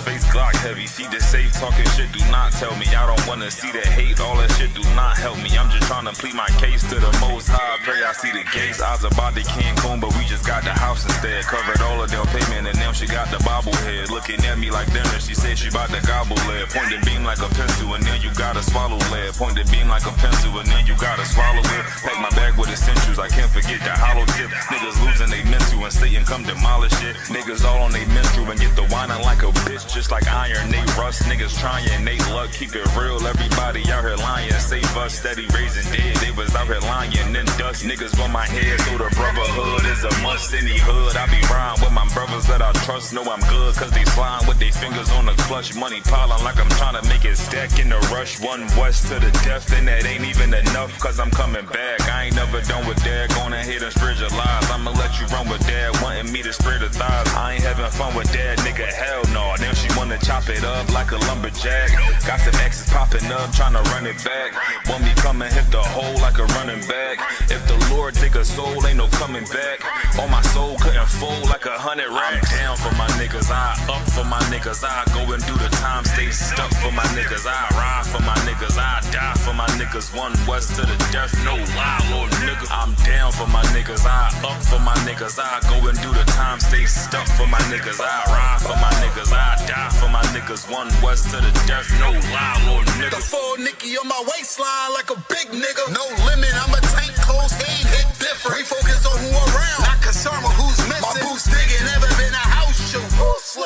face Glock heavy. She just safe talking shit, do not tell me. I don't wanna see that hate, all that shit do not help me. I'm just trying to plead my case to the most high. Pray I see the gates. I was about to Cancun, but we just got the house instead. Covered all of their payment and now she got the bobblehead. Looking at me like dinner, she said she about to gobble lead. Point the beam like a pencil and then you gotta swallow lead. Point the beam like a pencil and then you gotta swallow it. Pack my bag with essentials, I can't forget the hollow tip. Niggas losing they mental and Satan come demolish it. Niggas all on they menstrual and get the whining like a bitch. Just like iron, they rust. Niggas trying, they luck. Keep it real, everybody out here lying. Save us, steady raising dead. They was out here lying and dust. Niggas on my head, so the brotherhood is a must. Any hood, I be riding with my brothers that I trust. Know I'm good, cause they slime with their fingers on the clutch. Money piling like I'm trying to make it stack in the rush. One west to the death, and that ain't even enough, cause I'm coming back. I ain't never done with that, gonna hit and spread your lies. I'ma let you run with that, wanting me to spread the thighs. I ain't having fun with that, nigga, hell no. Now she wanna chop it up like a lumberjack. Got some exes popping up, trying to run it back. Want me come and hit the hole like a running back. If the Lord take a soul, ain't no coming back. On my soul couldn't fold like 100 racks. I'm down for my niggas, I up for my niggas. I go and do the time, stay stuck for my niggas. I ride for my niggas, I die for my niggas. One west to the death, no lie, little nigga. I'm down for my niggas, I up for my niggas. I go and do the time, stay stuck for my niggas. I ride for my niggas, I die for my niggas. One west to the death, no lie, little nigga. The full Nicky on my waistline like a big nigga. No limit, I'm a tank, close aim, hit different. We focus on who around, not concerned with who's missing. My boots digging, never been a house shoe.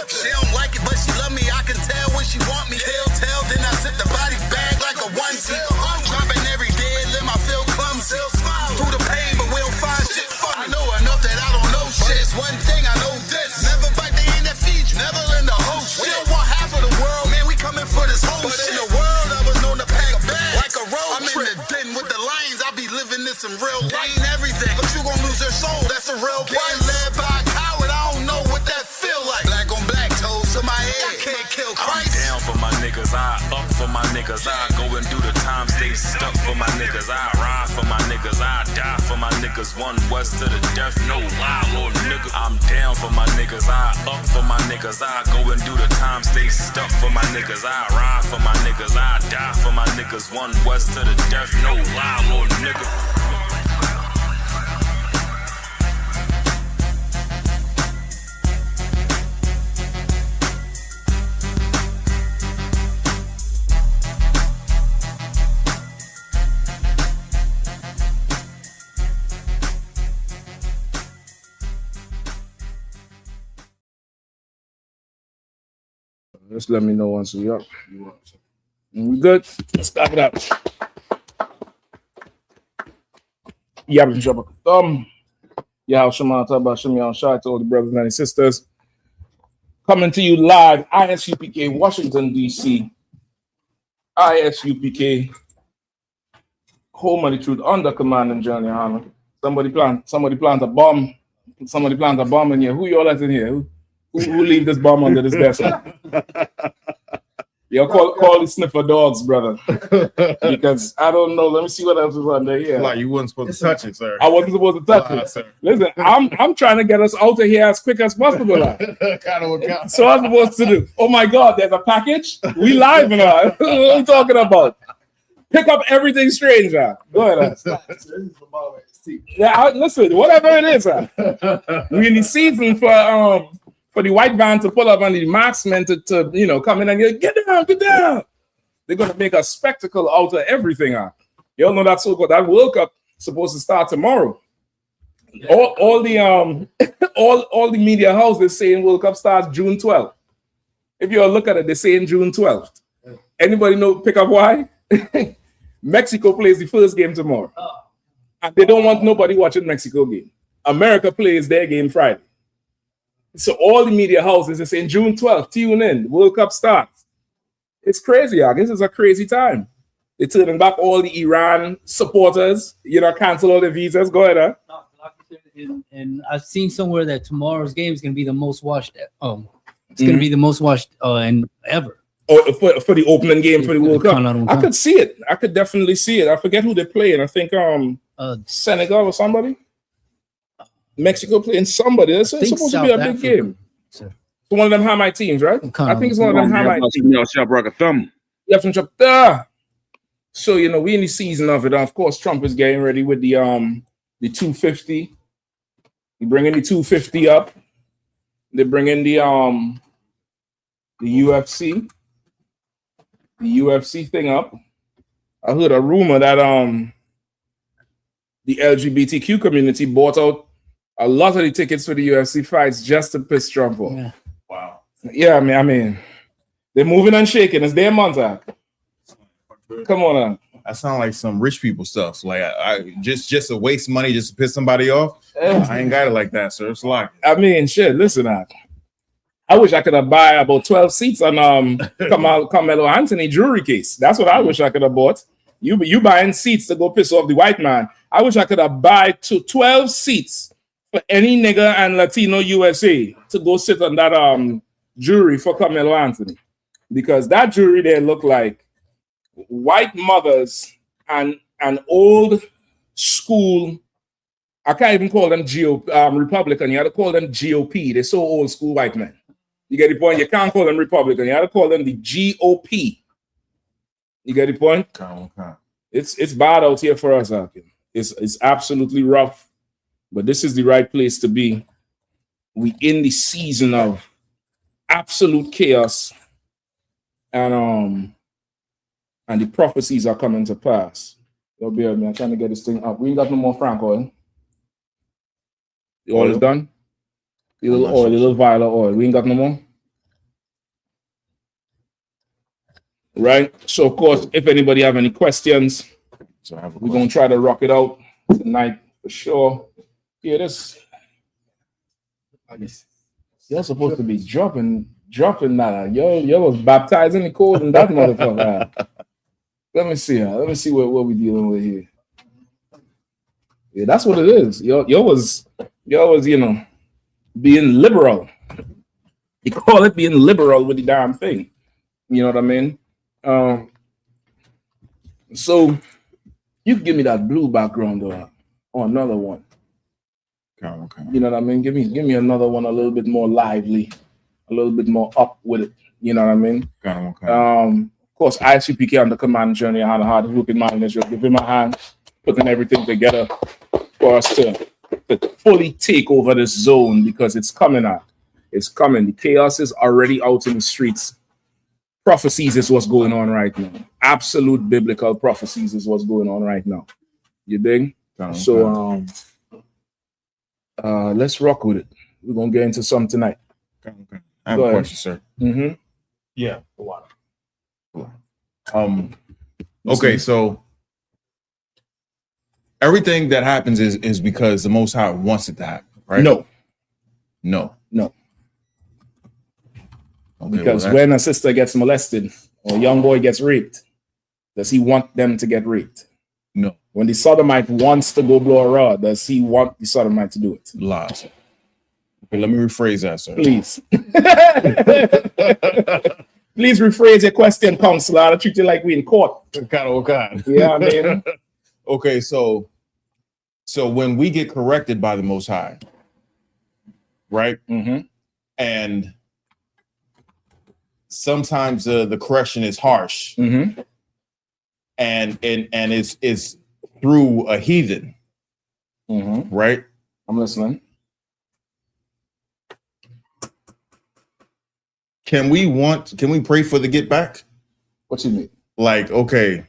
She don't like it, but she love me. I can tell when she want me. Tell, then I zip the body bag like a onesie. I'm dropping every day, let my feel clumsy. Through the pain, but we don't find shit funny. I know enough that I don't know shit. It's one thing I know this. Never bite the hand that feeds you, never lend a whole shit. We don't want half of the world, man, we coming for this whole but shit. But in the world, I was known to pack bags like a road I'm trip. In the den with the lions, I be living this in real life. Ain't everything, but you gon' lose your soul, that's a real price. Getting led by a coward, I don't know what that feel like. Black on black, toes to my head, I can't kill Christ. I'm down for my niggas, I up for my niggas. I go and do the time, stay stuck for my niggas. I ride for my niggas, I die for my niggas. One west to the death, no lie, little nigga. I'm down for my niggas, I up for my niggas. I go and do the time, stay stuck for my niggas. I ride for my niggas, I die for my niggas. One west to the death, no lie, little nigga. Just let me know once we up. We good? Let's start it out. Yeah, I'm drop a thumb. Yeah, Shema Taba, Shema Shai to all the brothers and sisters. Coming to you live, I.S.U.P.K, Washington, D.C. I.S.U.P.K, home of the truth, under command and John Yahanna. Somebody plant a bomb. Somebody plant a bomb in here. Who y'all that's in here? Who leave this bomb under this desk? Yo, call the sniffer dogs, brother. Because I don't know. Let me see what else is under here. Like you wasn't supposed to touch it, sir. I wasn't supposed to touch it. Sir. Listen, I'm trying to get us out of here as quick as possible. So I'm supposed to do. Oh my God, there's a package. We live now. What are you talking about? Pick up everything stranger. Go ahead. Yeah, listen, whatever it is. We in the season for the white van to pull up and the marksmen to come in and get down. They're gonna make a spectacle out of everything. You all know that that World Cup supposed to start tomorrow. Yeah. All the media houses saying World Cup starts June 12th. If you all look at it, they're saying June 12th. Anybody know pick up why? Mexico plays the first game tomorrow. And they don't want nobody watching Mexico game. America plays their game Friday. So all the media houses are saying June 12th, tune in, the World Cup starts. It's crazy, this is a crazy time. They're turning back all the Iran supporters, cancel all the visas. Go ahead, And I've seen somewhere that tomorrow's game is going to be the most watched. It's going to be the most watched ever. Oh, for the opening game for the World Cup. I could see it. I could definitely see it. I forget who they're playing. I think Senegal or somebody. Mexico playing somebody. It's supposed to be a big game. one of them Hamite teams, right? I think it's one of them Hamite teams. Yeah, from Chapter. So we in the season of it. Of course, Trump is getting ready with the 250. He bringing the 250 up. They bring in the UFC thing up. I heard a rumor that the LGBTQ community bought out a lot of the tickets for the UFC fights just to piss Trump off. Yeah. Wow. Yeah, I mean, they're moving and shaking. It's their Montauk. Come on. That sounds like some rich people stuff. Like I just to waste money just to piss somebody off. I ain't got it like that, sir. It's like I mean, shit. Listen, I wish I could have buy about 12 seats on Carmelo Anthony jury case. That's what I wish I could have bought. You buying seats to go piss off the white man. I wish I could have buy 12 seats for any nigga and Latino USA to go sit on that jury for Carmelo Anthony, because that jury there look like white mothers and an old school. I can't even call them Republican. You have to call them GOP. They're so old school white men. You get the point? You can't call them Republican. You have to call them the GOP. You get the point? Okay. It's bad out here for us, Hakim. It's absolutely rough, but this is the right place to be. We in the season of absolute chaos, and the prophecies are coming to pass. Yo, bear with me. I'm trying to get this thing up. We ain't got no more Frank oil. The oil is done. The little oil, the little vial of oil. We ain't got no more. Right. So, of course, if anybody have any questions, we're gonna try to rock it out tonight for sure. Yeah, this. You're supposed to be dropping that. Yo was baptized in the cold and that motherfucker. Let me see what we dealing with here. Yeah, that's what it is. Yo was being liberal. You call it being liberal with the damn thing. You know what I mean? So you give me that blue background or another one. Okay. You know what I mean? Give me another one a little bit more lively, a little bit more up with it. You know what I mean? Okay. Of course, I.S.U.P.K on the command journey. Yahanna hard working man Israel. Give him a hand, putting everything together for us to fully take over this zone, because it's coming out. It's coming. The chaos is already out in the streets. Prophecies is what's going on right now. Absolute biblical prophecies is what's going on right now. You dig? So let's rock with it. We're gonna get into some tonight. Okay. I have a question, sir. Mm-hmm. Yeah. Okay, so everything that happens is because the Most High wants it to happen, right? No. Okay, because when a sister gets molested or a young boy gets raped, does he want them to get raped? No. When the sodomite wants to go blow a rod, does he want the sodomite to do it? Lies. Okay, let me rephrase that, sir. Please. Please rephrase your question, counselor. I treat you like we in court. Okay. Yeah, I mean. Okay, so when we get corrected by the Most High, right? Mm-hmm. And sometimes the correction is harsh, mm-hmm. and it's through a heathen, mm-hmm. right? I'm listening. Can we pray for the get back? What you mean? Like, okay,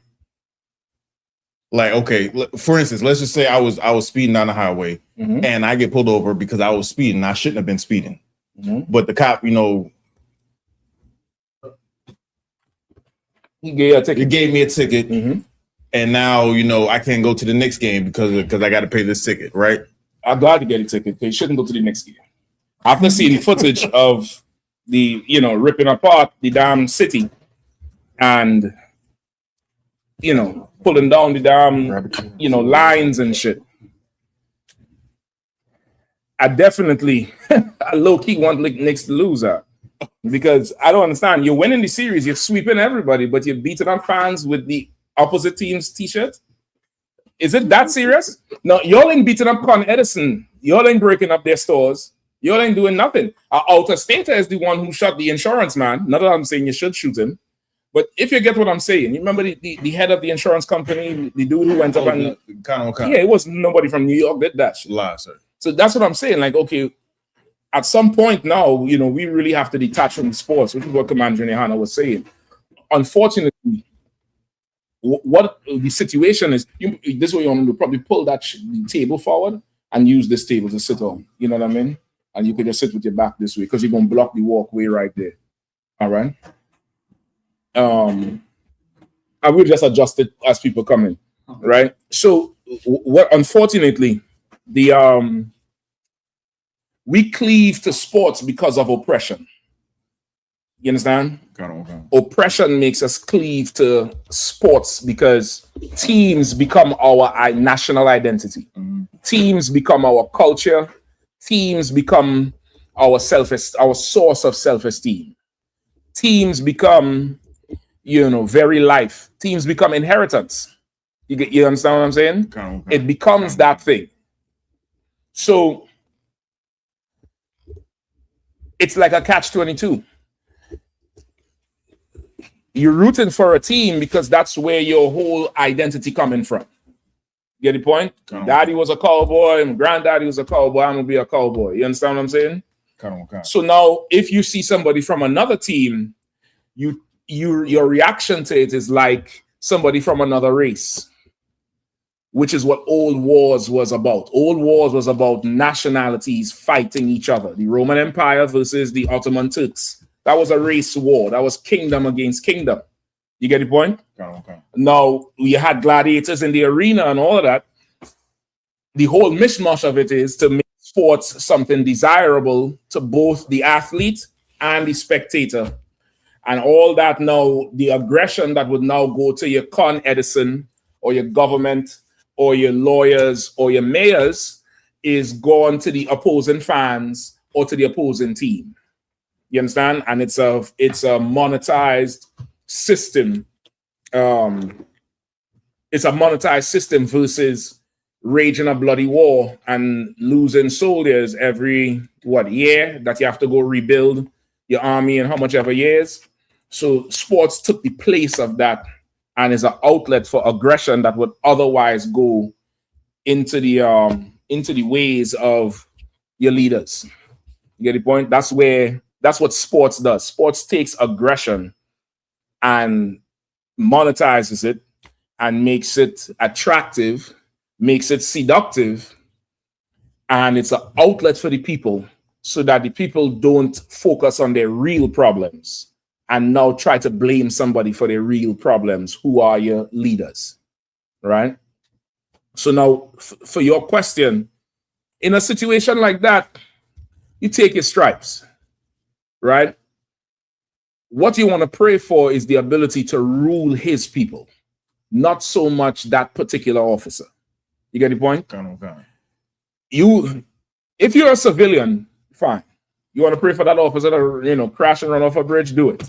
for instance, let's just say I was speeding down the highway, mm-hmm. and I get pulled over because I was speeding. I shouldn't have been speeding. Mm-hmm. But the cop, he gave me a ticket. Mm-hmm. And now, I can't go to the next game because I got to pay this ticket, right? I'm glad to get a ticket. They shouldn't go to the next game. After seeing the footage of the, ripping apart the damn city and, pulling down the damn, lines and shit, I definitely, I low-key want Knicks to lose out. Because I don't understand. You're winning the series, you're sweeping everybody, but you're beating up fans with the opposite team's t-shirt. Is it that serious? No, y'all ain't beating up Con Edison. Y'all ain't breaking up their stores. You all ain't doing nothing. Outer Stater is the one who shot the insurance man. Not that I'm saying you should shoot him, but if you get what I'm saying, you remember the head of the insurance company, the dude who went up and yeah, it was nobody from New York did that shit. Lie, sir. So that's what I'm saying. Like, okay, at some point now, you know, we really have to detach from sports, which is what Commander Yahanna was saying. Unfortunately, what the situation is, this way you want to probably pull that table forward and use this table to sit on. You know what I mean? And you could just sit with your back this way because you're going to block the walkway right there. All right. I will just adjust it as people come in. Right. So what, unfortunately, we cleave to sports because of oppression. You understand? Oppression makes us cleave to sports because teams become our national identity. Teams become our culture. Teams become our source of self-esteem. Teams become, you know, very life. Teams become inheritance. You understand what I'm saying? It becomes that thing. So it's like a catch-22. You're rooting for a team because that's where your whole identity coming from. Get the point? Daddy was a cowboy, and granddaddy was a cowboy. I'm gonna be a cowboy. You understand what I'm saying? So now, if you see somebody from another team, your reaction to it is like somebody from another race, which is what old wars was about. Old wars was about nationalities fighting each other. The Roman Empire versus the Ottoman Turks. That was a race war. That was kingdom against kingdom. You get the point? Now, you had gladiators in the arena and all of that. The whole mishmash of it is to make sports something desirable to both the athlete and the spectator. And all that now, the aggression that would now go to your Con Edison or your government or your lawyers or your mayors is gone to the opposing fans or to the opposing team. You understand? And it's a monetized system. It's a monetized system versus raging a bloody war and losing soldiers every year that you have to go rebuild your army in how much ever years. So sports took the place of that and is an outlet for aggression that would otherwise go into the ways of your leaders. You get the point? That's what sports does. Sports takes aggression and monetizes it and makes it attractive, makes it seductive, and it's an outlet for the people so that the people don't focus on their real problems and now try to blame somebody for their real problems, who are your leaders, right? So now, for your question, in a situation like that, you take your stripes. Right? What you want to pray for is the ability to rule his people, not so much that particular officer. You get the point? If you're a civilian, fine. You want to pray for that officer to, you know, crash and run off a bridge, do it.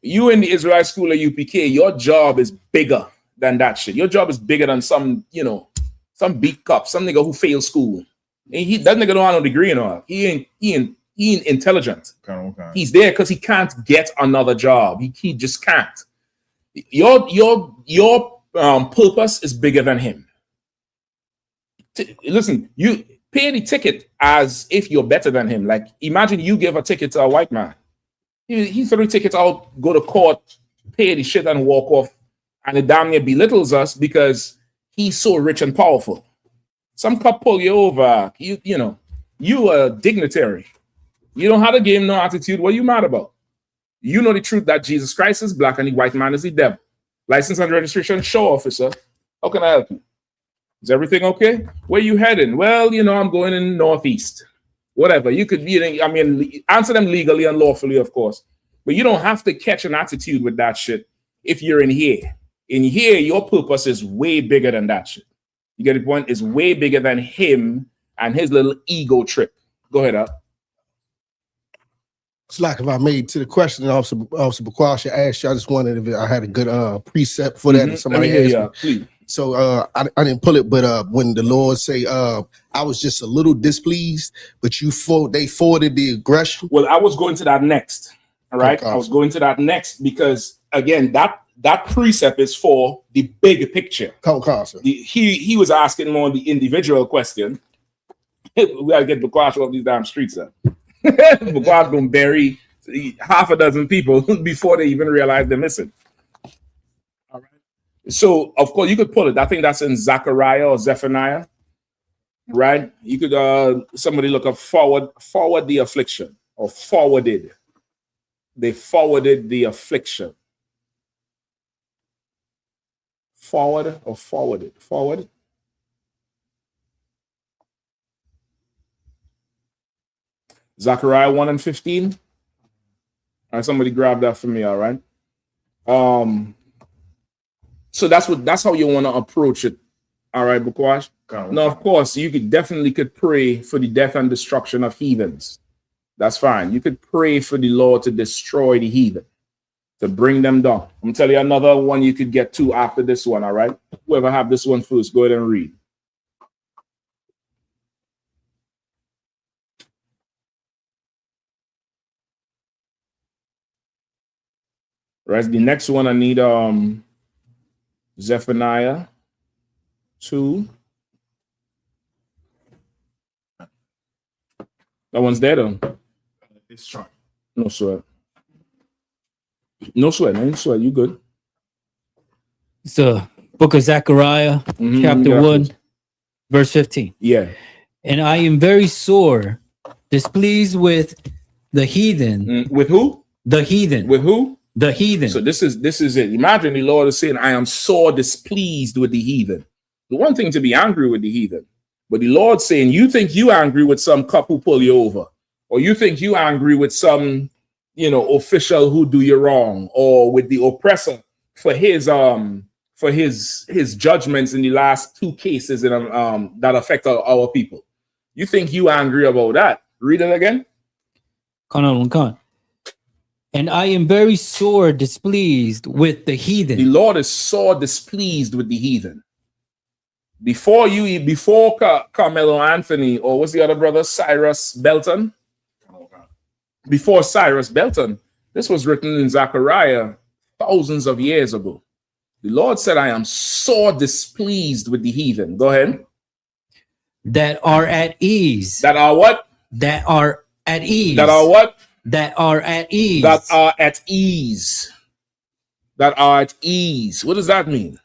You in the Israelite school at UPK, your job is bigger than that shit. Your job is bigger than some, you know, some beat cop, some nigga who failed school. And that nigga don't have no degree and all. He ain't intelligent. He's there because he can't get another job. He just can't. Your purpose is bigger than him. Listen, you pay the ticket as if you're better than him. Like, imagine you give a ticket to a white man. He threw tickets out, go to court, pay the shit and walk off, and it damn near belittles us because he's so rich and powerful. Some cop pull you over. You know, you a dignitary. You don't have a game, no attitude. What are you mad about? You know the truth that Jesus Christ is black and the white man is the devil. License and registration, show officer. How can I help you? Is everything okay? Where you heading? Well, you know, I'm going in northeast. Whatever. You could, answer them legally and lawfully, of course. But you don't have to catch an attitude with that shit if you're in here. In here, your purpose is way bigger than that shit. You get the point? It's way bigger than him and his little ego trip. Go ahead, up. It's like if I made to the question that Officer Bakwash asked you, I just wondered if I had a good precept for that. Somebody asked me. Please. So I didn't pull it, but when the Lord say, I was just a little displeased, but they forwarded the aggression. Well, I was going to that next. All right. Okay. I was going to that next because again, that precept is for the big picture. He was asking more the individual question. We gotta get Bukash off these damn streets up. Bukash gonna bury half a dozen people before they even realize they're missing. All right. So of course you could pull it. I think that's in Zechariah or Zephaniah. Right? You could somebody look up forward the affliction or forwarded. They forwarded the affliction. Forward or forwarded? Forward. Zechariah 1:15. All right, somebody grab that for me, all right? So that's how you want to approach it. All right, Bukwash. Now, of course, you could pray for the death and destruction of heathens. That's fine. You could pray for the Lord to destroy the heathen, to bring them down. I'm gonna tell you another one you could get to after this one, all right? Whoever have this one first, go ahead and read. Right, the next one I need Zephaniah 2. That one's there though. It's trying. No sweat. No sweat. No sweat. You good? It's the book of Zechariah, chapter 1, verse 15. Yeah. And I am very sore, displeased with the heathen. With who? The heathen. With who? The heathen. So this is it. Imagine the Lord is saying, I am sore displeased with the heathen. The one thing to be angry with the heathen, but the Lord saying, you think you angry with some cop who pull you over, or you think you angry with some, official who do you wrong, or with the oppressor for his judgments in the last 2 cases that affect our people. You think you angry about that? Read it again. Come on. And I am very sore displeased with the heathen. The Lord is sore displeased with the heathen. Before Carmelo Anthony, or what's the other brother, Cyrus Belton? Before Cyrus Belton, this was written in Zechariah thousands of years ago. The Lord said, I am sore displeased with the heathen. Go ahead. That are at ease. That are what? That are at ease. That are what? That are at ease. That are at ease. That are at ease. What does that mean?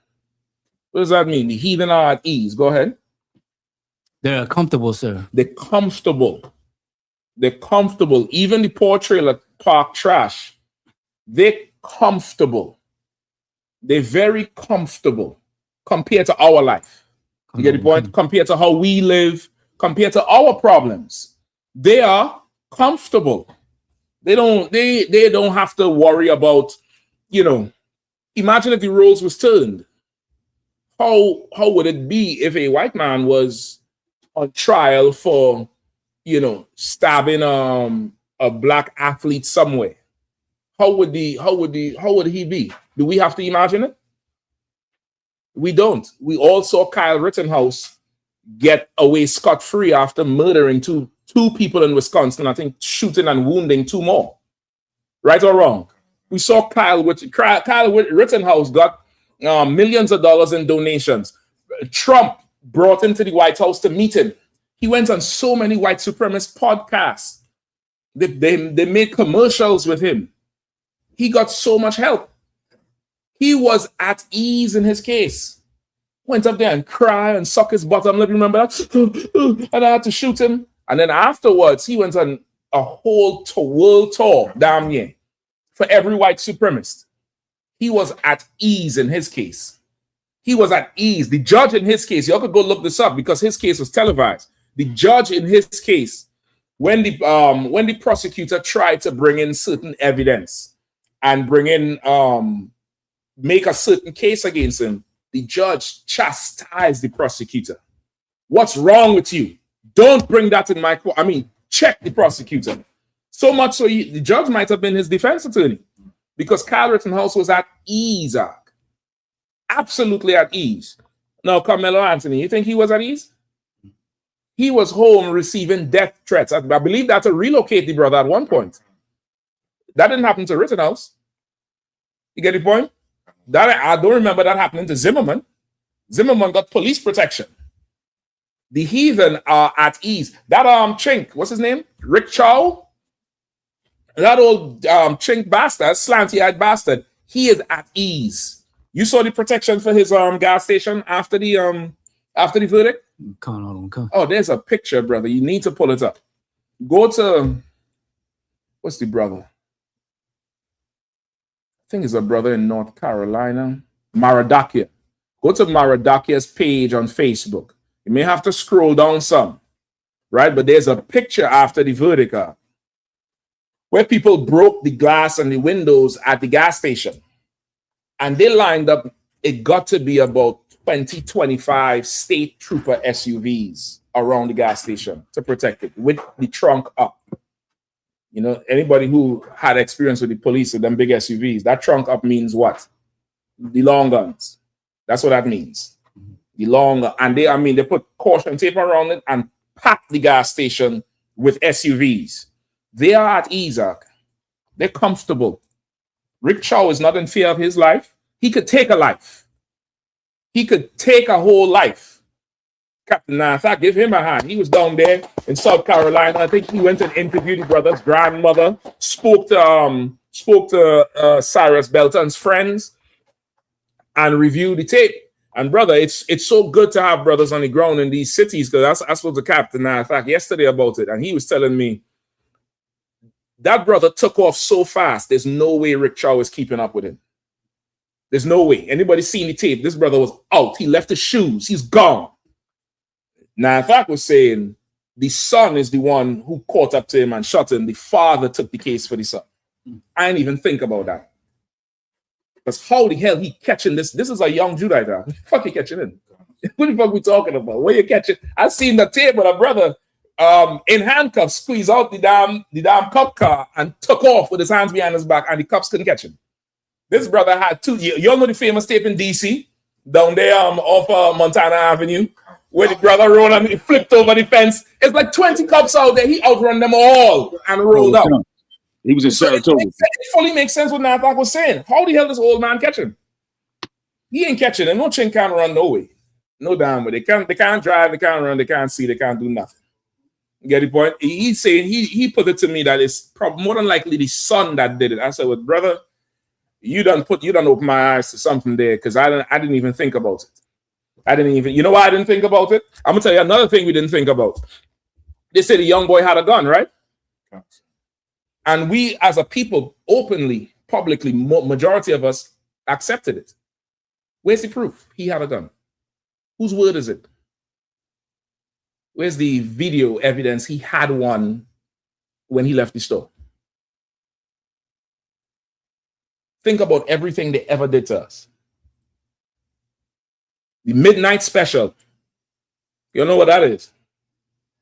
What does that mean? The heathen are at ease. Go ahead. They're comfortable, sir. They're comfortable. They're comfortable. Even the poor trailer park trash, they're comfortable. They're very comfortable compared to our life. You get the point? Compared to how we live, compared to our problems. They are comfortable. They don't have to worry about, imagine if the roles was turned. How would it be if a white man was on trial for, stabbing a black athlete somewhere? How would he be? Do we have to imagine it? We don't. We all saw Kyle Rittenhouse get away scot-free after murdering two people in Wisconsin, I think shooting and wounding 2 more. Right or wrong? We saw Kyle Rittenhouse got millions of dollars in donations. Trump brought him to the White House to meet him. He went on so many white supremacist podcasts. They made commercials with him. He got so much help. He was at ease in his case. Went up there and cried and sucked his bottom lip. Remember that? And I had to shoot him. And then afterwards, he went on a whole world tour, damn near, for every white supremacist. He was at ease in his case. He was at ease. The judge in his case, y'all could go look this up because his case was televised. The judge in his case, when the prosecutor tried to bring in certain evidence and make a certain case against him, the judge chastised the prosecutor. What's wrong with you? Don't bring that in my court. Check the prosecutor. So much so the judge might have been his defense attorney because Kyle Rittenhouse was at ease, absolutely at ease. No, Carmelo Anthony. You think he was at ease? He was home receiving death threats. I believe that's a relocate the brother at one point. That didn't happen to Rittenhouse. You get the point? That I don't remember that happening to Zimmerman. Zimmerman got police protection. The heathen are at ease. That chink, what's his name? Rick Chow. That old chink bastard, slanty-eyed bastard. He is at ease. You saw the protection for his gas station after the verdict? Oh, there's a picture, brother. You need to pull it up. Go to what's the brother? I think it's a brother in North Carolina. Maradakia. Go to Maradakia's page on Facebook. You may have to scroll down some, right? But there's a picture after the verdict where people broke the glass and the windows at the gas station. And they lined up, it got to be about 20, 25 state trooper SUVs around the gas station to protect it with the trunk up. You know, anybody who had experience with the police with them big SUVs, that trunk up means what? The long guns. That's what that means. The long, and they put caution tape around it and packed the gas station with SUVs. They are at ease. They're comfortable. Rick Chow is not in fear of his life. He could take a life. He could take a whole life. Captain Nathan, give him a hand. He was down there in South Carolina. I think he went and interviewed the brother's grandmother, spoke to Cyrus Belton's friends, and reviewed the tape. And brother, it's so good to have brothers on the ground in these cities, because I spoke to Captain Nathan yesterday about it, and he was telling me that brother took off so fast. There's no way Rick Chow is keeping up with him. There's no way. Anybody seen the tape? This brother was out. He left his shoes. He's gone. Nathan was saying the son is the one who caught up to him and shot him. The father took the case for the son. I didn't even think about that. Because how the hell he catching this? This is a young Judite. What the fuck he catching in? What the fuck we talking about? Where you catching? I seen the tape with a brother in handcuffs squeeze out the damn cop car and took off with his hands behind his back, and the cops couldn't catch him. This brother had two. You all know the famous tape in DC down there off Montana Avenue, where the brother rolled and he flipped over the fence. It's like 20 cops out there. He outrun them all and rolled out. He was in Saratoga. It fully makes sense what Nathan was saying. How the hell does old man catch him? He ain't catching him. No chin can't run no way. No damn way. They can't drive, they can't run, they can't see, they can't do nothing. You get the point? He's saying, he put it to me that it's probably more than likely the son that did it. I said, well, brother, you done open my eyes to something there, because I didn't even think about it. You know why I didn't think about it? I'm gonna tell you another thing we didn't think about. They said the young boy had a gun, right? And we as a people openly, publicly, majority of us accepted it. Where's the proof he had a gun? Whose word is it? Where's the video evidence he had one when he left the store? Think about everything they ever did to us. The midnight special. You know what that is?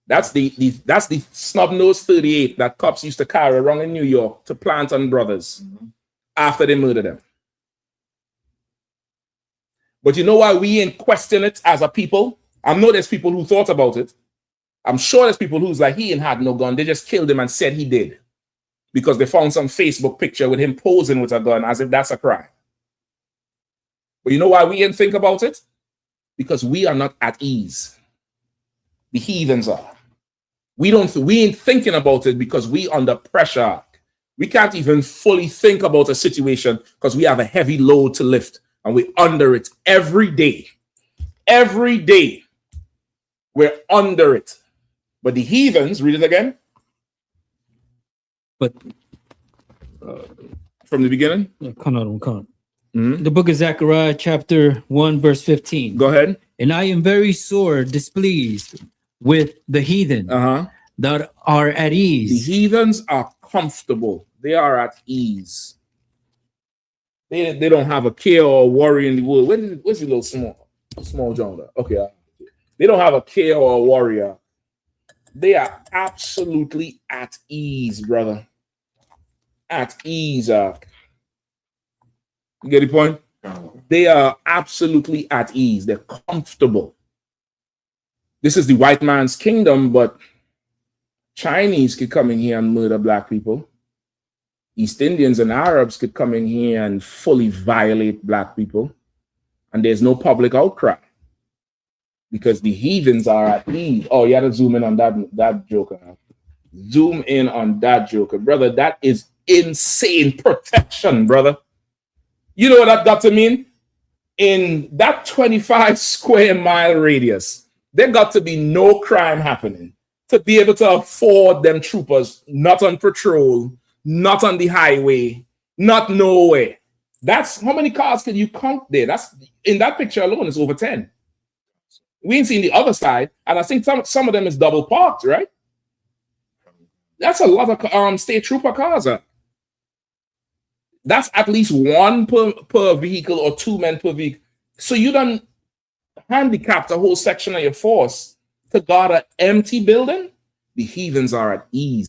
That's the snub-nosed 38 that cops used to carry around in New York to plant on brothers after they murdered them. But you know why we ain't question it as a people? I know there's people who thought about it. I'm sure there's people who's like, he ain't had no gun. They just killed him and said he did, because they found some Facebook picture with him posing with a gun as if that's a crime. But you know why we ain't think about it? Because we are not at ease. The heathens are. We ain't thinking about it because we under pressure. We can't even fully think about a situation because we have a heavy load to lift and we're under it every day. Every day we're under it. But the heathens, read it again. But from the beginning? The book of Zechariah, chapter 1, verse 15. Go ahead. And I am very sore displeased with the heathen that are at ease. The heathens are comfortable. They are at ease. They don't have a care or worry in the world. Where's the little small John? Okay. They don't have a care or a worry. They are absolutely at ease, brother. At ease. You get the point? They are absolutely at ease. They're comfortable. This is the white man's kingdom, but Chinese could come in here and murder black people. East Indians and Arabs could come in here and fully violate black people. And there's no public outcry because the heathens are at ease. Oh, you had to zoom in on that joker. Zoom in on that joker. Brother, that is insane protection, brother. You know what that got to mean? In that 25 square mile radius, there got to be no crime happening to be able to afford them troopers not on patrol, not on the highway, not nowhere. That's how many cars can you count there? That's in that picture alone, it's over 10. We ain't seen the other side, and I think some of them is double parked, right? That's a lot of state trooper cars. That's at least one per vehicle or two men per vehicle. So you done handicapped a whole section of your force to guard an empty building. The heathens are at ease.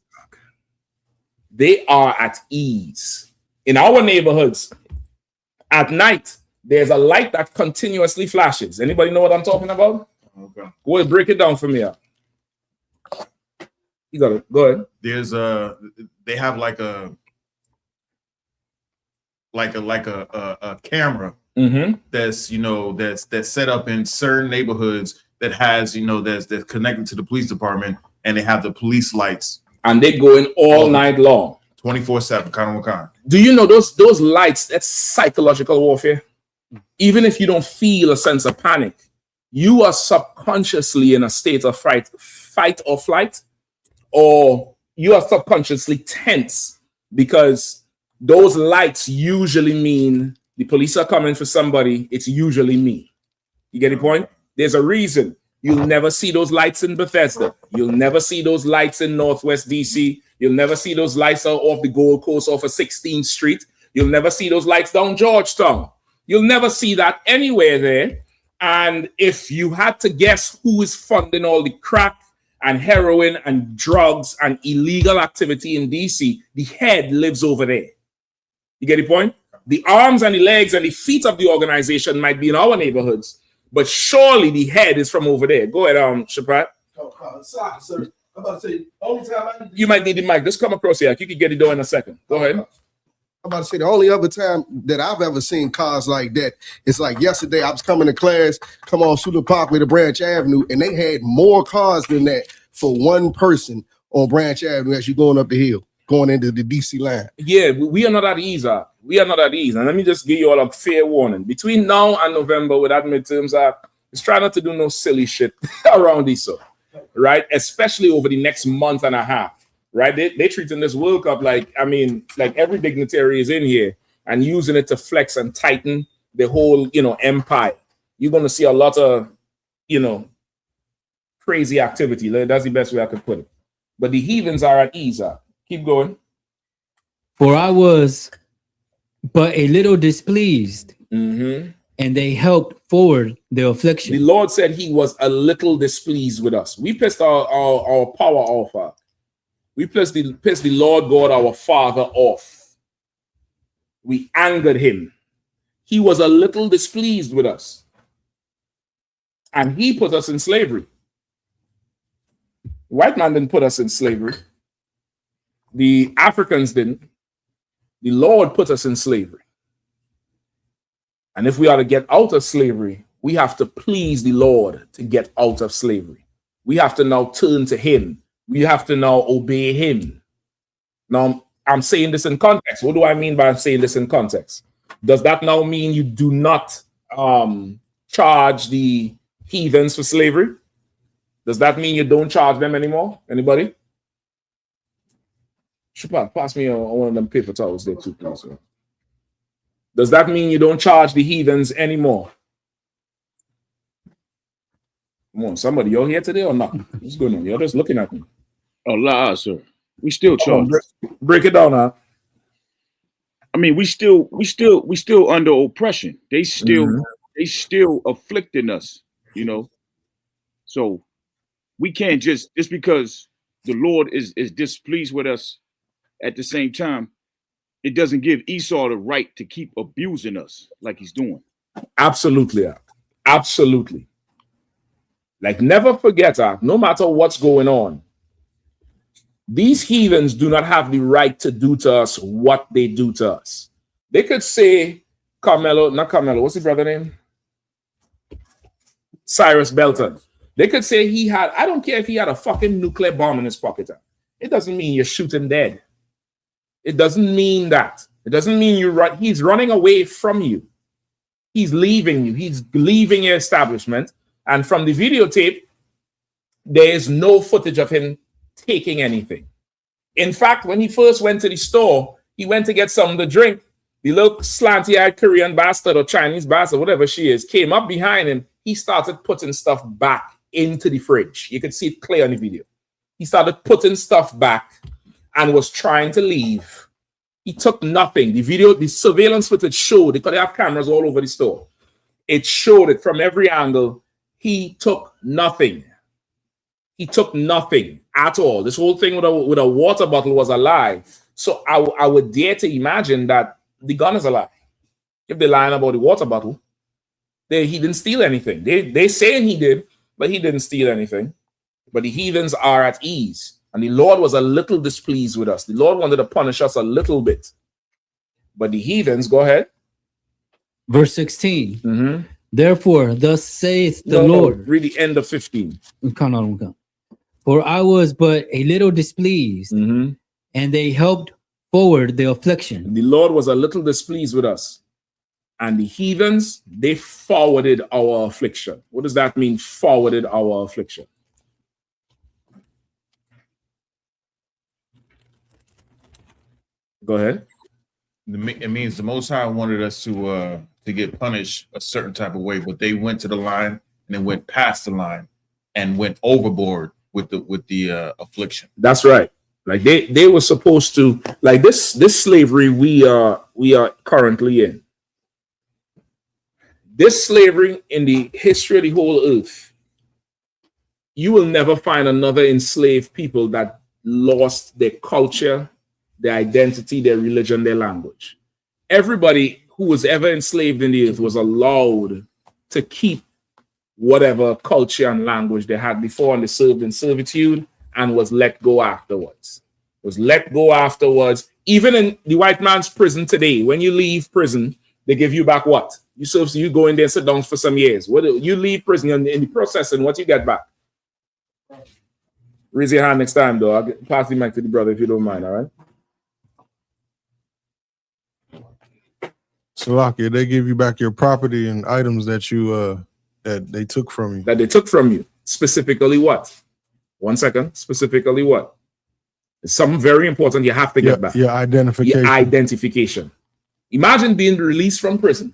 They are at ease. In our neighborhoods, at night, there's a light that continuously flashes. Anybody know what I'm talking about? Okay. Go ahead, break it down for me. You got it. Go ahead. There's they have like a camera that's that's set up in certain neighborhoods that has that's connected to the police department, and they have the police lights, and they go in all night long, 24/7. Kind. Do you know those lights? That's psychological warfare. Even if you don't feel a sense of panic, you are subconsciously in a state of fight or flight, or you are subconsciously tense because those lights usually mean the police are coming for somebody. It's usually me. You get the point? There's a reason you'll never see those lights in Bethesda. You'll never see those lights in Northwest DC. You'll never see those lights off the Gold Coast off of 16th Street. You'll never see those lights down Georgetown. You'll never see that anywhere there. And if you had to guess who is funding all the crack and heroin and drugs and illegal activity in DC, the head lives over there. You get the point? The arms and the legs and the feet of the organization might be in our neighborhoods, but surely the head is from over there. Go ahead, Shapat. Sorry, sir. I'm about to say, only time you might need the mic. Just come across here. You can get it done in a second. Go ahead. I'm about to say the only other time that I've ever seen cars like that is like yesterday. I was coming to class, come on Suda Parkway to Branch Avenue, and they had more cars than that for one person on Branch Avenue as you're going up the hill, going into the DC line. Yeah, we are not at ease. We are not at ease. And let me just give you all a fair warning. Between now and November, with that midterms act, just try not to do no silly shit around this, right? Especially over the next month and a half. Right, they treating this World Cup like every dignitary is in here and using it to flex and tighten the whole empire. You're gonna see a lot of crazy activity. That's the best way I could put it. But the heathens are at ease. Keep going. For I was but a little displeased, and they helped forward their affliction. The Lord said He was a little displeased with us. We pissed our power off. We pissed the Lord God, our Father, off. We angered Him. He was a little displeased with us. And He put us in slavery. The white man didn't put us in slavery. The Africans didn't. The Lord put us in slavery. And if we are to get out of slavery, we have to please the Lord to get out of slavery. We have to now turn to Him. We have to now obey Him. Now, I'm saying this in context. What do I mean by saying this in context? Does that now mean you do not charge the heathens for slavery? Does that mean you don't charge them anymore? Anybody? Shapat, pass me one of them paper towels there too, please. Does that mean you don't charge the heathens anymore? Come on, somebody, you're here today or not? What's going on? You're just looking at me. Oh, la, sir. We still charge. Break it down, huh? I mean, we still under oppression. They still afflicting us, So we can't just because the Lord is displeased with us. At the same time, it doesn't give Esau the right to keep abusing us like he's doing. Absolutely. Absolutely. Like, never forget, no matter what's going on, these heathens do not have the right to do to us what they do to us. They could say, not Carmelo, what's his brother name? Cyrus Belton. They could say he had, I don't care if he had a fucking nuclear bomb in his pocket. It doesn't mean you're shooting dead. It doesn't mean that. It doesn't mean he's running away from you. He's leaving you. He's leaving your establishment. And from the videotape, there is no footage of him taking anything. In fact, when he first went to the store, he went to get something to drink. The little slanty-eyed Korean bastard or Chinese bastard, whatever she is, came up behind him. He started putting stuff back into the fridge. You could see it clear on the video. He started putting stuff back and was trying to leave. He took nothing. The surveillance footage showed, because they have cameras all over the store. It showed it from every angle. He took nothing. He took nothing at all. This whole thing with a water bottle was a lie. So I would dare to imagine that the gun is a lie. If they're lying about the water bottle, he didn't steal anything. They saying he did, but he didn't steal anything. But the heathens are at ease. And the Lord was a little displeased with us. The Lord wanted to punish us a little bit. But the heathens, go ahead. Verse 16. Mm-hmm. Therefore, thus saith the Lord. Read the end of 15. Come. For I was but a little displeased, and they helped forward the affliction. The Lord was a little displeased with us. And the heathens, they forwarded our affliction. What does that mean, forwarded our affliction? Go ahead. It means the Most High wanted us to get punished a certain type of way, but they went to the line and then went past the line and went overboard with the affliction. That's right. Like they were supposed to, like this slavery we are currently in. This slavery in the history of the whole earth, you will never find another enslaved people that lost their culture, their identity, their religion, their language. Everybody who was ever enslaved in the earth was allowed to keep whatever culture and language they had before, and they served in servitude and was let go afterwards. Even in the white man's prison today, when you leave prison, they give you back what? You go in there and sit down for some years. What you leave prison in the processing, what you get back? Raise your hand next time, though. I'll pass the mic to the brother if you don't mind, all right? Salakia, they give you back your property and items that you that they took from you. That they took from you. Specifically what? 1 second. Specifically what? It's something very important you have to get back. Your identification. Your identification. Imagine being released from prison.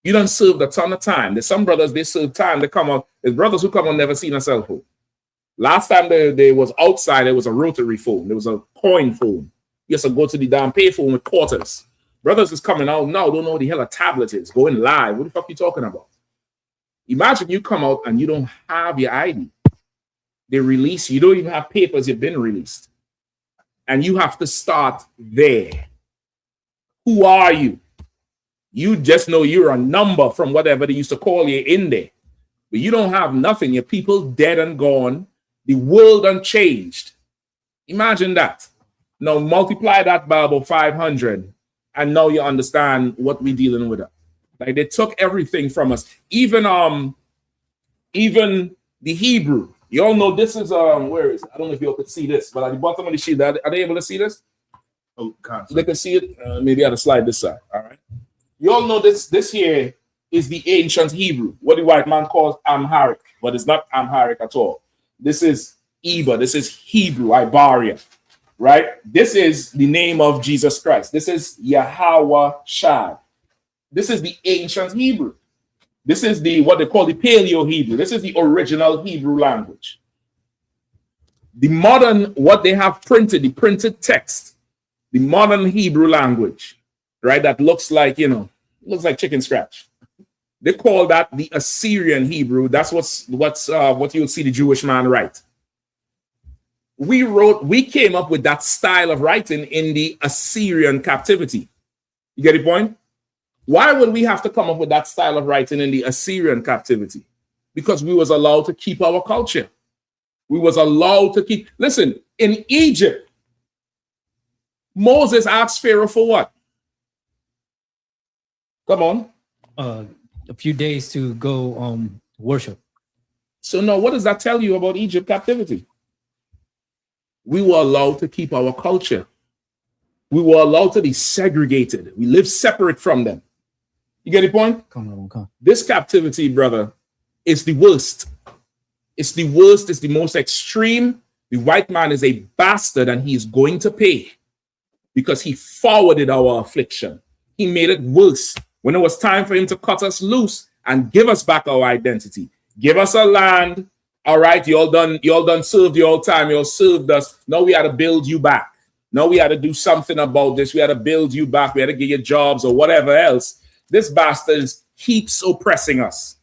You done served a ton of time. There's some brothers, they serve time. They come out. There's brothers who come out never seen a cell phone. Last time they was outside, there was a rotary phone. There was a coin phone. You have to go to the damn pay phone with quarters. Brothers is coming out now, don't know what the hell a tablet is. Going live. What the fuck you talking about? Imagine you come out and you don't have your ID. They release you. You don't even have papers. You've been released. And you have to start there. Who are you? You just know you're a number from whatever they used to call you in there. But you don't have nothing. Your people dead and gone. The world unchanged. Imagine that. Now multiply that by about 500. And now you understand what we're dealing with. Like they took everything from us. Even the Hebrew. You all know this is where is it? I don't know if you all could see this, but at the bottom of the sheet, are they able to see this? Oh, concept. They can see it. Maybe I have to slide this side. All right. You all know this here is the ancient Hebrew, what the white man calls Amharic, but it's not Amharic at all. This is Iba. This is Hebrew, Ibaria, right? This is the name of Jesus Christ. This is Yahweh Shad. This is the ancient Hebrew. This is what they call the Paleo Hebrew. This is the original Hebrew language. The modern, what they have printed, the printed text, the modern Hebrew language, right? That looks like, looks like chicken scratch. They call that the Assyrian Hebrew. That's what you'll see the Jewish man write. We came up with that style of writing in the Assyrian captivity. You get the point? Why would we have to come up with that style of writing in the Assyrian captivity? Because we was allowed to keep our culture. We was allowed to keep. Listen, in Egypt, Moses asked Pharaoh for what? Come on. A few days to go worship. So now, what does that tell you about Egypt captivity? We were allowed to keep our culture. We were allowed to be segregated. We live separate from them. You get the point? Come on. This captivity, brother, is the worst. It's the worst. It's the most extreme. The white man is a bastard, and he is going to pay because he forwarded our affliction. He made it worse. When it was time for him to cut us loose and give us back our identity, give us a land. All right, you all done served your time. You all served us. Now we had to build you back. Now we had to do something about this. We had to build you back. We had to give you jobs or whatever else. This bastard keeps oppressing us,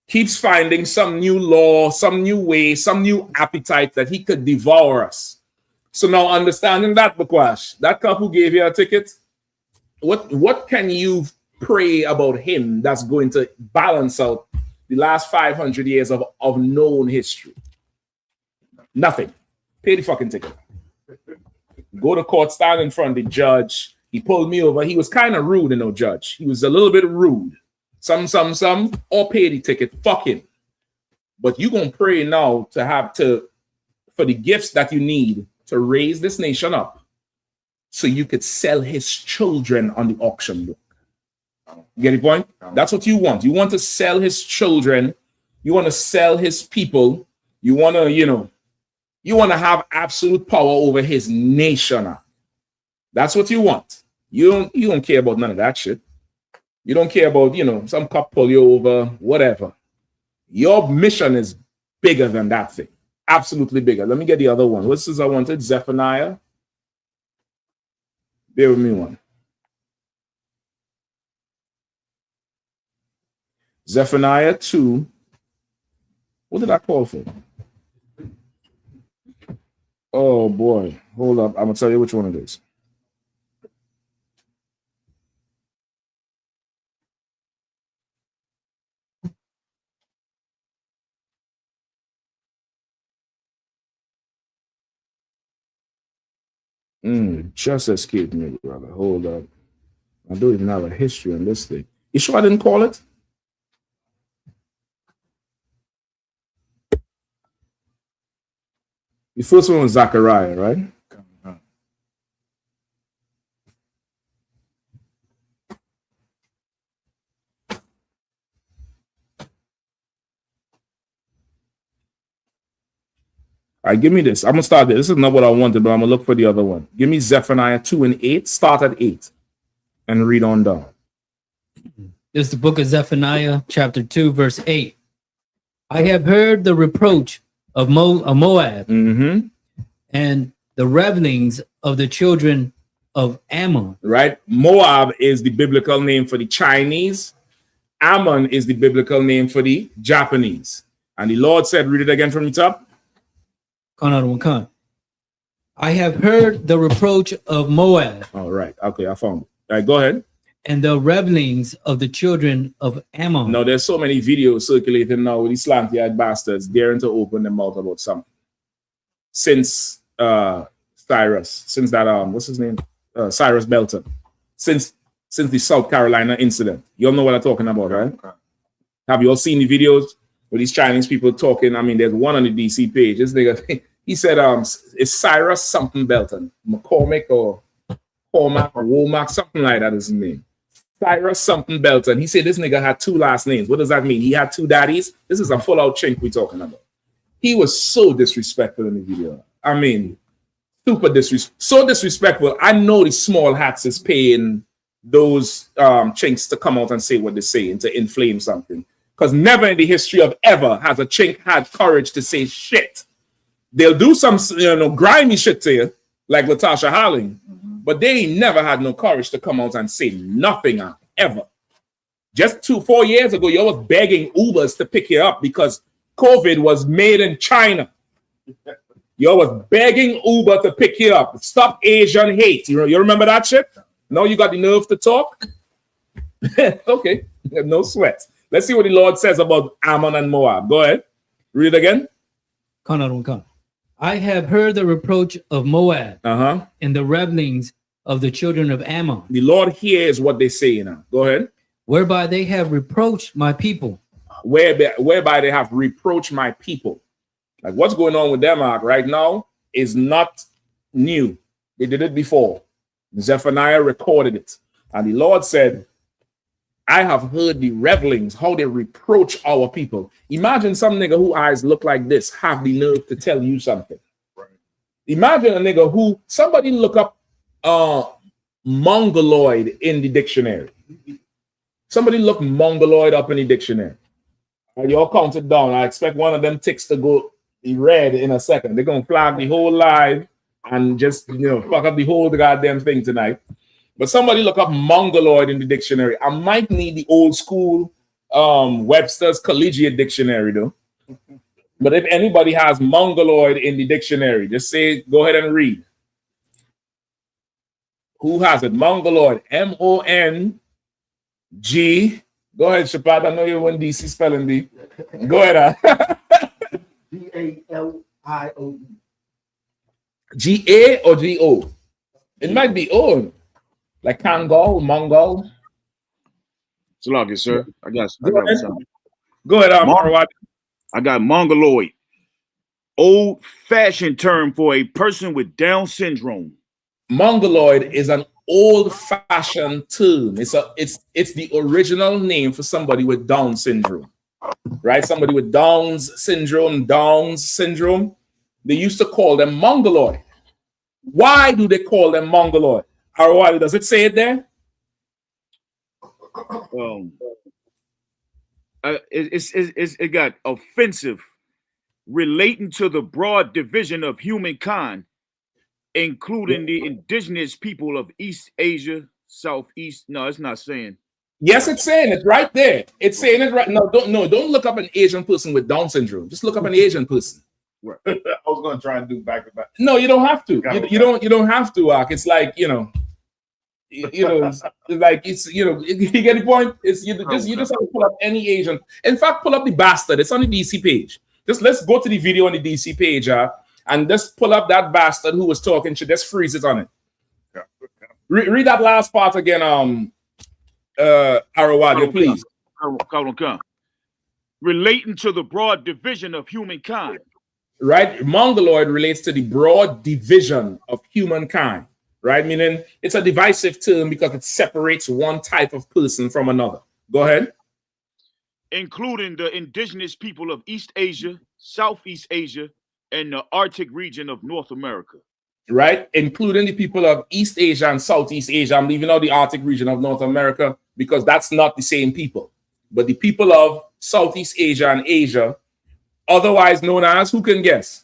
keeps finding some new law, some new way, some new appetite that he could devour us. So now understanding that, Bakwash, that couple gave you a ticket. What can you pray about him that's going to balance out the last 500 years of known history? Nothing. Pay the fucking ticket. Go to court, stand in front of the judge. He pulled me over. He was kind of rude, judge. He was a little bit rude. Some, or pay the ticket. Fuck him. But you gonna pray now for the gifts that you need to raise this nation up so you could sell his children on the auction block. You get the point? That's what you want. You want to sell his children. You want to sell his people. You want to, you want to have absolute power over his nation. That's what you want. You don't care about none of that shit. You don't care about, some cop pull you over, whatever. Your mission is bigger than that thing. Absolutely bigger. Let me get the other one. What's this I wanted? Zephaniah. Bear with me one. Zephaniah 2. What did I call for? Oh boy. Hold up. I'm going to tell you which one it is. Just escaped me, brother. Hold up. I don't even have a history on this thing. You sure I didn't call it? The first one was Zechariah, right? All right, give me this. I'm going to start this. This is not what I wanted, but I'm going to look for the other one. Give me Zephaniah 2 and 8. Start at 8 and read on down. This is the book of Zephaniah, chapter 2, verse 8. I have heard the reproach of Moab and the revelings of the children of Ammon. Right? Moab is the biblical name for the Chinese. Ammon is the biblical name for the Japanese. And the Lord said, read it again from the top. I have heard the reproach of Moab. All right. Okay, I found it. All right, go ahead. And the revelings of the children of Ammon. No, there's so many videos circulating now with these slanty-eyed bastards daring to open their mouth about something. Since Cyrus, since that what's his name? Cyrus Belton. Since the South Carolina incident. You all know what I'm talking about, right? Okay. Have you all seen the videos with these Chinese people talking? I mean, there's one on the DC page. This nigga, he said, it's Cyrus something Belton. McCormick or Cormac or Womack, something like that is his name. Cyrus something Belton. He said this nigga had 2 last names. What does that mean? He had 2 daddies? This is a full-out chink we're talking about. He was so disrespectful in the video. I mean, so disrespectful. I know the small hats is paying those chinks to come out and say what they say and to inflame something. Because never in the history of ever has a chink had courage to say shit. They'll do some grimy shit to you, like Latasha Harling, but they ain't never had no courage to come out and say nothing ever. Just 4 years ago, you was begging Ubers to pick you up because COVID was made in China. You was begging Uber to pick you up. Stop Asian hate. You remember that shit? Now you got the nerve to talk? Okay, no sweat. Let's see what the Lord says about Ammon and Moab. Go ahead. Read again. I have heard the reproach of Moab Uh-huh. and the revelings of the children of Ammon. The Lord hears what they say now. Go ahead. Whereby they have reproached my people. Whereby they have reproached my people. Like what's going on with them right now is not new. They did it before. Zephaniah recorded it. And the Lord said, I have heard the revelings, how they reproach our people. Imagine some nigga who eyes look like this have the nerve to tell you something. Right. Imagine a nigga who, somebody look up Mongoloid in the dictionary. Somebody look Mongoloid up in the dictionary. You all count it down. I expect one of them ticks to go red in a second. They're going to flag the whole live and just, fuck up the whole goddamn thing tonight. But somebody look up Mongoloid in the dictionary. I might need the old school Webster's Collegiate Dictionary, though. But if anybody has Mongoloid in the dictionary, just say, go ahead and read. Who has it? Mongoloid. M-O-N-G. Go ahead, Shapat. I know you're one DC spelling bee. Go ahead. G-A-L-I-O-E. G-A or G-O? It might be O. Like Kangol, Mongol. Salaki, sir. I got something. Go ahead, I got Mongoloid. Old-fashioned term for a person with Down syndrome. Mongoloid is an old-fashioned term. It's the original name for somebody with Down syndrome. Right? Somebody with Down's syndrome. They used to call them Mongoloid. Why do they call them Mongoloid? Arwadi, does it say it there? It got offensive, relating to the broad division of humankind, including the indigenous people of East Asia, Southeast. No, it's not saying. Yes, it's saying it right there. It's saying it right. No, don't look up an Asian person with Down syndrome. Just look up an Asian person. Right. I was going to try and do back to back. No, you don't have to. You don't have to, Ak. It's like, it's like you get the point. It's you just have to pull up any Asian. In fact, pull up the bastard. It's on the DC page. Let's go to the video on the DC page, and just pull up that bastard who was talking shit. Just freeze it on it. Yeah. Read that last part again, Arawadi, please. Relating to the broad division of humankind. Right, Mongoloid relates to the broad division of humankind. Right, meaning it's a divisive term because it separates one type of person from another. Go ahead. Including the indigenous people of East Asia, Southeast Asia, and the Arctic region of North America. Right, including the people of East Asia and Southeast Asia. I'm leaving out the Arctic region of North America because that's not the same people. But the people of Southeast Asia and Asia, otherwise known as, who can guess?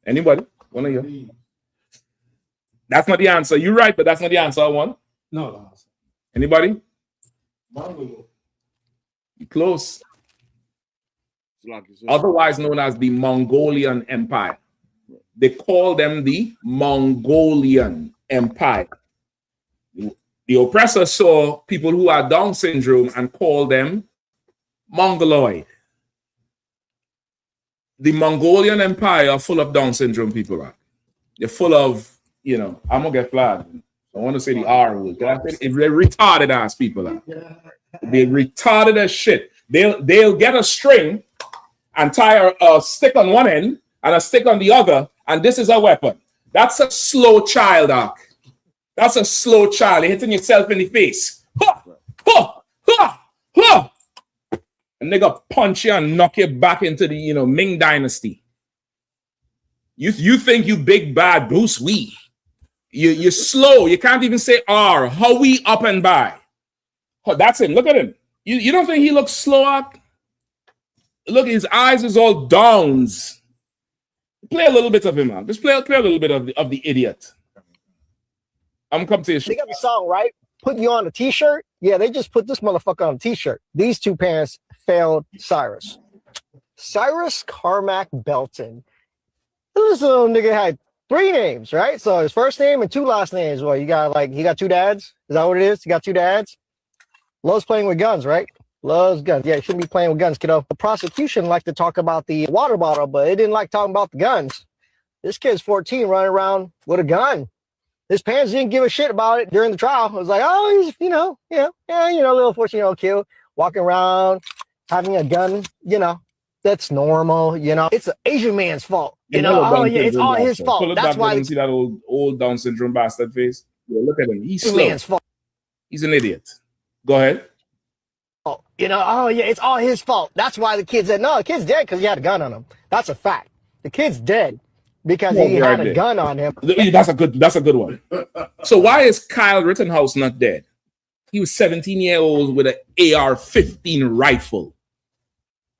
Anybody? One of you. That's not the answer. You're right, but that's not the answer I want. No. Anybody? You're close. Otherwise known as the Mongolian Empire. They call them the Mongolian Empire. The oppressor saw people who are Down syndrome and called them Mongoloid. The Mongolian Empire are full of Down syndrome people. Right? They're full of, I'm gonna get flagged. I want to say the R word. They're retarded ass people. Right? They're retarded as shit. They'll get a string and tie a stick on one end and a stick on the other, and this is a weapon. That's a slow child, Doc. That's a slow child. You're hitting yourself in the face. Ha! Ha! Ha! Ha! A nigga punch you and knock you back into the Ming Dynasty. You think you big bad Bruce Wee. You're slow. You can't even say R. How we up and by. Oh, that's him. Look at him. You don't think he looks slow up? Look, his eyes is all downs. Play a little bit of him, man. Just play a little bit of the idiot. I'm coming to you. They got the song, right? Put you on a t-shirt. Yeah, they just put this motherfucker on a t-shirt. These two parents failed Cyrus. Cyrus Carmack Belton. This little nigga had 3 names, right? So his first name and 2 last names. Well, he got 2 dads. Is that what it is? He got 2 dads. Loves playing with guns, right? Loves guns. Yeah, you shouldn't be playing with guns, kiddo. The prosecution liked to talk about the water bottle, but it didn't like talking about the guns. This kid's 14 running around with a gun. His parents didn't give a shit about it during the trial. It was like, oh, he's, little 14-year-old kid walking around having a gun, that's normal, It's an Asian man's fault. Oh yeah, it's all his fault. Pull it That's back, why let him see that old Down syndrome bastard face. Yeah, look at him. He's Asian slow. man's fault. He's an idiot. Go ahead. Oh yeah, it's all his fault. That's why the kid's dead. No, the kid's dead because he had a gun on him. That's a fact. The kid's dead because he had a gun on him. That's a good one. So why is Kyle Rittenhouse not dead? He was 17 years old with an AR-15 rifle.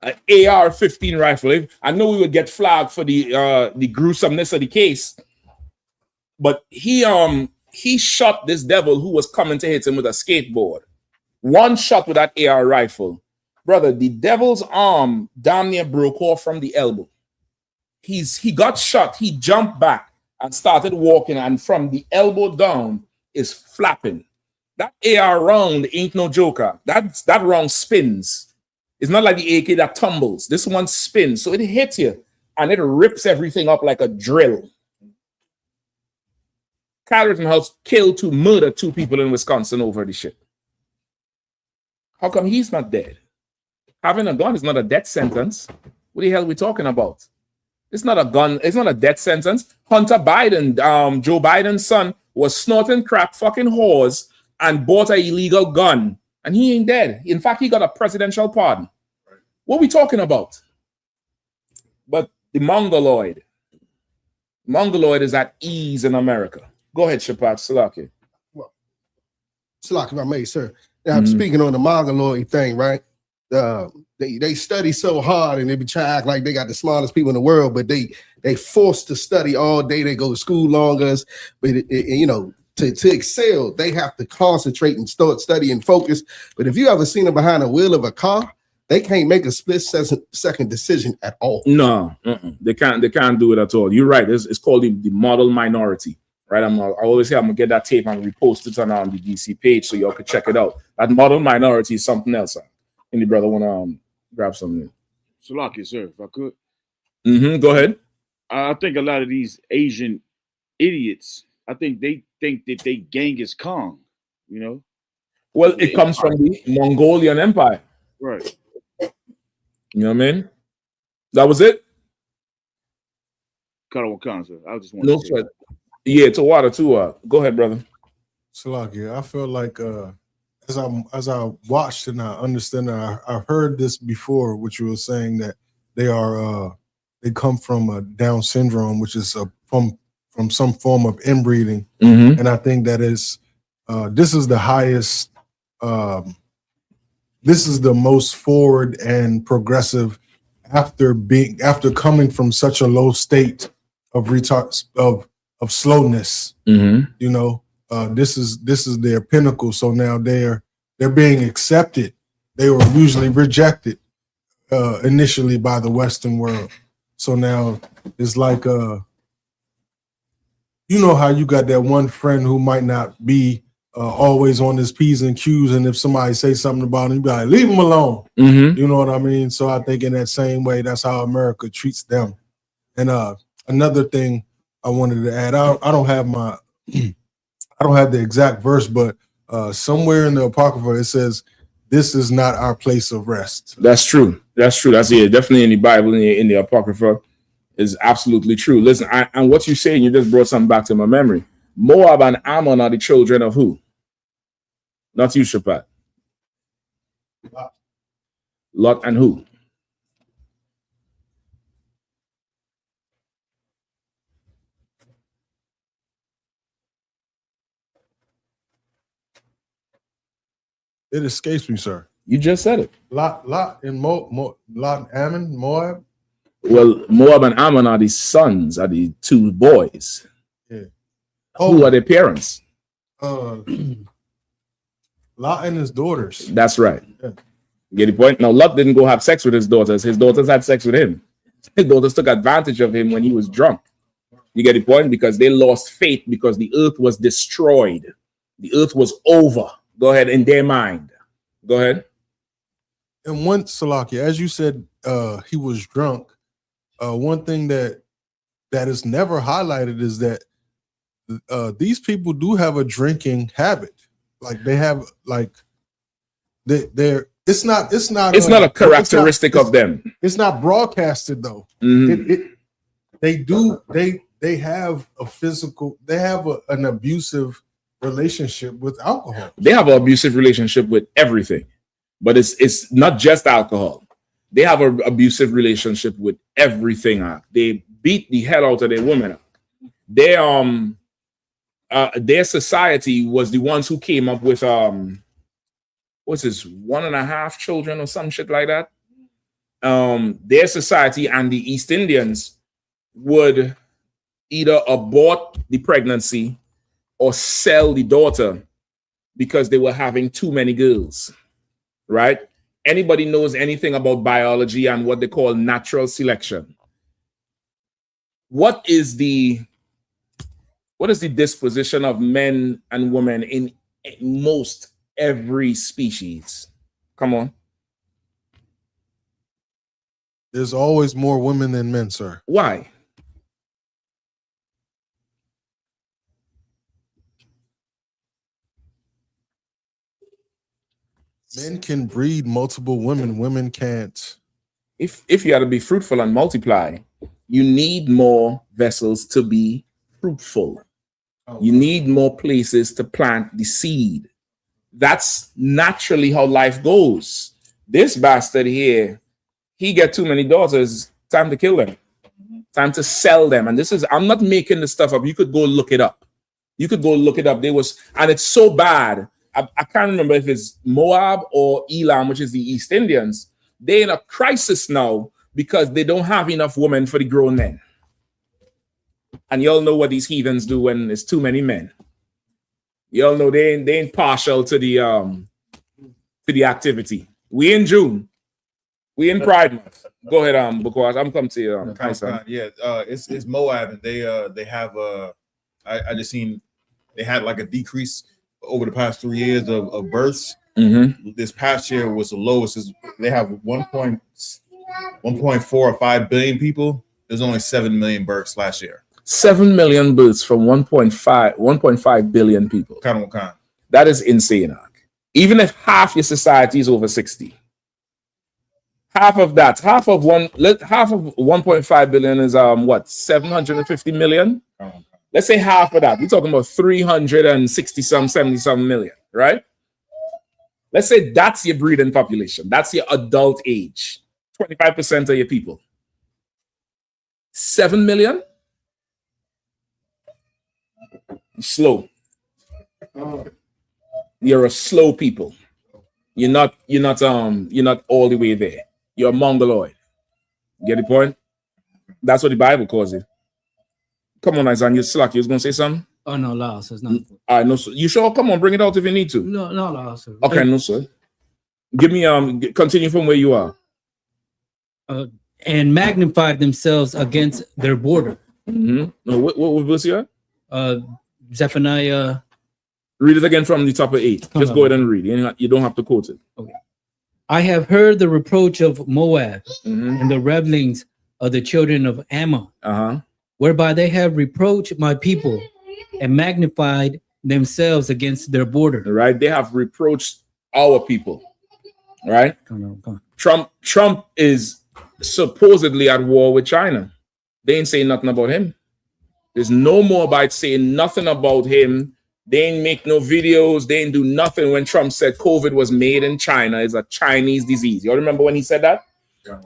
An AR-15 rifle. I know we would get flagged for the gruesomeness of the case, but he shot this devil who was coming to hit him with a skateboard. One shot with that AR rifle, brother. The devil's arm damn near broke off from the elbow. He got shot. He jumped back and started walking, and from the elbow down is flapping. That AR round ain't no joker. That round spins. It's not like the AK that tumbles. This one spins, so it hits you and it rips everything up like a drill. Kyle Rittenhouse murdered 2 people in Wisconsin over this shit. How come he's not dead? Having a gun is not a death sentence. What the hell are we talking about? It's not a gun. It's not a death sentence. Hunter Biden, Joe Biden's son, was snorting crack fucking whores and bought an illegal gun. And he ain't dead. In fact, he got a presidential pardon. What are we talking about? But the Mongoloid is at ease in America. Go ahead, Shapat Salaki. Well, Salaki, if I may, sir. Now, I'm speaking on the Mongoloid thing, right? They study so hard and they be trying to act like they got the smartest people in the world, but they forced to study all day. They go to school longer, but to excel, they have to concentrate and start studying, focus. But if you ever seen them behind the wheel of a car, they can't make a split-second decision at all. No, they can't do it at all. You're right. It's called the model minority, right? I always say I'm gonna get that tape and repost it on the DC page so y'all can check it out. That model minority is something else. Any brother wanna grab something? Salaki, sir, if I could. Go ahead. I think a lot of these Asian idiots, I think they think that they Genghis Khan, Well, it comes from the Mongolian Empire. Right. You know what I mean? That was it? Cut on Khan, sir. I just want no sweat. Yeah, to water too. Go ahead, brother. Salaki, I feel like as I watched and I understand that I've heard this before, which you were saying that they come from a Down syndrome, which is from some form of inbreeding, and I think that is this is the highest, this is the most forward and progressive after coming from such a low state of slowness. This is their pinnacle. So now they're being accepted. They were usually rejected initially by the Western world. So now it's like how you got that one friend who might not be always on his P's and Q's, and if somebody say something about him, you be like, leave him alone. You know what I mean? So I think in that same way, that's how America treats them. And another thing I wanted to add, I don't have the exact verse, but somewhere in the Apocrypha it says, "This is not our place of rest." That's true. That's definitely in the Bible, in the Apocrypha, is absolutely true. Listen, and what you saying, you just brought something back to my memory. Moab and Ammon are the children of who? Not you, Shapat. Lot and who? It escapes me, sir. You just said it. Lot and Lot, Ammon, Moab. Well, Moab and Ammon are the sons, are the 2 boys. Yeah. Who are their parents? Lot and his daughters. That's right. Yeah. Get the point? Now, Lot didn't go have sex with his daughters. His daughters had sex with him. His daughters took advantage of him when he was drunk. You get the point? Because they lost faith because the earth was destroyed. The earth was over. Go ahead, in their mind. Go ahead. And one, Salakia, as you said, he was drunk. One thing that is never highlighted is that these people do have a drinking habit. Like they have, like they're. It's not a characteristic of them. It's not broadcasted though. Mm-hmm. They have a physical. They have an abusive relationship with alcohol. They have an abusive relationship with everything, but it's not just alcohol. They have an abusive relationship with everything. They beat the hell out of their women. Their society was the ones who came up with what's this, 1.5 children or some shit like that. Their society and the East Indians would either abort the pregnancy or sell the daughter because they were having too many girls, right? Anybody knows anything about biology and what they call natural selection? What is the disposition of men and women in most every species? Come on. There's always more women than men, sir. Why? Men can breed multiple women. Women can't. If you are to be fruitful and multiply, you need more vessels to be fruitful. You need more places to plant the seed. That's naturally how life goes. This bastard here, he get too many daughters, time to kill them. Time to sell them. And I'm not making this stuff up. You could go look it up. And it's so bad. I can't remember if it's Moab or Elam, which is the East Indians. They're in a crisis now because they don't have enough women for the grown men. And y'all know what these heathens do when there's too many men. Y'all know they ain't partial to the activity. We in June. We in Pride Month. Go ahead, because I'm coming to you. It's Moab, and they have I just seen they had like a decrease over the past 3 years of births. Mm-hmm. This past year was the lowest. They have 1.4 or 5 billion people. There's only 7 million births last year. 7 million births from 1.5 billion people. That is insane. Even if half your society is over 60, half of 1.5 billion is what, 750 million? Let's say half of that. We're talking about 360 some, 70 some million, right? Let's say that's your breeding population. That's your adult age. 25% of your people. 7 million? Slow. You're a slow people. You're not all the way there. You're a mongoloid. Get the point? That's what the Bible calls it. Come on, Isaiah, you slack. You was gonna say something? Oh no, no, sir. It's not. I know, sir. You sure? Come on, bring it out if you need to. No, sir. Okay, no, sir. Give me continue from where you are. And magnified themselves against their border. Mm-hmm. What verse you at? Zephaniah. Read it again from the top of 8. Just go ahead and read. You don't have to quote it. Okay. I have heard the reproach of Moab and the revelings of the children of Ammon, whereby they have reproached my people and magnified themselves against their border. Right? They have reproached our people. Right? Come on. Trump is supposedly at war with China. They ain't saying nothing about him. There's no Moabites saying nothing about him. They ain't make no videos. They ain't do nothing when Trump said COVID was made in China. It's a Chinese disease. Y'all remember when he said that? Yeah.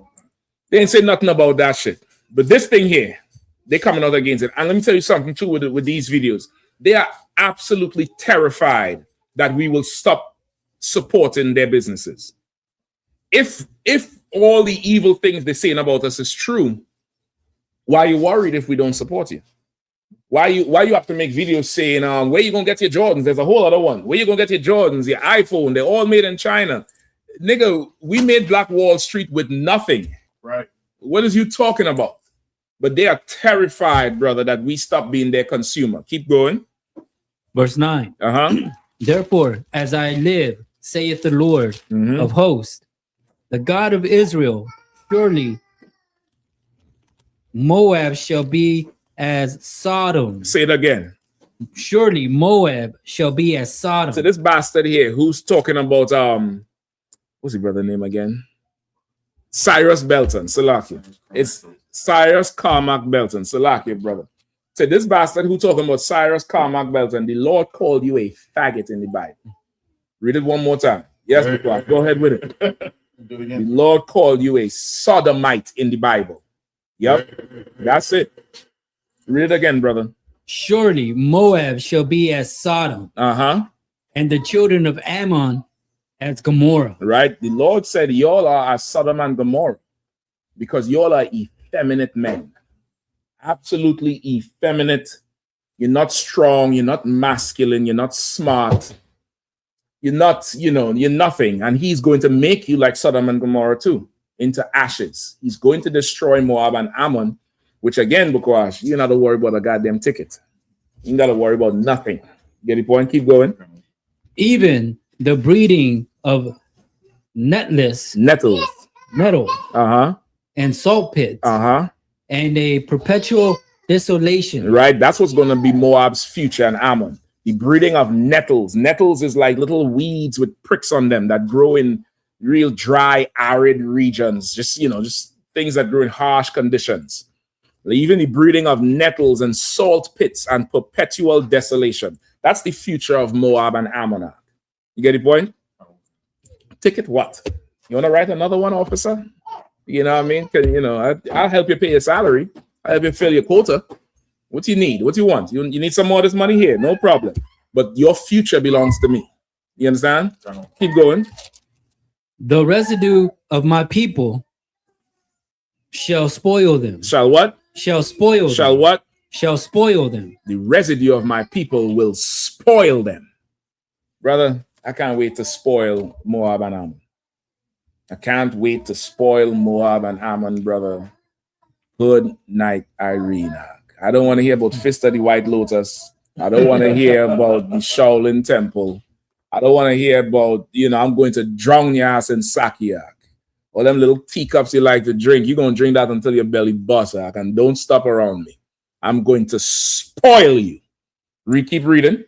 They ain't say nothing about that shit. But this thing here, they're coming out against it. And let me tell you something too with these videos. They are absolutely terrified that we will stop supporting their businesses. If all the evil things they're saying about us is true, why are you worried if we don't support you? Why you have to make videos saying where you gonna get your Jordans? There's a whole other one. Where you gonna get your Jordans, your iPhone? They're all made in China. Nigga, we made Black Wall Street with nothing. Right. What is you talking about? but they are terrified, brother, that we stop being their consumer. Keep going. Verse 9. Therefore, as I live, saith the Lord of hosts, the God of Israel, surely Moab shall be as Sodom. Say it again. Surely Moab shall be as Sodom. So this bastard here, who's talking about what's his brother name again? Cyrus Belton, Salaki. It's Cyrus Carmack Belton, Salaki, brother. So this bastard who talking about Cyrus Carmack Belton, the Lord called you a faggot in the Bible. Read it one more time. Yes, go ahead with it. Do it again. The Lord called you a sodomite in the Bible. Yep, that's it. Read it again, brother. Surely Moab shall be as Sodom, and the children of Ammon as Gomorrah. Right? The Lord said, y'all are as Sodom and Gomorrah because y'all are effeminate men. Absolutely effeminate. You're not strong. You're not masculine. You're not smart. You're not, you're nothing. And he's going to make you like Sodom and Gomorrah too, into ashes. He's going to destroy Moab and Ammon, which again, Bukwash, you're not to worry about a goddamn ticket. You ain't got to worry about nothing. Get the point? Keep going. Even the breeding of nettles, and salt pits, and a perpetual desolation. Right? That's what's going to be Moab's future and Ammon. The breeding of nettles. Nettles is like little weeds with pricks on them that grow in real dry, arid regions. Just things that grow in harsh conditions. Even the breeding of nettles and salt pits and perpetual desolation. That's the future of Moab and Ammon. You get the point? Ticket what? You want to write another one, officer? You know what I mean? I'll help you pay your salary. I'll help you fill your quota. What you need? What you want? You need some more of this money here? No problem. But your future belongs to me. You understand? Keep going. The residue of my people shall spoil them. Shall what? Shall spoil them. Shall what? Shall spoil them. The residue of my people will spoil them. Brother, I can't wait to spoil Moab and Ammon. I can't wait to spoil Moab and Ammon, brother. Good night, Irina. I don't want to hear about Fist of the White Lotus. I don't want to hear about the Shaolin Temple. I don't want to hear about, I'm going to drown your ass in Sakiak. All them little teacups you like to drink, you're going to drink that until your belly busts, and don't stop around me. I'm going to spoil you. Keep reading.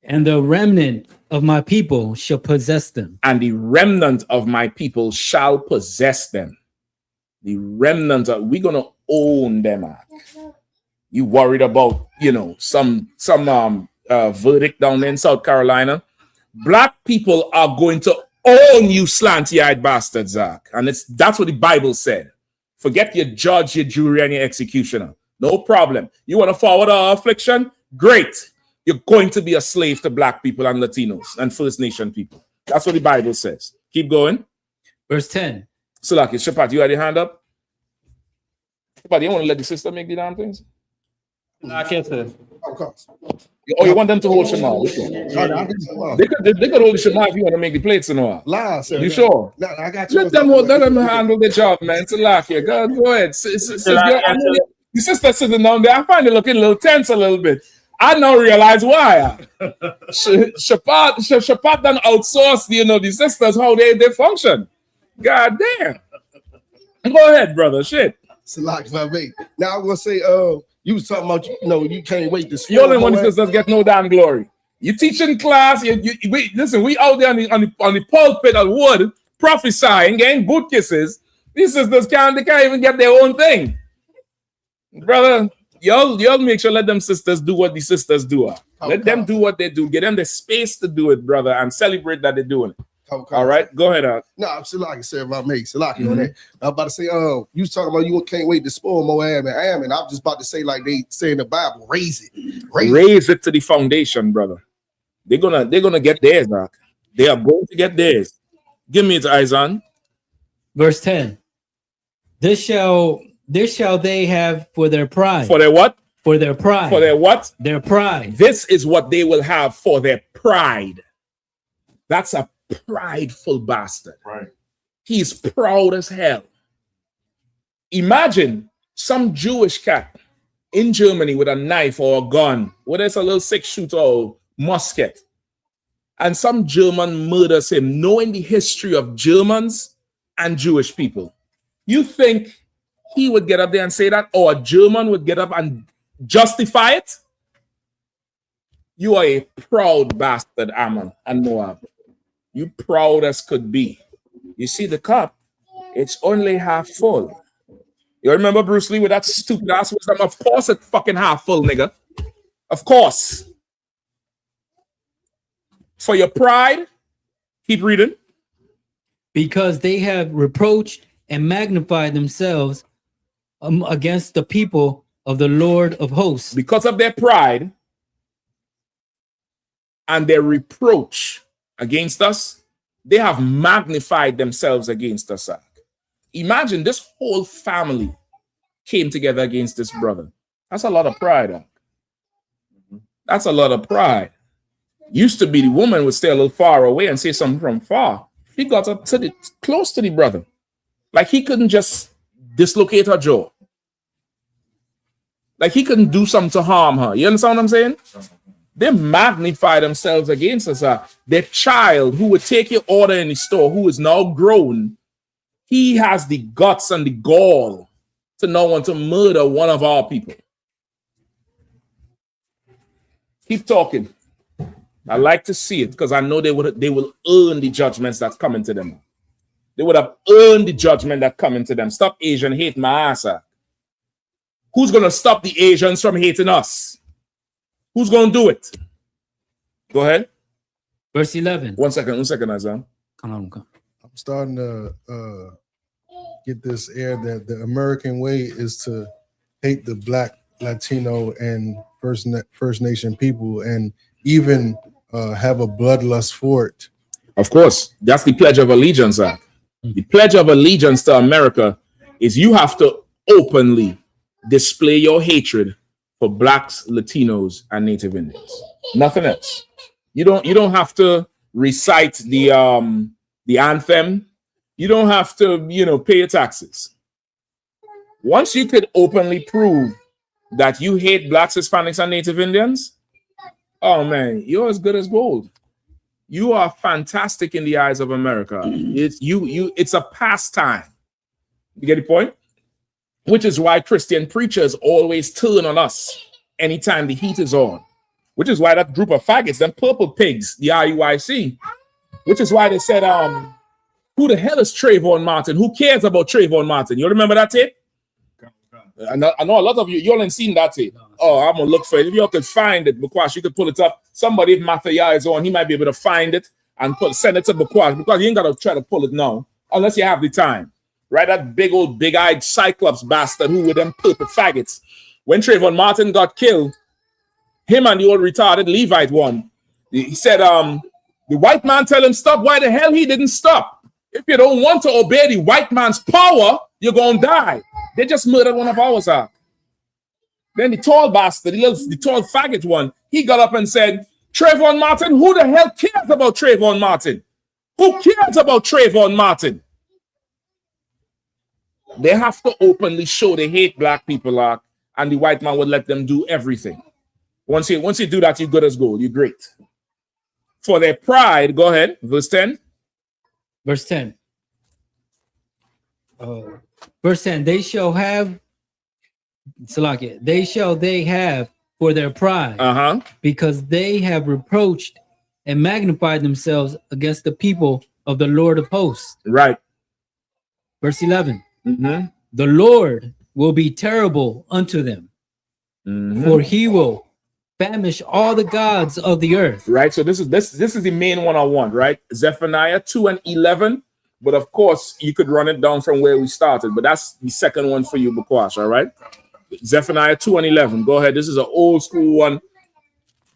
And the remnant of my people shall possess them. And the remnant of my people shall possess them. The remnant we're going to own them. You worried about, some verdict down there in South Carolina? Black people are going to own you slanty-eyed bastards, Zach. And that's what the Bible said. Forget your judge, your jury, and your executioner. No problem. You want to forward our affliction? Great. You're going to be a slave to black people and Latinos and First Nation people. That's what the Bible says. Keep going. Verse 10. Sulaki, Shapat, you had your hand up? Shapat, you want to let the sister make the damn things? No, I can't say. Oh, you want them to hold Shema? They could hold the Shema if you want to make the plates and all. You sure? No, I got you. Let them handle the job, man. Sulaki, go ahead. The sister sitting down there, I find it looking a little tense a little bit. I now realize why. Shapat done outsource, the sisters, how they function. God damn. Go ahead, brother. Shit. Salak, if I may. Now I'm gonna say, you was talking about, you can't wait to you only want sisters get no damn glory. You teaching class, listen, we out there on the pulpit of wood, prophesying, getting boot kisses. These sisters can't even get their own thing. Brother, y'all make sure let them sisters do what the sisters do. Let them do what they do. Get them the space to do it, brother, and celebrate that they're doing it. All right, go ahead. No, I'm Salaki, sir. If I may, Salaki on that. I'm about to say, you was talking about you can't wait to spoil Moab and Ammon. I'm just about to say, like they say in the Bible, raise it to the foundation, brother. They're gonna get theirs, Doc. They are going to get theirs. Give me it, Izan. Verse 10. This shall they have for their pride. For their what? For their pride. For their what? Their pride. This is what they will have for their pride. That's a prideful bastard. Right. He's proud as hell. Imagine some Jewish cat in Germany with a knife or a gun, whether it's a little 6-shooter or musket, and some German murders him, knowing the history of Germans and Jewish people, you think he would get up there and say that, or a German would get up and justify it? You are a proud bastard, Ammon and Moab. You proud as could be. You see the cup, it's only half full. You remember Bruce Lee with that stupid ass wisdom? Of course it's fucking half full, nigga. Of course. For your pride, keep reading. Because they have reproached and magnified themselves against the people of the Lord of hosts. Because of their pride and their reproach against us, they have magnified themselves against us. Imagine this whole family came together against this brother. That's a lot of pride. That's a lot of pride. Used to be the woman would stay a little far away and say something from far. She got up to close to the brother. Like he couldn't just dislocate her jaw. Like he couldn't do something to harm her. You understand what I'm saying? They magnify themselves against us. Their child who would take your order in the store, who is now grown, he has the guts and the gall to not want to murder one of our people. Keep talking. I like to see it because I know they will earn the judgments that's coming to them. They would have earned the judgment that's coming to them. Stop Asian hate my ass. Who's going to stop the Asians from hating us? Who's going to do it? Go ahead. Verse 11. One second, Azam. Come on. I'm starting to get this air that the American way is to hate the Black, Latino, and First Nation people, and even have a bloodlust for it. Of course, that's the Pledge of Allegiance Act. The Pledge of Allegiance to America is you have to openly display your hatred for Blacks, Latinos, and Native Indians. Nothing else. You don't have to recite the anthem. You don't have to, pay your taxes. Once you could openly prove that you hate Blacks, Hispanics, and Native Indians, oh man, you're as good as gold. You are fantastic in the eyes of America. It's a pastime. You get the point? Which is why Christian preachers always turn on us anytime the heat is on. Which is why that group of faggots, them purple pigs, the RUIC, which is why they said, who the hell is Trayvon Martin? Who cares about Trayvon Martin? You remember that tape? I know a lot of you haven't seen that tape. Oh, I'm gonna look for it. If you could find it, Bukwash, you could pull it up. Somebody, if Mathaya is on, he might be able to find it and send it to Bukwash, because you ain't gotta try to pull it now unless you have the time. Right? That big old big-eyed Cyclops bastard who with them purple faggots. When Trayvon Martin got killed, him and the old retarded Levite one, he said, the white man tell him stop. Why the hell he didn't stop? If you don't want to obey the white man's power, you're gonna die. They just murdered one of ours out. Then the tall bastard, the tall faggot one, he got up and said, Trayvon Martin, who the hell cares about Trayvon Martin? Who cares about Trayvon Martin? They have to openly show they hate Black people, and the white man would let them do everything. Once you do that, you're good as gold. You're great. For their pride, go ahead, verse 10. Verse 10. Verse 10, they have for their pride, because they have reproached and magnified themselves against the people of the Lord of hosts. Right. Verse 11. The Lord will be terrible unto them, for he will famish all the gods of the earth. Right. So this is the main one I want, right? Zephaniah 2 and 11. But of course, you could run it down from where we started. But that's the second one for you, Bukwash, all right? Zephaniah 2 and 11. Go ahead. This is an old school one.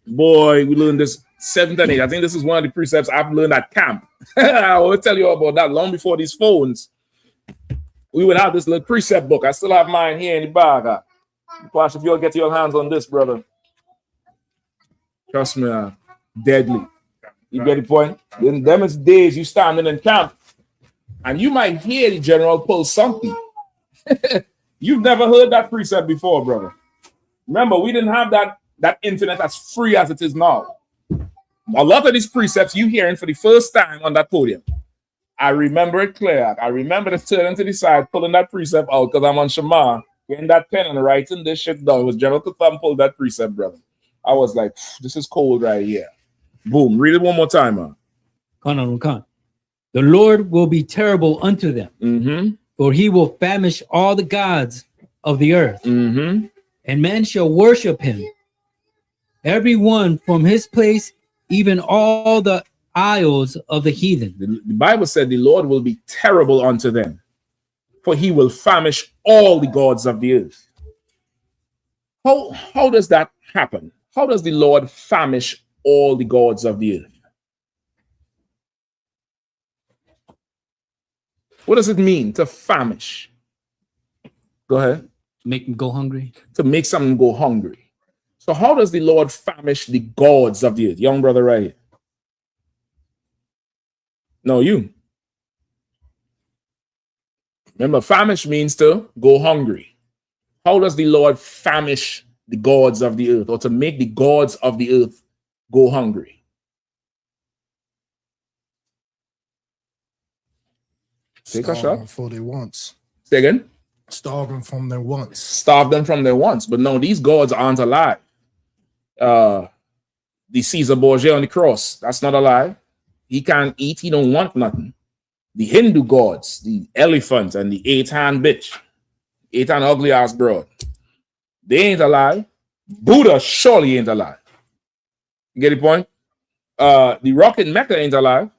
Boy, we learned this 7th and 8th. I think this is one of the precepts I've learned at camp. I will tell you about that long before these phones. We would have this little precept book. I still have mine here in the bag. Bukwash, if you'll get your hands on this, brother. Trust me, deadly. You get the point? In them is days you standing in camp, and you might hear the general pull something. You've never heard that precept before, brother. Remember, we didn't have that internet as free as it is now. A lot of these precepts you hearing for the first time on that podium. I remember it clear. I remember the turning to the side, pulling that precept out because I'm on Shema, getting that pen and writing this shit down. It was General Kutam pulled that precept, brother. I was like, this is cold right here. Boom. Read it one more time, man. The Lord will be terrible unto them, for he will famish all the gods of the earth, and men shall worship him, every one from his place, even all the isles of the heathen. The Bible said the Lord will be terrible unto them, for he will famish all the gods of the earth. How does that happen? How does the Lord famish all the gods of the earth? What does it mean to famish? Go ahead. Make them go hungry. To make something go hungry. So how does the Lord famish the gods of the earth? Young brother right here. No, you. Remember, famish means to go hungry. How does the Lord famish the gods of the earth, or to make the gods of the earth go hungry? Take a shot. For their wants. Say again. Starving from their wants. Starve them from their wants. But no, these gods aren't alive. The Caesar Borgia on the cross, that's not alive. He can't eat. He don't want nothing. The Hindu gods, the elephant and the 8-hand bitch, 8-hand ugly ass broad, they ain't alive. Buddha surely ain't alive. You get the point? The rock in Mecca ain't alive.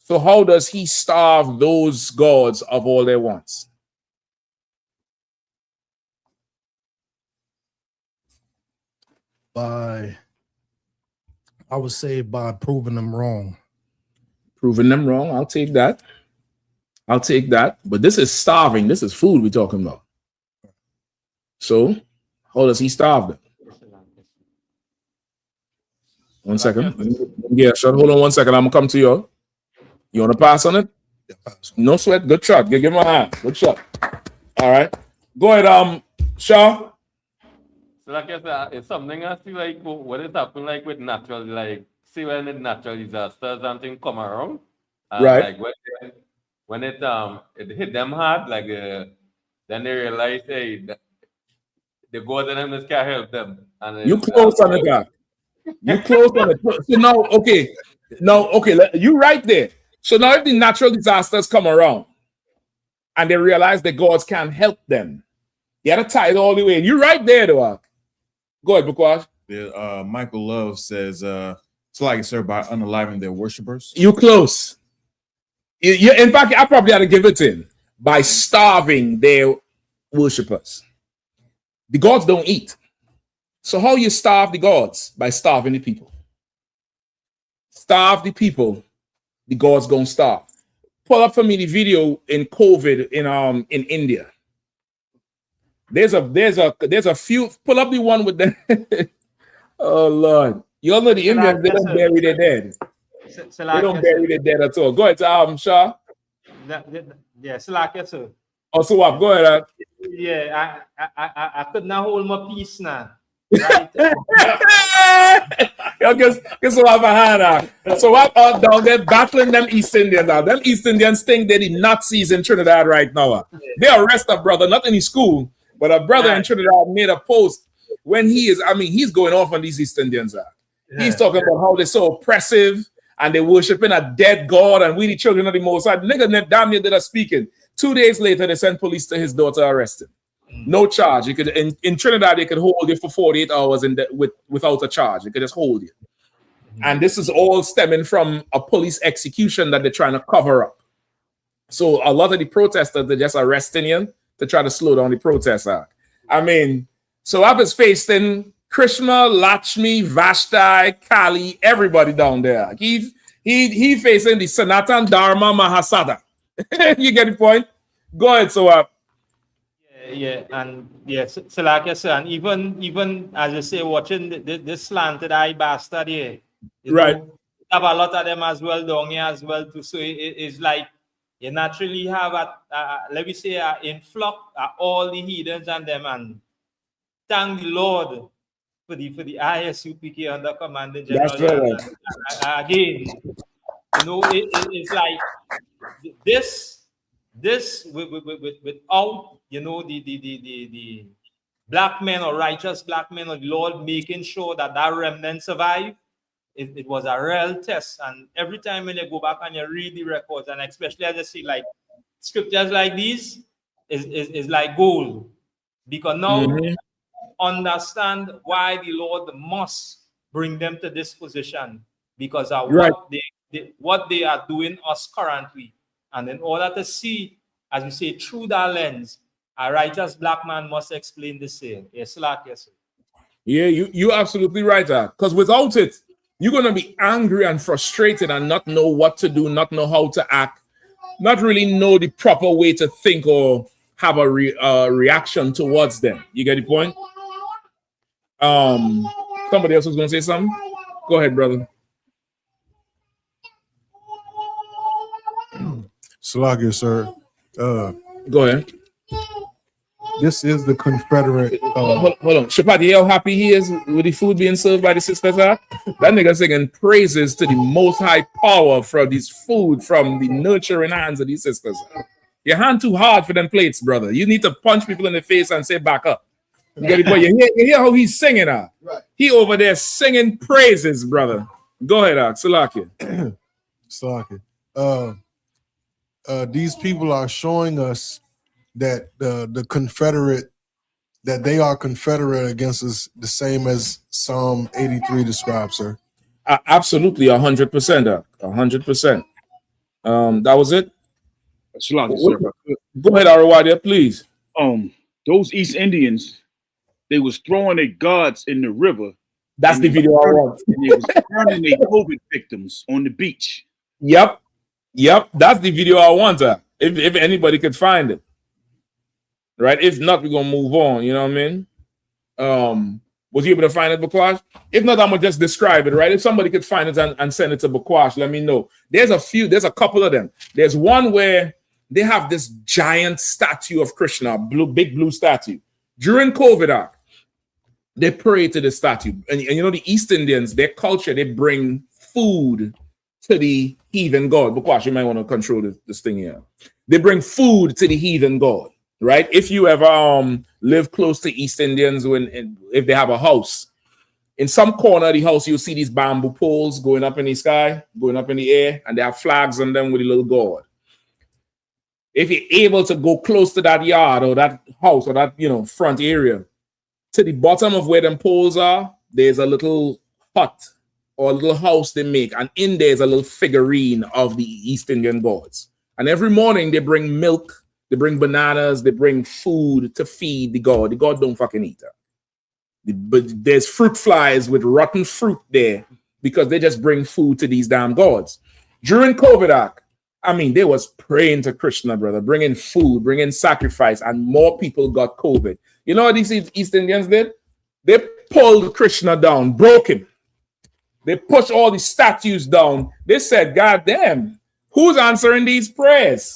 So how does he starve those gods of all their wants? I would say by proving them wrong. Proving them wrong. I'll take that. I'll take that. But this is starving. This is food we're talking about. So how does he starve them? 1 second. Yeah, sure. Hold on 1 second. I'm gonna come to you. You want to pass on it? No sweat. Good shot. Give him a hand. Good shot. All right. Go ahead, Shaw. So like I said, it's something I see like what is happening like with natural, like see when the natural disasters and things come around. And right. Like when it hit them hard, like then they realize hey the gods and them just can't help them. And you close on it, guy. You close on it. So now, okay. You right there. So now if the natural disasters come around and they realize the gods can't help them, you gotta tie it all the way. You right there, though. Go ahead, Bukwash. Yeah, Michael Love says it's like it's by unaliving their worshipers. You close. In fact, I probably had to give it in by starving their worshipers. The gods don't eat. So how you starve the gods? By starving the people. Starve the people, the gods gonna starve. Pull up for me the video in COVID in India. There's a few. Pull up the one with the. Oh Lord, you all know the Indians, they don't bury their dead. They don't bury their dead at all. Go ahead, Shaw. Yeah, Salakia, sir. Oh, so what? Go ahead. Yeah, I could not hold my peace now. Right? Guess what Yahanna. So what down there battling them East Indians now. Them East Indians think they're the Nazis in Trinidad right now. They arrest a brother, not in his school, but a brother in Trinidad made a post when he's going off on these East Indians. He's talking about how they're so oppressive and they're worshiping a dead God and we the children of the Most High. Nigga, damn near did a speaking. 2 days later, they sent police to his daughter, arrest him. No charge. You could in Trinidad, they could hold you for 48 hours without a charge. They could just hold you. And this is all stemming from a police execution that they're trying to cover up. So a lot of the protesters, they're just arresting you to try to slow down the protest act. I mean, so I was facing Krishna, Lakshmi, Vashti, Kali, everybody down there. He facing the Sanatan Dharma Mahasada. You get the point? Go ahead, so Yeah, and yes, so like I said, and even as I say, watching this slanted eye bastard here, right? Have a lot of them as well down here as well too. So it's like you naturally have let me say influx all the heathens and them, and thank the Lord for the I.S.U.P.K under Commanding General That's right. Yahanna. Again, you know, it's like this without, you know, the black men or righteous black men of the Lord making sure that remnant survive. It was a real test. And every time when you go back and you read the records, and especially as I see like scriptures like these, is like gold. Because now understand why the Lord must bring them to this position, because of what they are doing us currently. And in order to see, as we say, through that lens, a righteous black man must explain the same. Yes, yes. Yeah, you're absolutely right, because without it, you're going to be angry and frustrated and not know what to do, not know how to act, not really know the proper way to think or have a reaction towards them. You get the point? Somebody else was going to say something? Go ahead, brother. Salakia, sir. Go ahead. This is the Confederate. Hold on. Shapat, you know how happy he is with the food being served by the sisters? That nigga singing praises to the most high power for this food from the nurturing hands of these sisters. Your hand too hard for them plates, brother. You need to punch people in the face and say back up. You get it, boy. You hear how he's singing, Right. He over there singing praises, brother. Go ahead, Salakia. Salakia. These people are showing us that the Confederate, that they are Confederate against us, the same as Psalm 83 describes, sir. Absolutely, 100%. 100%. That was it. Go ahead, Arawadia, please. Those East Indians, they was throwing their gods in the river. That's the video I want. And they was burning their COVID victims on the beach. Yep. That's the video I want. If anybody could find it. Right? If not, we're gonna move on. You know what I mean? Was you able to find it, Bakwash? If not, I'm gonna just describe it, right? If somebody could find it and send it to Bakwash, let me know. There's a couple of them. There's one where they have this giant statue of Krishna, big blue statue. During COVID, they pray to the statue. And you know, the East Indians, their culture, they bring food to the heathen god. Bakwash, you might want to control this thing here. They bring food to the heathen god. Right? If you ever live close to East Indians, if they have a house, in some corner of the house, you'll see these bamboo poles going up in the sky, going up in the air, and they have flags on them with a little god. If you're able to go close to that yard or that house or that front area, to the bottom of where them poles are, there's a little hut or a little house they make, and in there's a little figurine of the East Indian gods. And every morning they bring milk. They bring bananas, they bring food to feed the god. The god don't fucking eat that. But there's fruit flies with rotten fruit there because they just bring food to these damn gods. During COVID, they was praying to Krishna, brother, bringing food, bringing sacrifice, and more people got COVID. You know what these East Indians did? They pulled Krishna down, broke him. They pushed all the statues down. They said, God damn, who's answering these prayers?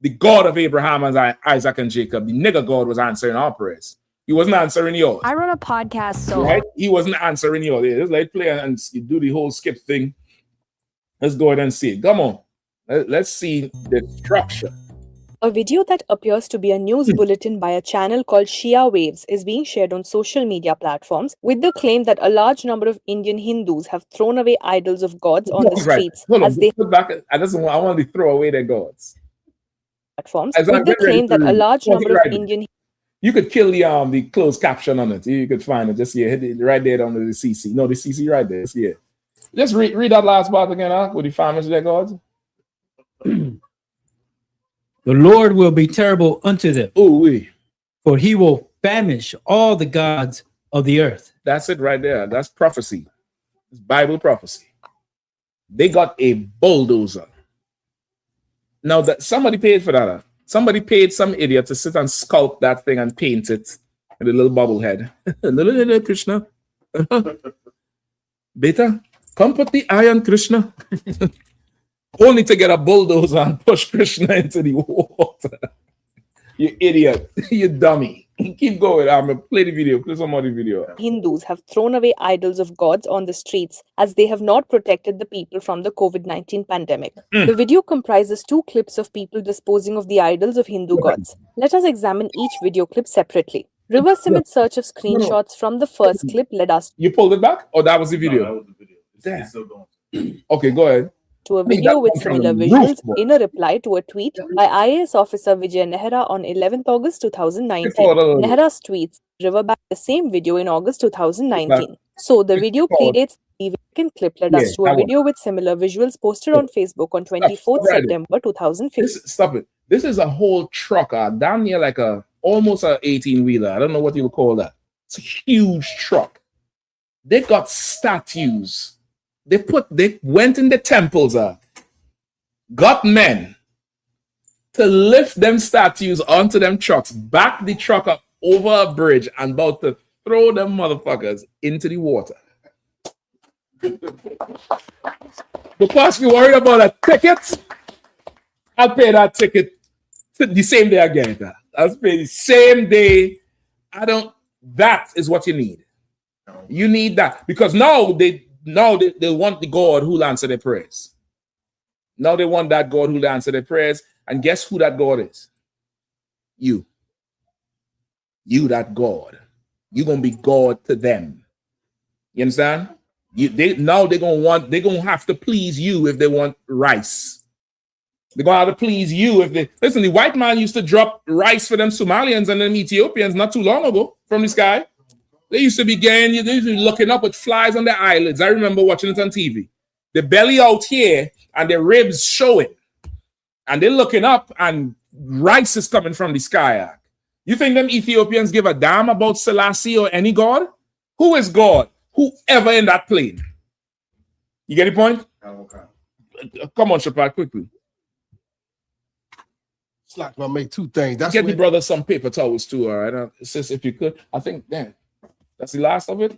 The God of Abraham and Isaac and Jacob, the nigger God, was answering our prayers. He wasn't answering yours. I run a podcast, so right? He wasn't answering yours. Just like play and do the whole skip thing. Let's go ahead and see it. Come on. Let's see the structure. A video that appears to be a news bulletin by a channel called Shia Waves is being shared on social media platforms with the claim that a large number of Indian Hindus have thrown away idols of gods on the streets. Hold on, they put back. I want to throw away their gods. Platforms with the claim that a large number of Indian. You could kill the closed caption on it. You could find it just here, hit it right there under the CC. No, the CC right there. Yeah. Just read that last part again, with the famous their gods. The Lord will be terrible unto them. For he will famish all the gods of the earth. That's it right there. That's prophecy. It's Bible prophecy. They got a bulldozer. Now that somebody paid for that. Somebody paid some idiot to sit and sculpt that thing and paint it with a little bubble head. Little Krishna. Beta, come put the eye on Krishna. only to get a bulldozer and push Krishna into the water. You idiot. You dummy. Keep going. I'm going to play the video. Play some more of the video. Hindus have thrown away idols of gods on the streets as they have not protected the people from the COVID-19 pandemic. The video comprises 2 clips of people disposing of the idols of Hindu gods. Let us examine each video clip separately. Reverse image search of screenshots from the first clip led us You pulled it back? Or that was the video? No, that was the video. It's still going. Okay, go ahead. to a video with similar visuals in a reply to a tweet by IAS officer Vijay Nehra on 11th August 2019. Nehra's tweets revert back the same video in August 2019. So the video predates the second clip led us to a video with similar visuals posted on Facebook on 24th September 2015. Stop it. This is a whole truck, damn near like almost a 18-wheeler. I don't know what you would call that. It's a huge truck. They got statues. They went in the temples, got men to lift them statues onto them trucks, back the truck up over a bridge and about to throw them motherfuckers into the water. Because you're worried about a ticket, I'll pay that ticket the same day I get it. I'll pay the same day. That is what you need. You need that because now they want the God who'll answer their prayers. Now they want that God who'll answer their prayers. And guess who that God is? You. You, that God. You're going to be God to them. You understand? They're going to have to please you if they want rice. They're going to have to please you if they... Listen, the white man used to drop rice for them Somalians and them Ethiopians not too long ago from the sky. They used to be looking up with flies on their eyelids. I remember watching it on TV. The belly out here and the ribs showing. And they're looking up and rice is coming from the sky. You think them Ethiopians give a damn about Selassie or any God? Who is God? Whoever in that plane. You get the point? Okay. Come on, Shapar, quickly. It's like I make 2 things. That's Get the brother some paper towels too, all right? It says if you could. I think, damn. That's the last of it.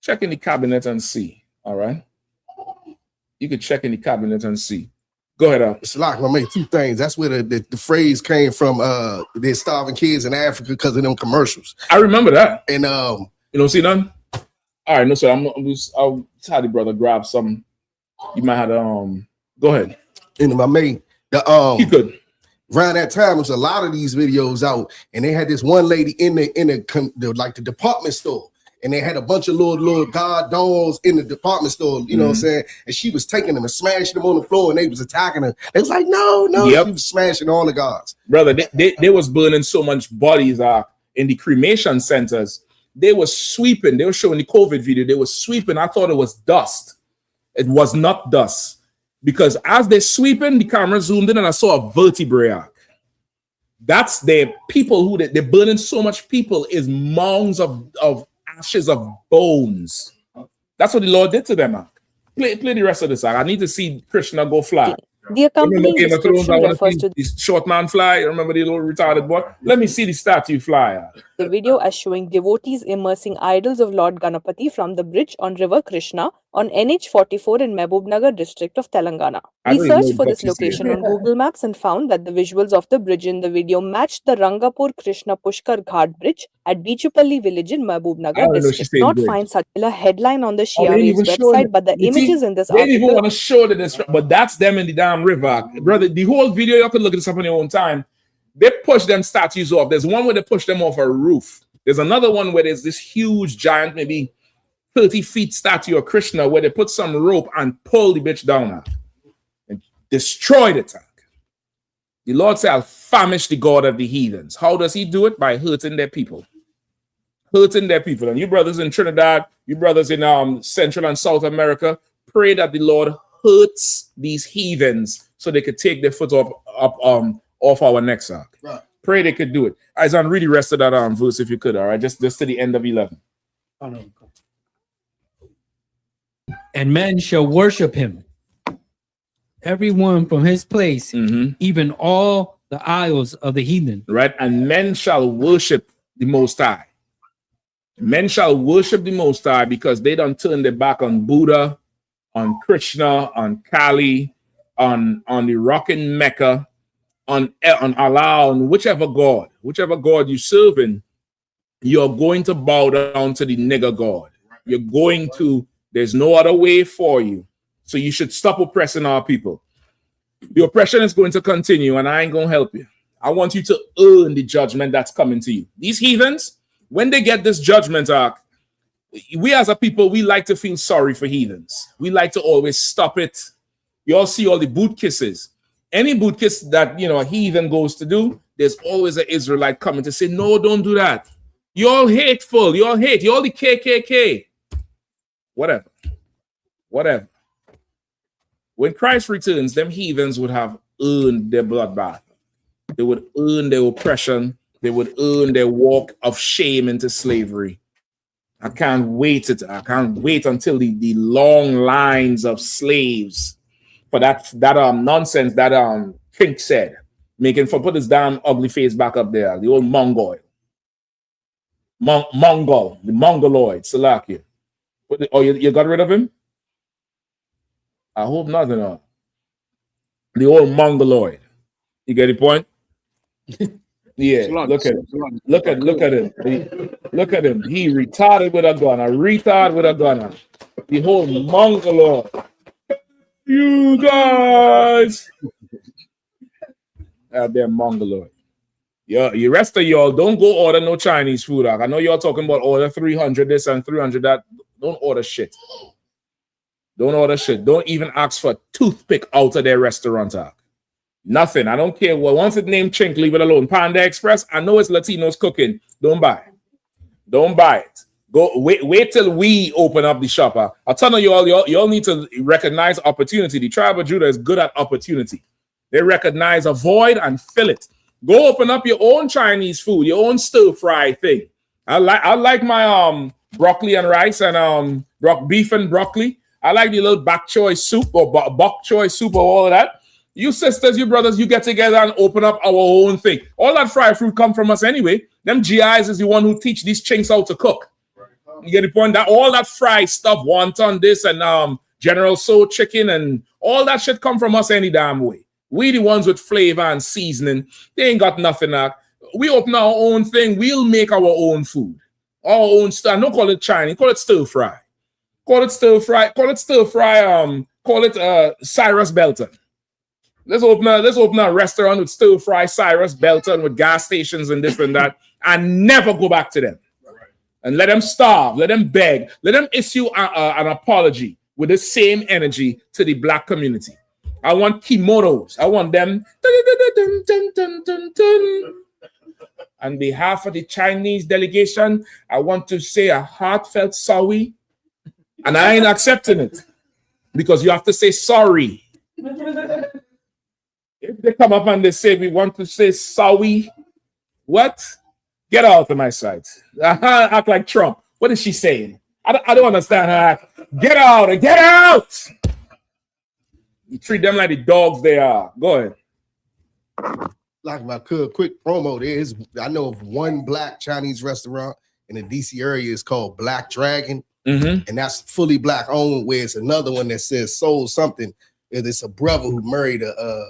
Check in the cabinet and see. All right. You could check in the cabinet and see. Go ahead, Al. It's like I made 2 things. That's where the phrase came from. They're starving kids in Africa because of them commercials. I remember that. And you don't see none? All right, no, sir. I'll tell the brother grab some. You might have to go ahead. And I made you could. Around that time, there was a lot of these videos out, and they had this one lady in the department store, and they had a bunch of little god dolls in the department store. You know what I'm saying? And she was taking them and smashing them on the floor, and they was attacking her. They was like, no. Yep. She was smashing all the gods. Brother, they was burning so much bodies in the cremation centers. They were sweeping. They were showing the COVID video. They were sweeping. I thought it was dust. It was not dust. Because as they're sweeping, the camera zoomed in and I saw a vertebrae. That's the people who they're burning so much people is mounds of ashes of bones. That's what the Lord did to them. Play the rest of this. I need to see Krishna go fly. The accompanying description refers to the short man fly. Remember the little retarded boy? Let me see the statue fly. The video as showing devotees immersing idols of Lord Ganapati from the bridge on River Krishna on NH44 in Mehboob district of Telangana. We searched for this location on Google Maps and found that the visuals of the bridge in the video matched the Rangapur Krishna Pushkar Ghat bridge at Bichupalli village in Mehboob district. Not find such a headline on the Shia Waves website, but the images in this article. They didn't even want to show that but that's them in the damn river. Brother, the whole video, you could look this up on your own time. They push them statues off. There's one where they push them off a roof. There's another one where there's this huge giant, maybe 30 feet statue of Krishna where they put some rope and pull the bitch down and destroy the tank. The Lord said, I'll famish the God of the heathens. How does he do it? By hurting their people. Hurting their people. And you brothers in Trinidad, you brothers in Central and South America, pray that the Lord hurts these heathens so they could take their foot off our necks. Right. Pray they could do it. Isaiah, read the rest of that verse if you could, all right? Just to the end of 11. And men shall worship him, everyone from his place, even all the isles of the heathen. Right, and men shall worship the Most High. Men shall worship the Most High because they don't turn their back on Buddha, on Krishna, on Kali, on the rock in Mecca, on Allah, on whichever God you're serving, you're going to bow down to the nigger God. You're going to, there's no other way for you. So you should stop oppressing our people. The oppression is going to continue, and I ain't going to help you. I want you to earn the judgment that's coming to you. These heathens, when they get this judgment arc, we as a people, we like to feel sorry for heathens. We like to always stop it. You all see all the boot kisses. Any boot kiss that, you know, a heathen goes to do, there's always an Israelite coming to say, no, don't do that. You're all hateful. You all hate. You're all the KKK. Whatever. When Christ returns, them heathens would have earned their bloodbath. They would earn their oppression. They would earn their walk of shame into slavery. I can't wait until the long lines of slaves for that nonsense that Pink said, put his damn ugly face back up there, the old Mongol, the Mongoloid, Salakia. Oh, you got rid of him? I hope not, no. The old Mongoloid. You get the point? Yeah, look at him. Look at him. Look at him. He retarded with a gun. A retard with a gun. The whole Mongoloid. You guys. Out there, Mongoloid. Yeah, the rest of y'all don't go order no Chinese food. I know y'all talking about order 300 this and 300 that. Don't order shit. Don't order shit. Don't even ask for a toothpick out of their restaurant. Nothing. I don't care. Well, once it's named Chink, leave it alone. Panda Express, I know it's Latinos cooking. Don't buy it. Don't buy it. Go wait till we open up the shop. I'll tell you y'all need to recognize opportunity. The tribe of Judah is good at opportunity. They recognize a void and fill it. Go open up your own Chinese food, your own stir fry thing. I like my broccoli and rice and beef and broccoli. I like the little bok choy soup or bok choy soup or all of that. You sisters, you brothers, you get together and open up our own thing. All that fried fruit come from us anyway. Them GIs is the one who teach these chinks how to cook. You get the point? That all that fried stuff, wonton this and General Tso chicken and all that shit come from us any damn way. We the ones with flavor and seasoning. They ain't got nothing. We open our own thing. We'll make our own food. Our own stuff. Don't call it Chinese. Call it stir fry. Call it stir fry. Call it stir fry. Call it Cyrus Belton. Let's open a restaurant with stir fry Cyrus Belton with gas stations and this and that, and never go back to them. And let them starve, let them beg, let them issue an apology with the same energy to the black community. I want kimonos. I want them. On behalf of the Chinese delegation, I want to say a heartfelt sorry, and I ain't accepting it because you have to say sorry. If they come up and they say, we want to say sorry, what? Get out of my sight. Act like Trump. What is she saying? I don't understand her. Get out. Get out. You treat them like the dogs they are. Go ahead. Like my quick promo, I know of one black Chinese restaurant in the DC area. It's called Black Dragon. And that's fully black owned, where it's another one that says Soul something. It's a brother who married a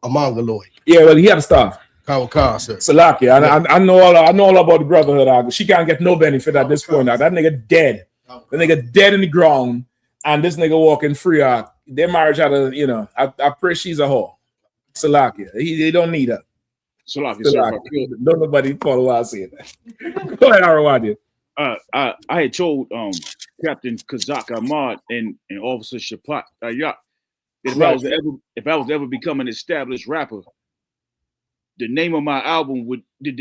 Mongoloid. Yeah, well, he had to stop. Salaki, I know all about the brotherhood. She can't get no benefit at this point. That nigga dead. That nigga dead in the ground, and this nigga walking free. Their marriage had a, I pray she's a whore. Salaki, they don't need her. Salaki. Don't nobody follow what I say that. Go ahead, Arawadi. I had told Captain Kazak Ahmad and Officer Shapat if I was ever become an established rapper, the name of my album would the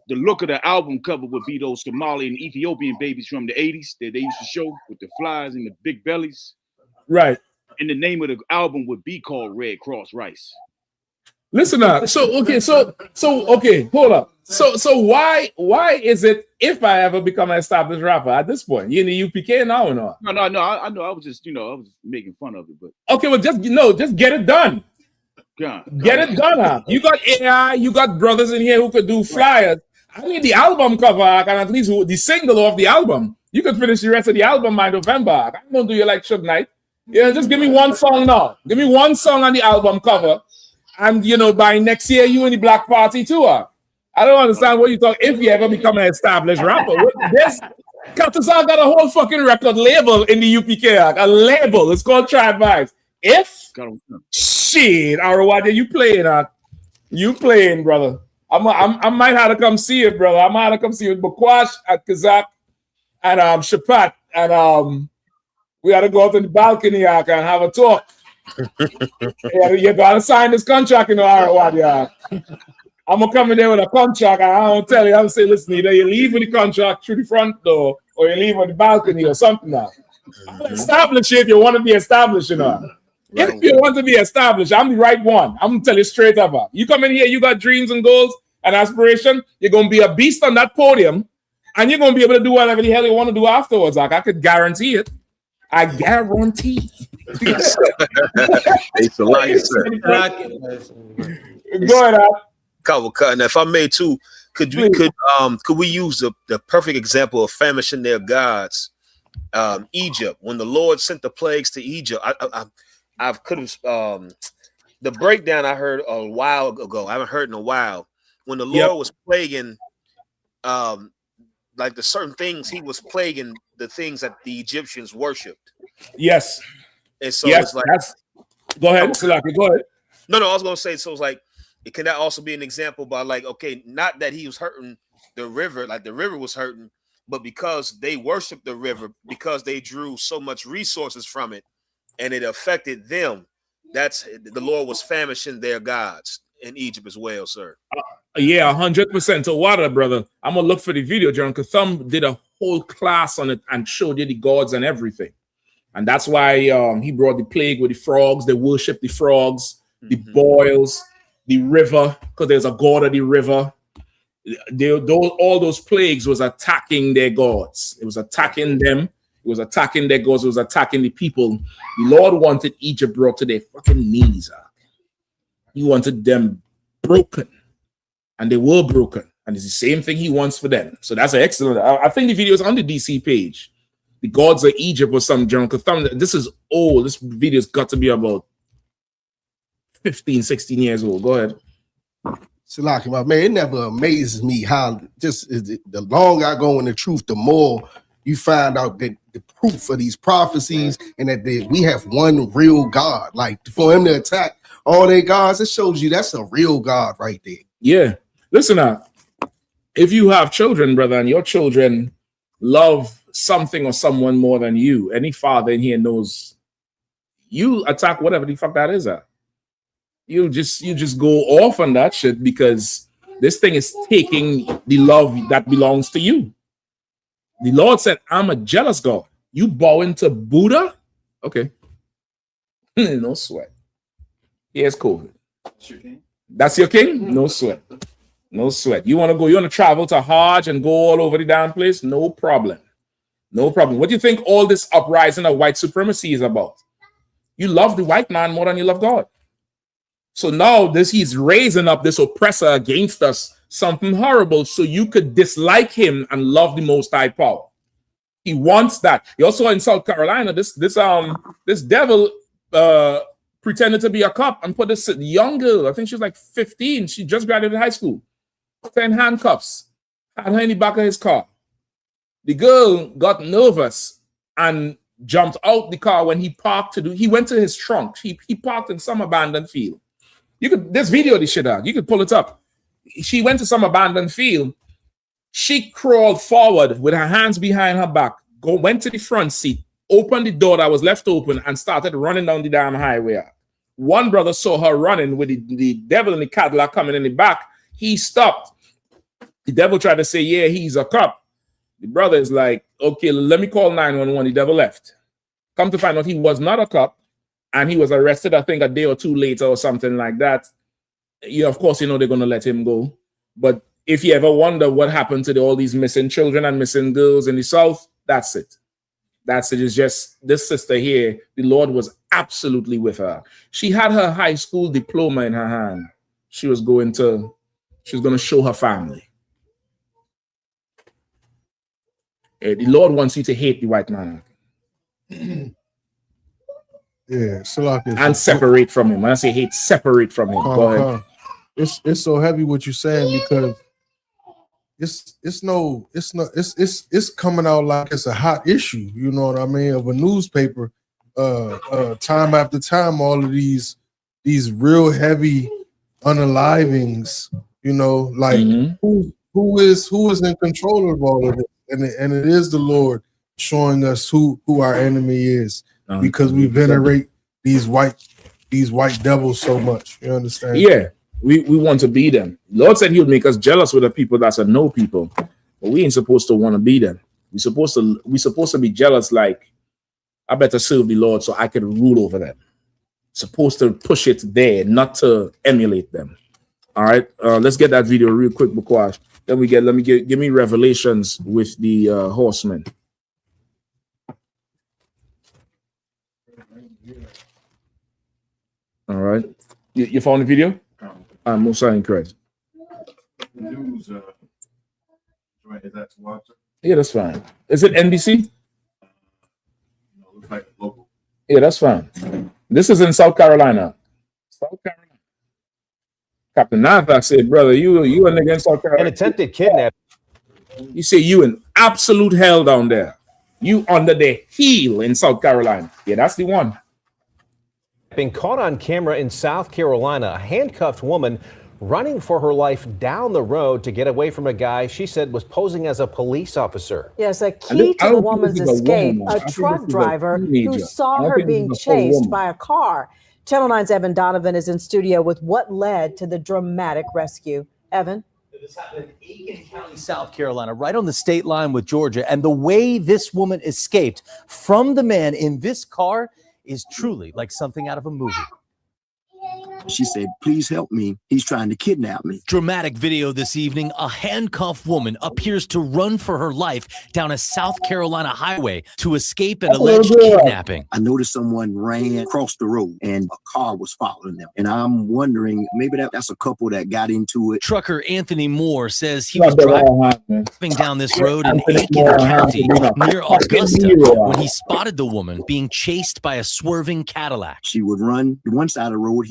look of the album cover would be those Somali and Ethiopian babies from the 80s that they used to show with the flies and the big bellies. Right. And the name of the album would be called Red Cross Rice. Listen up. So okay, hold up. So why is it if I ever become an established rapper at this point? You in the UPK now or not? No. I know. I was just I was making fun of it, but okay, well just get it done. Get it done, huh? You got AI, you got brothers in here who could do flyers. I need the album cover and at least the single off the album. You could finish the rest of the album by November. I'm gonna do you like Suge Knight. Yeah, just give me one song now. Give me one song on the album cover. And, you know, by next year, you in the Black Party tour. I don't understand what you talk. If you ever become an established rapper. This Katazar got a whole fucking record label in the UPK. A label. It's called Tribe Vibes. If shit, Arawadi, you playing, you playing, brother. I might have to come see it, brother. I might have to come see it with Bukwash at Kazak and Shapat. And we got to go out on the balcony and have a talk. You gotta sign this contract, you know, Arawadi. I'm gonna come in there with a contract and I don't tell you, I'm gonna say, listen, either you leave with the contract through the front door or you leave on the balcony or something now. I'll establish it if you want to be established, you know. If you want to be established, I'm the right one. I'm gonna tell you straight up. You come in here, you got dreams and goals and aspiration, you're gonna be a beast on that podium and you're gonna be able to do whatever the hell you want to do afterwards. Like I could guarantee it. I guarantee. It's a lie, sir. Go ahead, Al. And if I may too, could we use the perfect example of famishing their gods, Egypt, when the Lord sent the plagues to Egypt? I could have the breakdown I heard a while ago. I haven't heard in a while. When the Lord was plaguing, like the certain things, he was plaguing the things that the Egyptians worshipped. Yes. And so it's like, go ahead, Salaki, go ahead. No, I was gonna say, so it's like, can that also be an example by like, okay, not that he was hurting the river, like the river was hurting, but because they worshiped the river, because they drew so much resources from it, and it affected them. That's the Lord was famishing their gods in Egypt as well, sir. Yeah, 100%. So water, brother. I'm gonna look for the video, John, because some did a whole class on it and showed you the gods and everything. And that's why he brought the plague with the frogs. They worship the frogs, the boils, the river, because there's a god of the river. All those plagues was attacking their gods. It was attacking them. It was attacking their gods. It was attacking the people. The Lord wanted Egypt brought to their fucking knees. He wanted them broken. And they were broken. And it's the same thing he wants for them. So that's an excellent. I think the video is on the DC page. The gods of Egypt or some general. This is old. This video's got to be about 15, 16 years old. Go ahead. Salaki, my man, it never amazes me how just the longer I go in the truth, the more you find out that the proof of these prophecies and that we have one real God. Like for him to attack all their gods, it shows you that's a real God right there. Yeah. Listen now, if you have children, brother, and your children love something or someone more than you, any father in here knows you attack whatever the fuck that is. You just go off on that shit because this thing is taking the love that belongs to you. The Lord said, I'm a jealous God. You bowing to Buddha? Okay. No sweat. Here's COVID. That's your king? No sweat. No sweat. You want to travel to Hajj and go all over the damn place? No problem. No problem. What do you think all this uprising of white supremacy is about? You love the white man more than you love God. So now he's raising up this oppressor against us, something horrible, so you could dislike him and love the Most High power. He wants that. You also in South Carolina, this devil pretended to be a cop and put this young girl, I think she was like 15, she just graduated high school, put her in handcuffs, had her in the back of his car. The girl got nervous and jumped out the car when he parked he went to his trunk. He parked in some abandoned field. This video this shit out. You could pull it up. She went to some abandoned field. She crawled forward with her hands behind her back, went to the front seat, opened the door that was left open, and started running down the damn highway. One brother saw her running with the devil in the Cadillac coming in the back. He stopped. The devil tried to say, yeah, he's a cop. The brother is like, okay, let me call 911. The devil left. Come to find out he was not a cop, and he was arrested, I think, a day or two later or something like that. Yeah, of course, they're going to let him go. But if you ever wonder what happened to all these missing children and missing girls in the South, that's it. That's it. It's just this sister here, the Lord was absolutely with her. She had her high school diploma in her hand. She was going to show her family. The Lord wants you to hate the white man. Yeah, Salaki. And separate from him. When I say hate, separate from him. Go ahead. It's so heavy what you're saying because it's coming out like it's a hot issue, you know what I mean, of a newspaper. Time after time, all of these real heavy unalivings, you know, like who is in control of all of it, and it is the Lord showing us who our enemy is, because we venerate these white devils so much. You understand? Yeah, we want to be them. Lord said He would make us jealous with the people that's a no people, but we ain't supposed to want to be them. We supposed to be jealous. Like, I better serve the Lord so I can rule over them. Supposed to push it there, not to emulate them. All right, let's get that video real quick, Bukwash. Then give me Revelations with the horsemen. All right, you found the video? I'm most incorrect. News, is that to watch? Yeah, that's fine. Is it NBC? No, looks like local. Yeah, that's fine. This is in South Carolina. South Carolina. Captain Nathan said, brother, you in against South Carolina. An attempted kidnapping. You say you in absolute hell down there. You under the heel in South Carolina. Yeah, that's the one. Being caught on camera in South Carolina, a handcuffed woman running for her life down the road to get away from a guy she said was posing as a police officer. Yes, a key to the woman's escape, a truck driver who saw her being chased by a car. Channel 9's Evan Donovan is in studio with what led to the dramatic rescue. Evan? This happened in Aiken County, South Carolina, right on the state line with Georgia. And the way this woman escaped from the man in this car is truly like something out of a movie. She said, please help me. He's trying to kidnap me. Dramatic video this evening. A handcuffed woman appears to run for her life down a South Carolina highway to escape an alleged kidnapping. I noticed someone ran across the road and a car was following them. And I'm wondering, maybe that's a couple that got into it. Trucker Anthony Moore says he was driving down this road in Aiken County near Augusta when he spotted the woman being chased by a swerving Cadillac. She would run to one side of the road,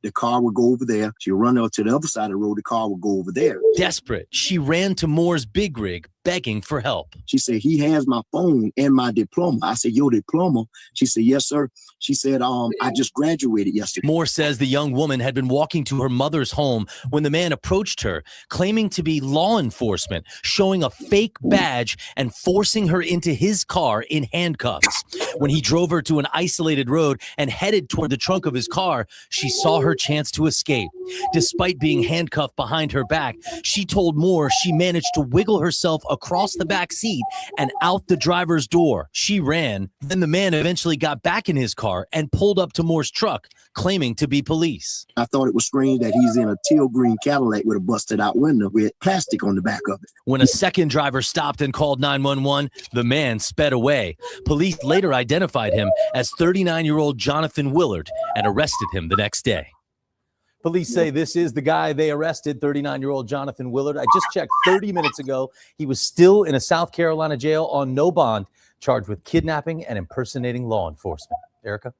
the car would go over there. She would run out to the other side of the road, the car would go over there. Desperate, she ran to Moore's big rig, begging for help. She said, he has my phone and my diploma. I said, your diploma? She said, yes, sir. She said, I just graduated yesterday. Moore says the young woman had been walking to her mother's home when the man approached her, claiming to be law enforcement, showing a fake badge and forcing her into his car in handcuffs. When he drove her to an isolated road and headed toward the trunk of his car, she saw her chance to escape. Despite being handcuffed behind her back, she told Moore she managed to wiggle herself across the back seat and out the driver's door. She ran. Then the man eventually got back in his car and pulled up to Moore's truck, claiming to be police. I thought it was strange that he's in a teal green Cadillac with a busted out window with plastic on the back of it. When a second driver stopped and called 911, the man sped away. Police later identified him as 39-year-old Jonathan Willard and arrested him the next day. Police say this is the guy they arrested, 39-year-old Jonathan Willard. I just checked 30 minutes ago. He was still in a South Carolina jail on no bond, charged with kidnapping and impersonating law enforcement. Erica?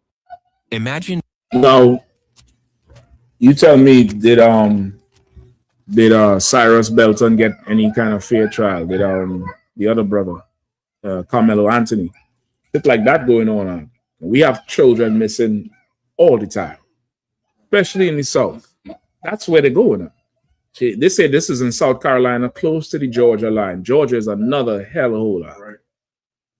Imagine. Now, you tell me, did Cyrus Belton get any kind of fair trial? Did the other brother, Carmelo Anthony? It's like that going on. We have children missing all the time, especially in the South. That's where they're going. They say this is in South Carolina, close to the Georgia line. Georgia is another hellhole. Right.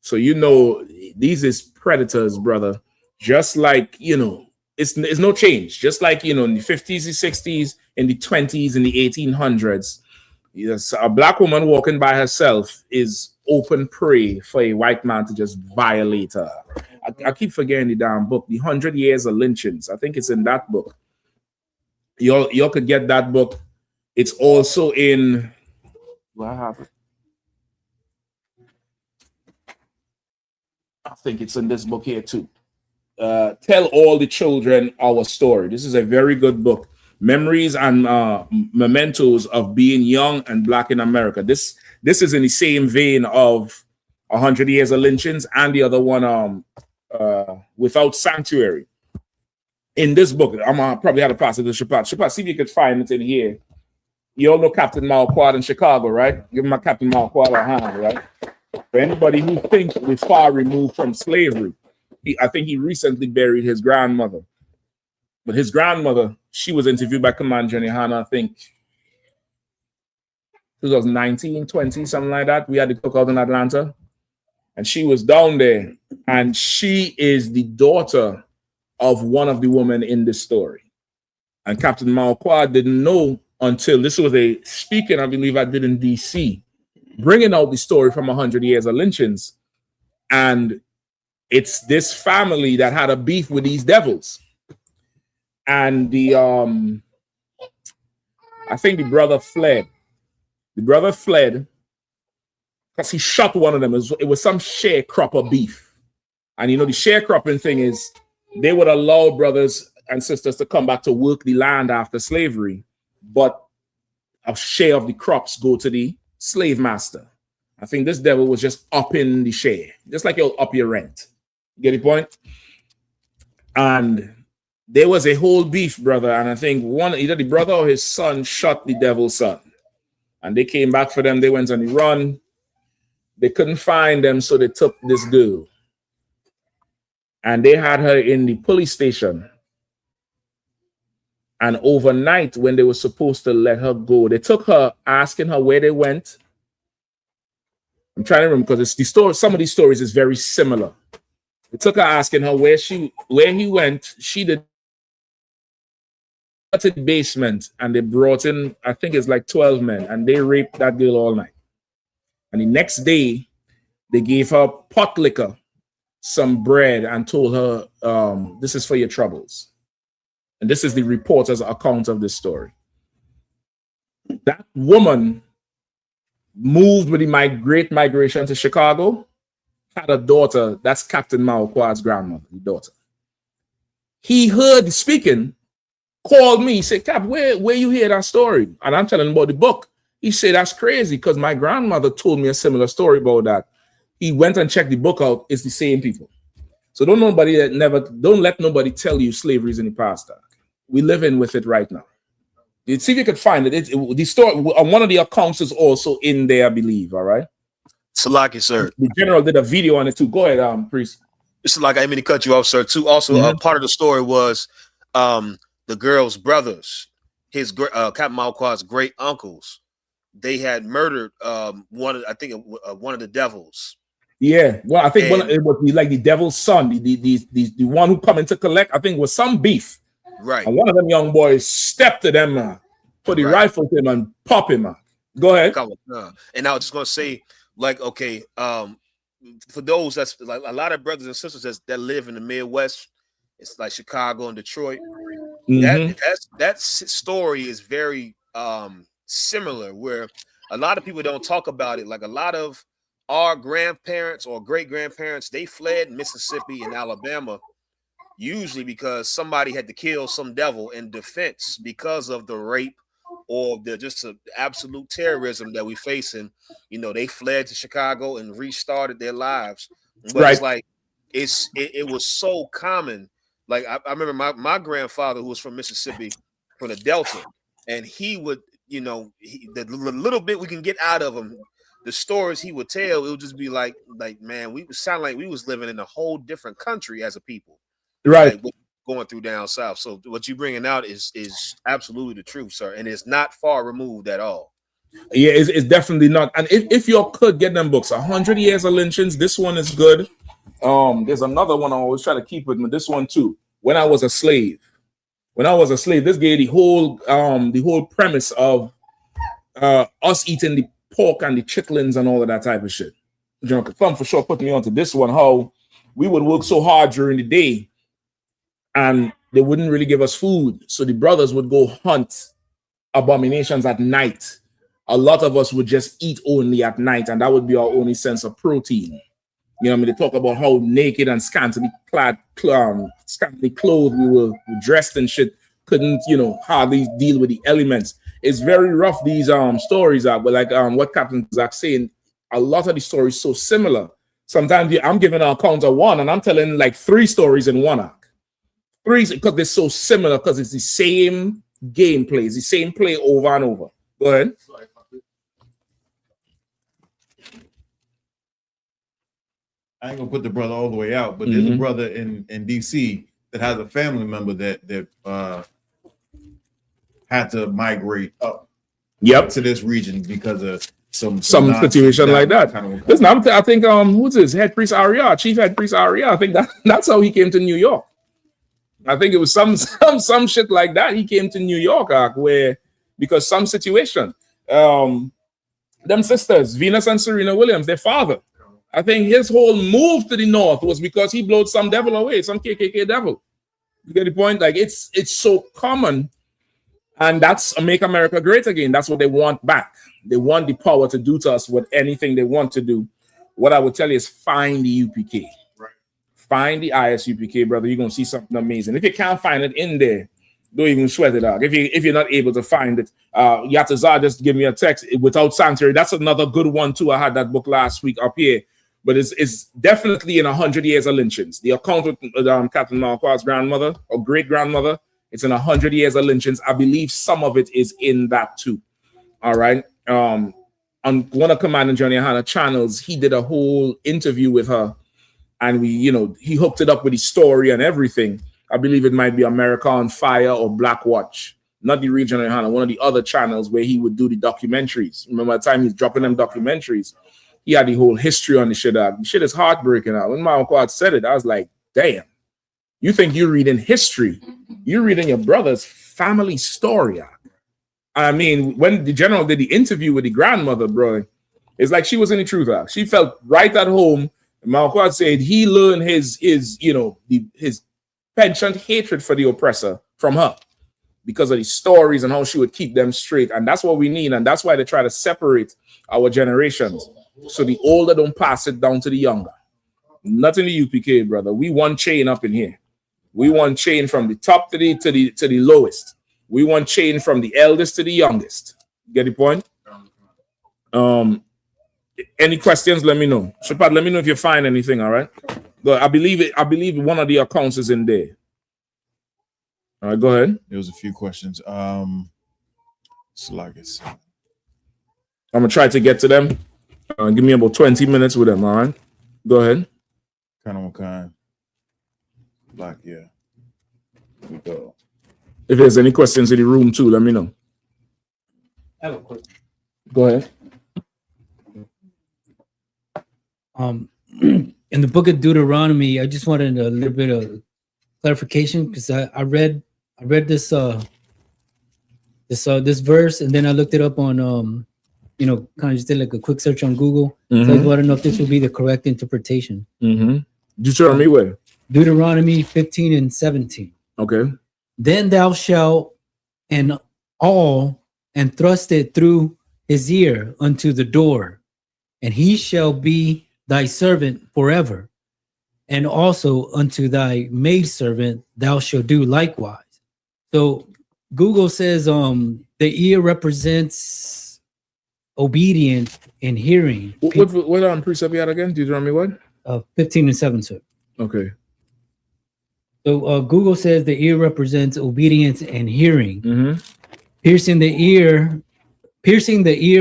So, you know, these is predators, brother. Just like, you know, it's no change. Just like, you know, in the 50s, the 60s, in the 20s, in the 1800s, yes, a black woman walking by herself is open prey for a white man to just violate her. I keep forgetting the damn book, The 100 Years of Lynchings. I think it's in that book. Y'all could get that book. It's also in. Do I have it? I think it's in this book here too. Tell All the Children Our Story. This is a very good book. Memories and mementos of being young and black in America. This is in the same vein of 100 Years of Lynchings and the other one, without sanctuary. In this book, I'm probably have to pass it to Shapat. Shapat, see if you could find it in here. You all know Captain Marquardt in Chicago, right? Give my Captain Marquardt a hand, right? For anybody who thinks we're far removed from slavery, I think he recently buried his grandmother. But his grandmother, she was interviewed by Commander Yahanna, I think 2019, 20, something like that. We had the cookout in Atlanta. And she was down there. And she is the daughter of one of the women in this story. And Captain Marquardt didn't know until this was a speaking, I believe I did in D.C., bringing out the story from 100 Years of Lynchings. And it's this family that had a beef with these devils. And the I think the brother fled. The brother fled because he shot one of them. It was some sharecropper beef. And you know, the sharecropping thing is they would allow brothers and sisters to come back to work the land after slavery, but a share of the crops go to the slave master. I think this devil was just upping the share, just like you'll up your rent. Get the point? And there was a whole beef, brother, and I think either the brother or his son shot the devil's son. And they came back for them. They went on the run. They couldn't find them, so they took this girl. And they had her in the police station. And overnight, when they were supposed to let her go, they took her, asking her where they went. I'm trying to remember because it's the story. Some of these stories is very similar. They took her, asking her where he went. She did to the basement, and they brought in, I think it's like 12 men, and they raped that girl all night. And the next day, they gave her pot liquor, some bread, and told her, this is for your troubles. And this is the reporter's account of this story. That woman moved with the great migration to Chicago, had a daughter. That's Captain Marquardt's grandmother, the daughter. He heard speaking, called me, he said, Cap, where you hear that story? And I'm telling him about the book. He said, that's crazy because my grandmother told me a similar story about that. He went and checked the book out. It's the same people. So don't let nobody tell you slavery is in the past. Doc. We live in with it right now. See if you could find it. The story on one of the accounts is also in there, I believe. All right. Salaki, sir. The general did a video on it too. Go ahead, priest. It's like I didn't mean to cut you off, sir. Too. Also, part of the story was the girl's brothers, his Captain Marquardt's great uncles. They had murdered one of the devils. Yeah, well, I think it was like the devil's son, the one who come in to collect. I think was some beef. Right. And one of them young boys stepped to them, put the rifle to him and pop him. Go ahead. And I was just gonna say, like, okay, for those that's like a lot of brothers and sisters that live in the Midwest, it's like Chicago and Detroit. That story is very similar, where a lot of people don't talk about it. Like a lot of our grandparents or great grandparents, they fled Mississippi and Alabama, usually because somebody had to kill some devil in defense because of the rape or the absolute terrorism that we facing. You know, they fled to Chicago and restarted their lives. But it's like it was so common. Like I remember my grandfather, who was from Mississippi, from the Delta, and he would, you know, the little bit we can get out of him, the stories he would tell, it would just be like man, we sound like we was living in a whole different country as a people, right? Like, going through down south. So what you bringing out is absolutely the truth, sir, and it's not far removed at all. Yeah, it's definitely not. And if you could get them books, 100 Years of Lynchings, this one is good. There's another one I always try to keep with me. This one too. When I was a slave. This gave the whole premise of us eating the pork and the chitlins and all of that type of shit. John Thumb for sure put me onto this one, how we would work so hard during the day and they wouldn't really give us food. So the brothers would go hunt abominations at night. A lot of us would just eat only at night, and that would be our only sense of protein. You know what I mean? They talk about how naked and scantily clad, scantily clothed we were dressed and shit, couldn't, you know, hardly deal with the elements. It's very rough, these stories are, but like what Captain Zach saying, a lot of the stories so similar. Sometimes I'm giving an account of one, and I'm telling like 3 stories in one arc. 3 because they're so similar, because it's the same gameplay, it's the same play over and over. Go ahead. I ain't gonna put the brother all the way out, but there's a brother in DC that has a family member that had to migrate up to this region because of some situation like that. Listen, I think who's this head priest Aria, chief head priest Aria? I think that's how he came to New York. I think it was some shit like that. He came to New York, where because some situation, them sisters, Venus and Serena Williams, their father. I think his whole move to the north was because he blowed some devil away, some KKK devil. You get the point? Like it's so common, and that's Make America Great Again. That's what they want back. They want the power to do to us with anything they want to do. What I would tell you is find the UPK. Right. Find the I.S.U.P.K, brother. You're gonna see something amazing. If you can't find it in there, don't even sweat it out. If you're not able to find it, Yatazar just give me a text. Without Sanctuary, that's another good one too. I had that book last week up here. But it's definitely in 100 years of lynchings. The account with Captain Marquard's grandmother or great-grandmother, it's in 100 years of lynchings. I believe some of it is in that too. All right. On one of Command and Johnny Yahanna channels, he did a whole interview with her. And he hooked it up with the story and everything. I believe it might be America on Fire or Black Watch. Not the regional Yahanna, one of the other channels where he would do the documentaries. Remember the time he's dropping them documentaries? He had the whole history on the shit. The shit is heartbreaking. When my uncle had said it, I was like, damn. You think you're reading history? You're reading your brother's family story. I mean, when the general did the interview with the grandmother, bro, it's like she was in the truth. She felt right at home. My uncle had said he learned his penchant hatred for the oppressor from her because of the stories and how she would keep them straight. And that's what we need. And that's why they try to separate our generations. So the older don't pass it down to the younger. Not in the UPK, brother. We want chain up in here. We want chain from the top to the lowest. We want chain from the eldest to the youngest. Get the point? Any questions? Let me know. Shepard, let me know if you find anything. All right. But I believe one of the accounts is in there. All right, go ahead. There was a few questions. Sluggers. I'm gonna try to get to them. Give me about 20 minutes with them. All right. Go ahead. Kind. Black, yeah. Here we go. If there's any questions in the room too, let me know. I have a question. Go ahead. In the book of Deuteronomy, I just wanted a little bit of clarification because I read this this verse, and then I looked it up on kind of just did like a quick search on Google. So I want to know if this would be the correct interpretation. Deuteronomy where? Deuteronomy 15 and 17. Okay. Then thou shalt and thrust it through his ear unto the door, and he shall be thy servant forever. And also unto thy maidservant thou shalt do likewise. So Google says the ear represents obedience and hearing. What precept you had again? Deuteronomy what? 15 and 7, sir. Okay. So Google says the ear represents obedience and hearing. Piercing the ear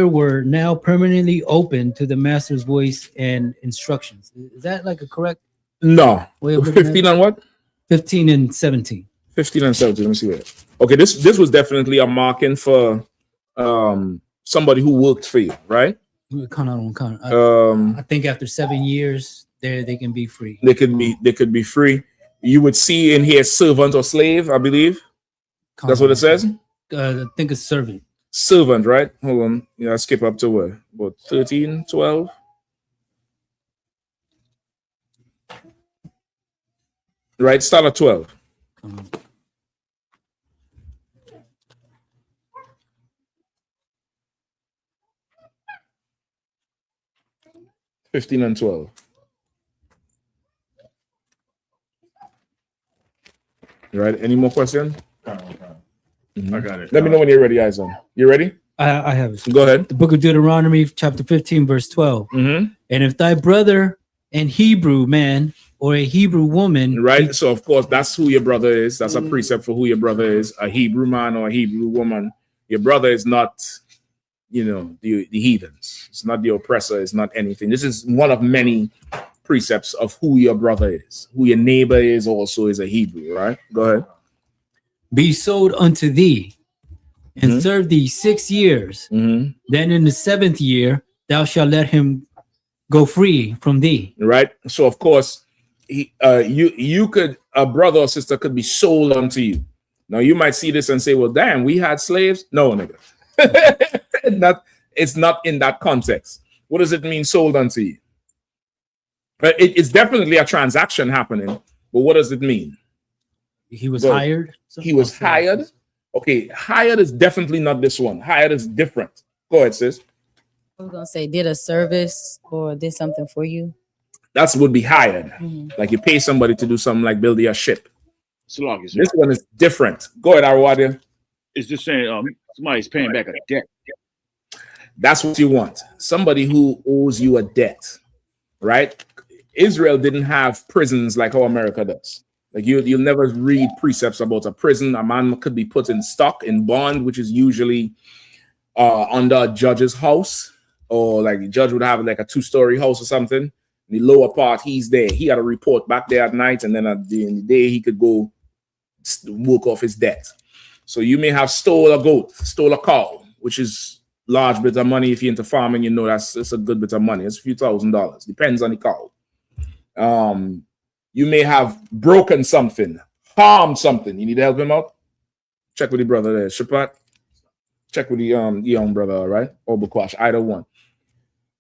were now permanently open to the master's voice and instructions. Is that like a correct? No. 15 and what? 15 and 17. 15 and 17. Let me see what. Okay, this was definitely a marking for somebody who worked for you, right? I think after 7 years, they can be free. They could be free. You would see in here servant or slave, I believe. That's what it says. I think it's servant. Servant, right? Hold on. Yeah, I skip up to where? About 13, 12. Right, start at 12. $15 and $12. Right. Any more questions? I got it. Let me know when you're ready, Isaac. You ready? I have it. Go ahead. The book of Deuteronomy, chapter 15, verse 12. And if thy brother an Hebrew man or a Hebrew woman. Right. So of course that's who your brother is. That's a precept for who your brother is. A Hebrew man or a Hebrew woman. Your brother is not, the heathens. It's not the oppressor. It's not anything. This is one of many precepts of who your brother is. Who your neighbor is also is a Hebrew, right? Go ahead. Be sold unto thee and serve thee 6 years. Then in the 7th year, thou shalt let him go free from thee. Right. So of course, you could, a brother or sister could be sold unto you. Now you might see this and say, well, damn, we had slaves. No, nigga. It's not in that context. What does it mean, sold unto you? It's definitely a transaction happening, but what does it mean? He was hired. He was hired. Okay, hired is definitely not this one. Hired is different. Go ahead, sis. I was gonna say, did a service or did something for you. That would be hired. Like you pay somebody to do something like build your ship. This one is different. Go ahead, Arwadi. It's just saying somebody's paying back a debt. That's what you want. Somebody who owes you a debt, right? Israel didn't have prisons like how America does. Like you'll never read precepts about a prison. A man could be put in stock, in bond, which is usually under a judge's house, or like the judge would have like a 2-story house or something. The lower part, he's there. He had to report back there at night, and then at the end of the day, he could go work off his debt. So you may have stole a goat, stole a cow, which is large bit of money. If you're into farming, it's a good bit of money. It's a few $1,000s. Depends on the cow. You may have broken something, harmed something. You need to help him out. Check with the brother there, Shapat. Check with the young brother, all right? Or Bukwash, either one.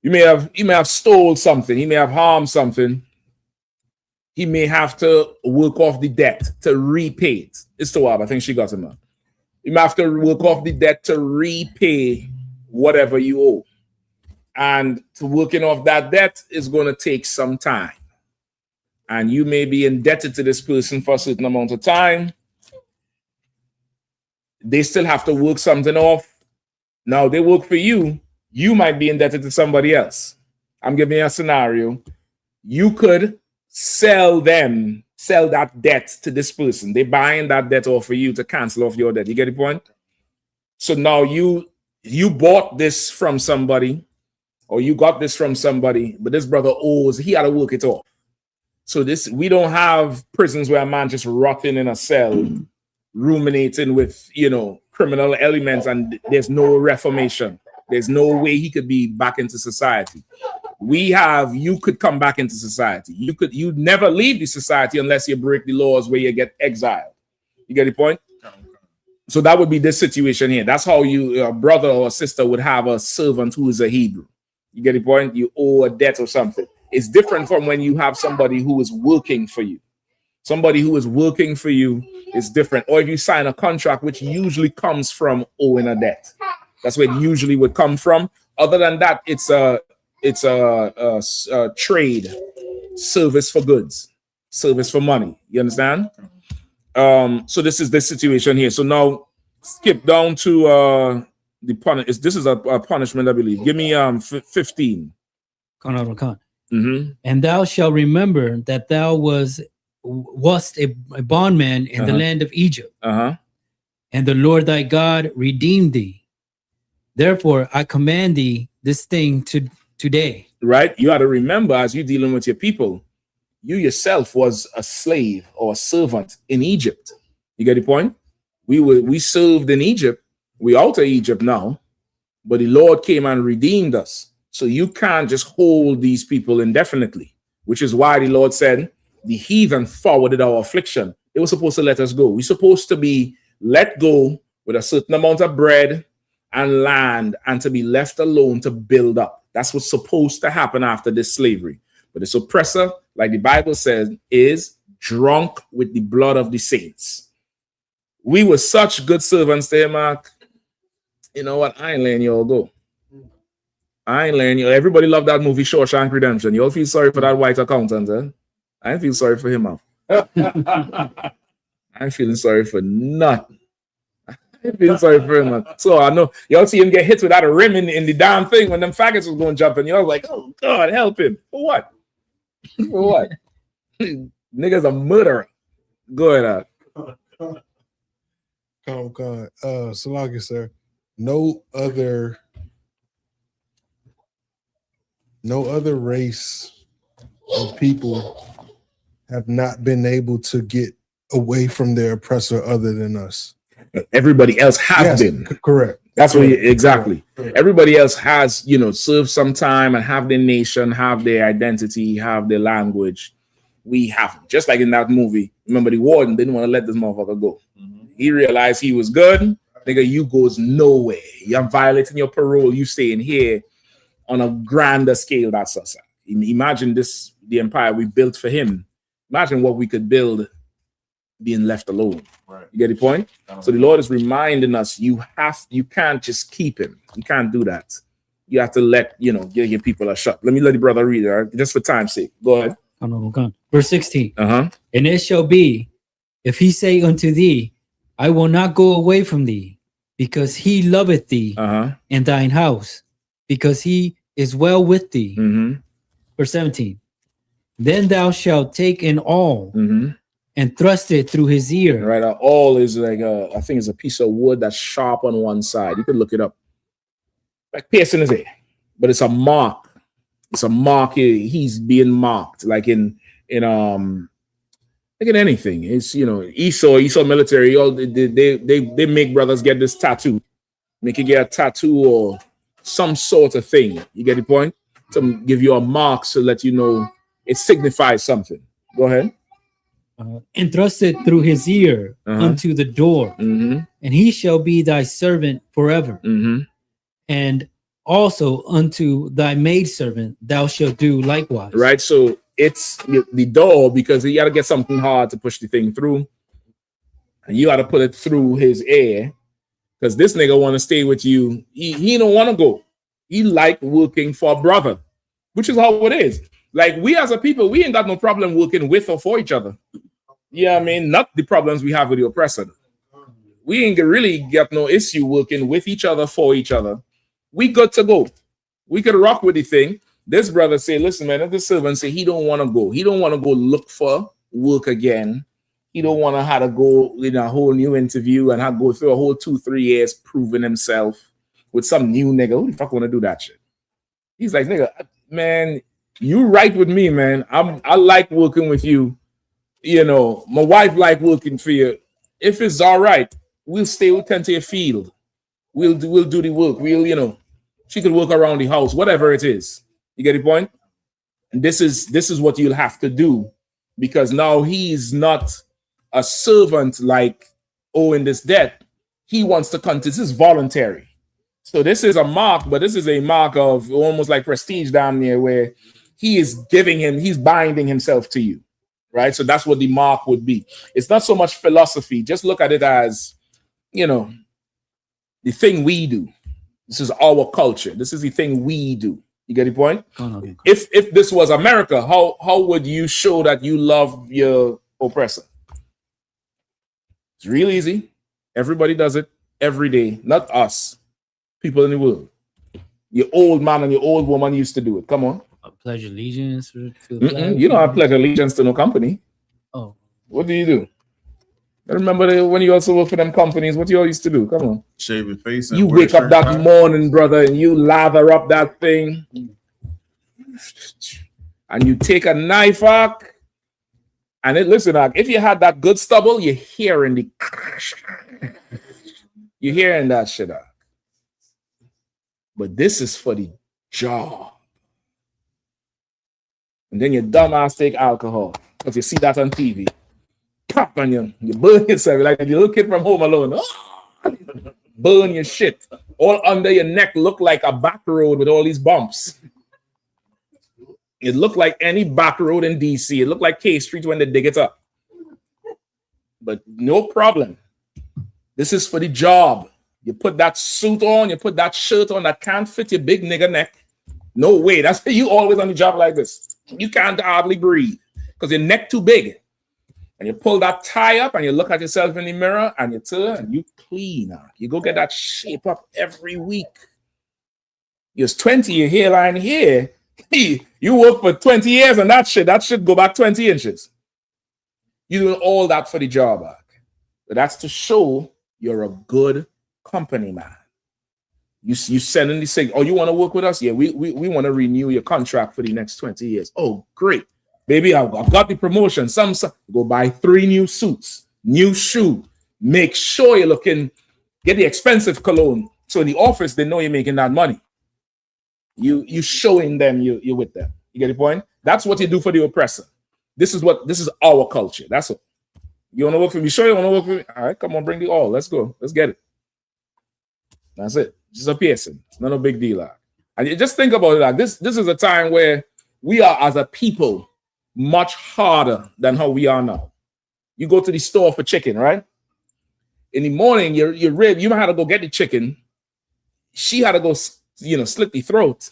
He may have stole something. He may have harmed something. He may have to work off the debt to repay it. It's the I think she got him out. You may have to work off the debt to repay whatever you owe. And to working off that debt is going to take some time. And you may be indebted to this person for a certain amount of time. They still have to work something off. Now they work for you. You might be indebted to somebody else. I'm giving you a scenario. You could sell that debt to this person. They're buying that debt off for you to cancel off your debt. You get the point? So now you bought this from somebody, or you got this from somebody, but this brother owes, he had to work it off. So we don't have prisons where a man just rotting in a cell, ruminating with, criminal elements, and there's no reformation. There's no way he could be back into society. You could come back into society. You never leave the society unless you break the laws where you get exiled. You get the point? So that would be this situation here. That's how a brother or sister would have a servant who is a Hebrew. You get the point? You owe a debt or something. It's different from when you have somebody who is working for you. Somebody who is working for you is different. Or if you sign a contract, which usually comes from owing a debt. That's where it usually would come from. Other than that, it's a trade, service for goods, service for money. You understand? So this is the situation here. So now skip down to the punishment. This is a punishment, I believe. Give me 15. And thou shalt remember that thou wast a bondman in the land of Egypt, and the Lord thy God redeemed thee. Therefore, I command thee this thing today. Right? You got to remember, as you're dealing with your people, you yourself was a slave or a servant in Egypt. You get the point? We served in Egypt. We out of Egypt now, but the Lord came and redeemed us. So you can't just hold these people indefinitely, which is why the Lord said the heathen forwarded our affliction. They were supposed to let us go. We're supposed to be let go with a certain amount of bread and land and to be left alone to build up. That's what's supposed to happen after this slavery. But this oppressor, like the Bible says, is drunk with the blood of the saints. We were such good servants to him, Mark. You know what? I ain't letting you all go. I ain't letting you. Everybody loved that movie, Shawshank Redemption. You all feel sorry for that white accountant, eh? I ain't feel sorry for him, man. I ain't feeling sorry for nothing. I ain't feeling sorry for him, man. So I know y'all see him get hit with that rim in the damn thing when them faggots was going jumping. Y'all like, oh God, help him. For what? For what? Nigga's a murderer. Go ahead. Salaki, sir. No other race of people have not been able to get away from their oppressor other than us. Everybody else has been. Correct. That's correct, what exactly. correct. Everybody else has, served some time and have their nation, have their identity, have their language. We haven't. Just like in that movie. Remember, the warden didn't want to let this motherfucker go. He realized he was good. Nigga, you goes nowhere. You're violating your parole. You staying here on a grander scale. That's us. Imagine this, the empire we built for him. Imagine what we could build being left alone. Right. You get the point? So the Lord is reminding us, you can't just keep him. You can't do that. You have to let, give your people a shot. Let the brother read it, right? Just for time's sake. Go ahead. Verse 16. And it shall be, if he say unto thee, I will not go away from thee, because he loveth thee and thine house, because he is well with thee. Verse 17. Then thou shalt take an awl and thrust it through his ear. Right. An awl is like I think it's a piece of wood that's sharp on one side. You can look it up. Like piercing his ear. But it's a mark. It's a mark. He's being marked. Like in anything. It's Esau military. They make brothers get this tattoo. Make you get a tattoo or some sort of thing. You get the point? To give you a mark to let you know it signifies something. Go ahead. And thrust it through his ear unto the door, and he shall be thy servant forever. And also unto thy maidservant thou shalt do likewise. Right, so it's the door, because you got to get something hard to push the thing through, and you got to put it through his ear, because this nigga want to stay with you. He don't want to go. He like working for a brother, which is how it is. Like, we as a people, we ain't got no problem working with or for each other. Yeah, I mean, not the problems we have with the oppressor. We ain't really got no issue working with each other, for each other. We good to go. We could rock with the thing. This brother say, listen, man, if the servant say he don't want to go. He don't want to go look for work again. He don't want to have to go in a whole new interview and have to go through a whole 2-3 years proving himself with some new nigga. Who the fuck want to do that shit? He's like, nigga, man, you right with me, man. I like working with you. My wife like working for you. If it's all right, we'll tend to your field. We'll do the work. She could work around the house, whatever it is. You get the point? And this is what you'll have to do, because now he's not a servant like owing this debt. He wants to come. This is voluntary. So this is a mark, but this is a mark of almost like prestige down there, where he's binding himself to you. Right? So that's what the mark would be. It's not so much philosophy. Just look at it as, the thing we do. This is our culture. This is the thing we do. You get the point? If this was America, how would you show that you love your oppressor? It's real easy. Everybody does it every day. Not us. People in the world. Your old man and your old woman used to do it. Come on. Pledge allegiance. You don't have pledge allegiance to no company. Oh. What do you do? I remember when you also work for them companies, what you all used to do? Come on. Shave your face. You wake up that morning, brother, and you lather up that thing. And you take a knife out. And listen, if you had that good stubble, you're hearing that shit out. But this is for the job. And then your dumbass take alcohol, because you see that on TV. Pop on you burn yourself like the little kid from Home Alone. Burn your shit. All under your neck look like a back road with all these bumps. It looked like any back road in DC. It looked like K Street when they dig it up. But no problem. This is for the job. You put that suit on, you put that shirt on that can't fit your big nigga neck. No way. That's why you always on the job like this. You can't hardly breathe because your neck too big. And you pull that tie up and you look at yourself in the mirror and you turn and you clean out. You go get that shape up every week. You're 20, your hairline here You work for 20 years and that should go back 20 inches. You do all that for the job back. But that's to show you're a good company man. You sending the signal, oh, you want to work with us? Yeah, we want to renew your contract for the next 20 years. Oh, great. Baby, I've got the promotion. Some go buy 3 new suits, new shoe. Make sure you're looking, get the expensive cologne. So in the office, they know you're making that money. You showing them you're with them. You get the point? That's what you do for the oppressor. This is our culture. That's it. You want to work for me? Sure, you want to work for me? All right, come on, bring the all. Let's go. Let's get it. That's it. Just a piercing. It's not a big deal. And you just think about it like this. This is a time where we are as a people much harder than how we are now. You go to the store for chicken, right? In the morning, your rib, you might have to go get the chicken. She had to go, slit the throat,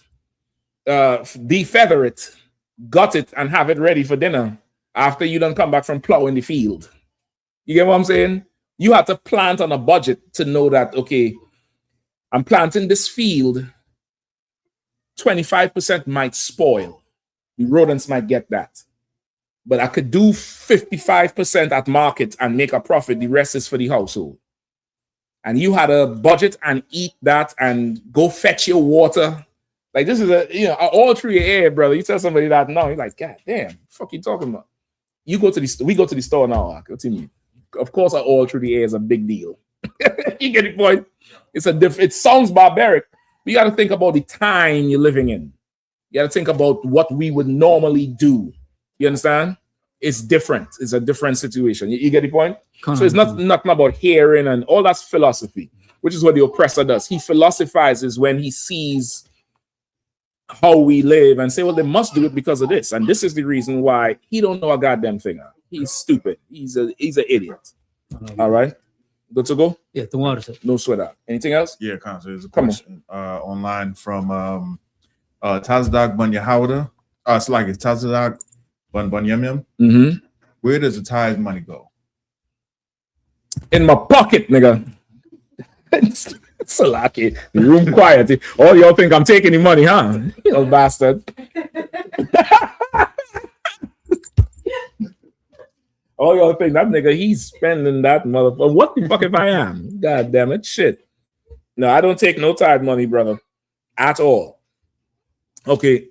defeather it, gut it, and have it ready for dinner after you done come back from plowing the field. You get what I'm saying? You have to plant on a budget to know that, okay, I'm planting this field, 25% might spoil. The rodents might get that. But I could do 55% at market and make a profit. The rest is for the household. And you had a budget and eat that and go fetch your water. Like this is all through your air, brother. You tell somebody that now, you're like, God damn, what the fuck you talking about? We go to the store now. What do you mean? Of course, all through the air is a big deal. You get the point? It sounds barbaric. But you got to think about the time you're living in. You got to think about what we would normally do. You understand? It's different. It's a different situation. You get the point? So it's nothing about hearing and all that's philosophy, which is what the oppressor does. He philosophizes when he sees how we live and say, well, they must do it because of this. And this is the reason why he don't know a goddamn thing. He's stupid. He's an idiot. All right. Good to go? Yeah, the water. No sweat out. Anything else? Yeah, there's a question online from Tazdag Bunyahawda. It's like it's Tazdag Bunyamyam. Mm-hmm. Where does the tithe money go? In my pocket, nigga. Salaki. The room quiet. All y'all think I'm taking the money, huh? You little bastard. All y'all think that nigga, he's spending that motherfucker. What the fuck if I am? God damn it. Shit. No, I don't take no tithe money, brother. At all. Okay.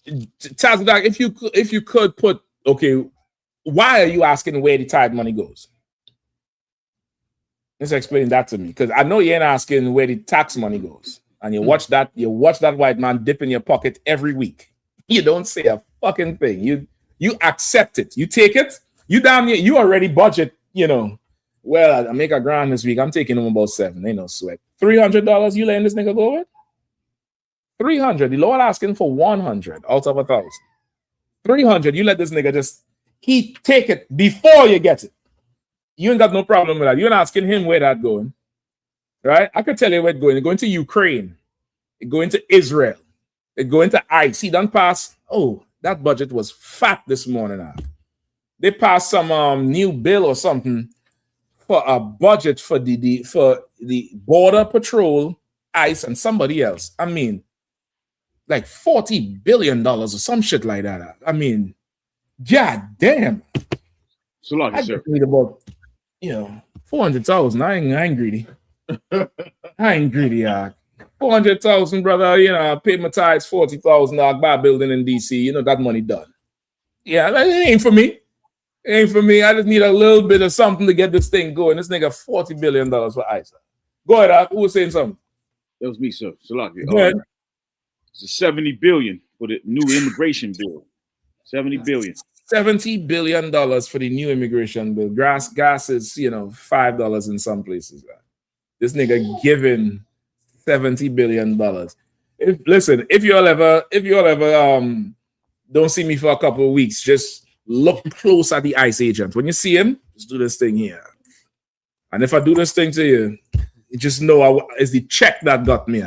Tazdak, if you could put, okay, why are you asking where the tithe money goes? Let's explain that to me. Because I know you ain't asking where the tax money goes. And you watch that white man dip in your pocket every week. You don't say a fucking thing. You accept it. You take it. You down here. You already budget, Well, I make $1,000 this week. I'm taking him about 7. Ain't no sweat. $300 you letting this nigga go with? 300. The Lord asking for 100 out of 1,000. 300. You let this nigga he take it before you get it. You ain't got no problem with that. You're not asking him where that going. Right? I could tell you where it's going. It's going to Ukraine. It's going to Israel. It's going to ICE. He done pass. Oh, that budget was fat this morning. They passed some new bill or something for a budget for the border patrol, ICE, and somebody else. I mean, like $40 billion or some shit like that. I mean, god damn. So long, I sir. need about 400,000. I ain't greedy. I ain't greedy. 400,000, brother. I paid my tithes 40,000. I buy a building in DC. That money done. Yeah, it ain't for me. It ain't for me. I just need a little bit of something to get this thing going. This nigga $40 billion for ISA. Go ahead, who was saying something? That was me, sir. Salaki. Go ahead. It's $70 billion for the new immigration bill. $70 billion. $70 billion for the new immigration bill. Gas is $5 in some places. This nigga giving $70 billion. If you all ever don't see me for a couple of weeks, just look close at the ICE agent. When you see him, just do this thing here. And if I do this thing to you, just know it's the check that got me.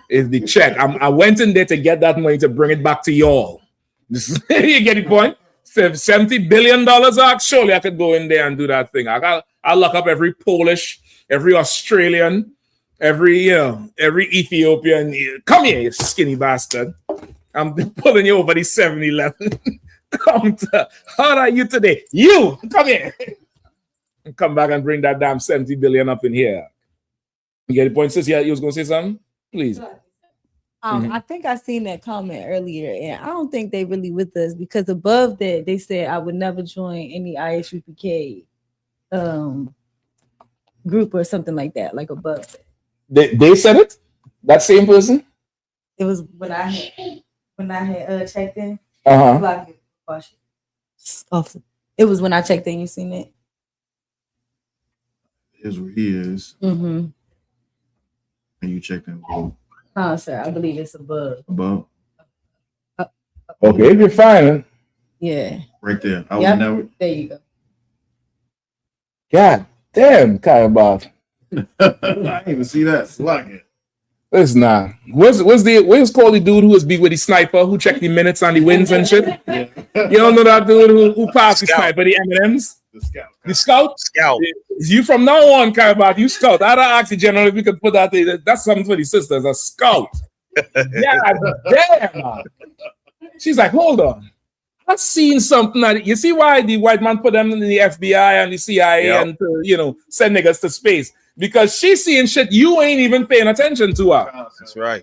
It's the check. I went in there to get that money to bring it back to y'all. You get the point? $70 billion. Surely I could go in there and do that thing. I'll lock up every Polish, every Australian, Every Ethiopian, come here, you skinny bastard. I'm pulling you over the 7-Eleven. Come to, how are you today? You come here. Come back and bring that damn 70 billion up in here. You get the point, sis? Yeah, you was gonna say something? Please. I think I seen that comment earlier, and I don't think they really with us because above that they said I would never join any I.S.U.P.K group or something like that, like above that. They said it? That same person? It was when I had checked in. It was when I checked in. You seen it? Here's where he is. Mm-hmm. And you checked in. Oh, sir, I believe it's above. Above. Okay, if you're fine. Yeah. Right there. There you go. God damn, Kayabot. I didn't even see that. Slack it. Listen now. Where's called the dude who was big with the sniper who checked the minutes on the wins and shit? Yeah. You don't know that dude who passed the sniper, the M&Ms? The scout? Scout. You from now on, Kayabot, you scout. I'd ask the general if we could put that there. That's something for the sisters, a scout. Yeah, damn, man. She's like, hold on. I've seen something that you see why the white man put them in the FBI and the CIA and to, send niggas to space. Because she's seeing shit you ain't even paying attention to her. That's right.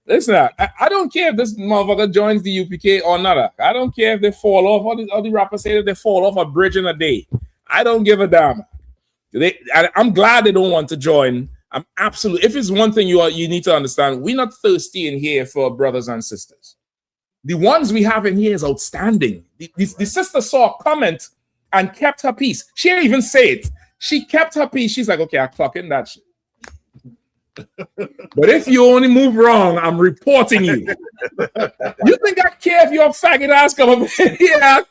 Listen, I don't care if this motherfucker joins the UPK or not. I don't care if they fall off. All the rappers say that they fall off a bridge in a day. I don't give a damn. I'm glad they don't want to join. I'm absolutely. If it's one thing you need to understand, we're not thirsty in here for brothers and sisters. The ones we have in here is outstanding. The sister saw a comment and kept her peace. She didn't even say it. She kept her peace. She's like, okay, I'm clocking that shit. But if you only move wrong, I'm reporting you. You think I care if your faggot ass come up in here? Right.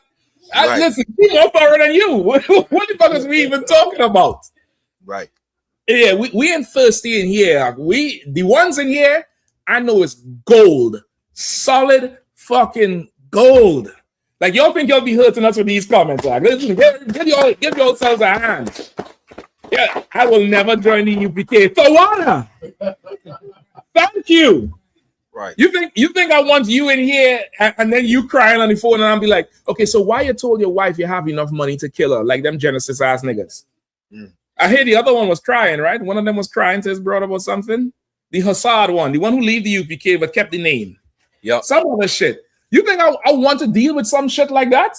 Listen, he's more thorough than you. What the fuck is we even talking about? Right. Yeah, we ain't thirsty in here. The ones in here, I know it's gold. Solid fucking gold. Like, y'all think y'all be hurting us with these comments? Like, listen, give yourselves a hand. Yeah, I will never join the UPK. For what? Thank you. Right. You think I want you in here and then you crying on the phone and I'll be like, okay, so why you told your wife you have enough money to kill her? Like them Genesis ass niggas. I hear the other one was crying, right? One of them was crying to his brother about something. The Hassad one, the one who left the UPK but kept the name. Yeah. Some other shit. You think I want to deal with some shit like that?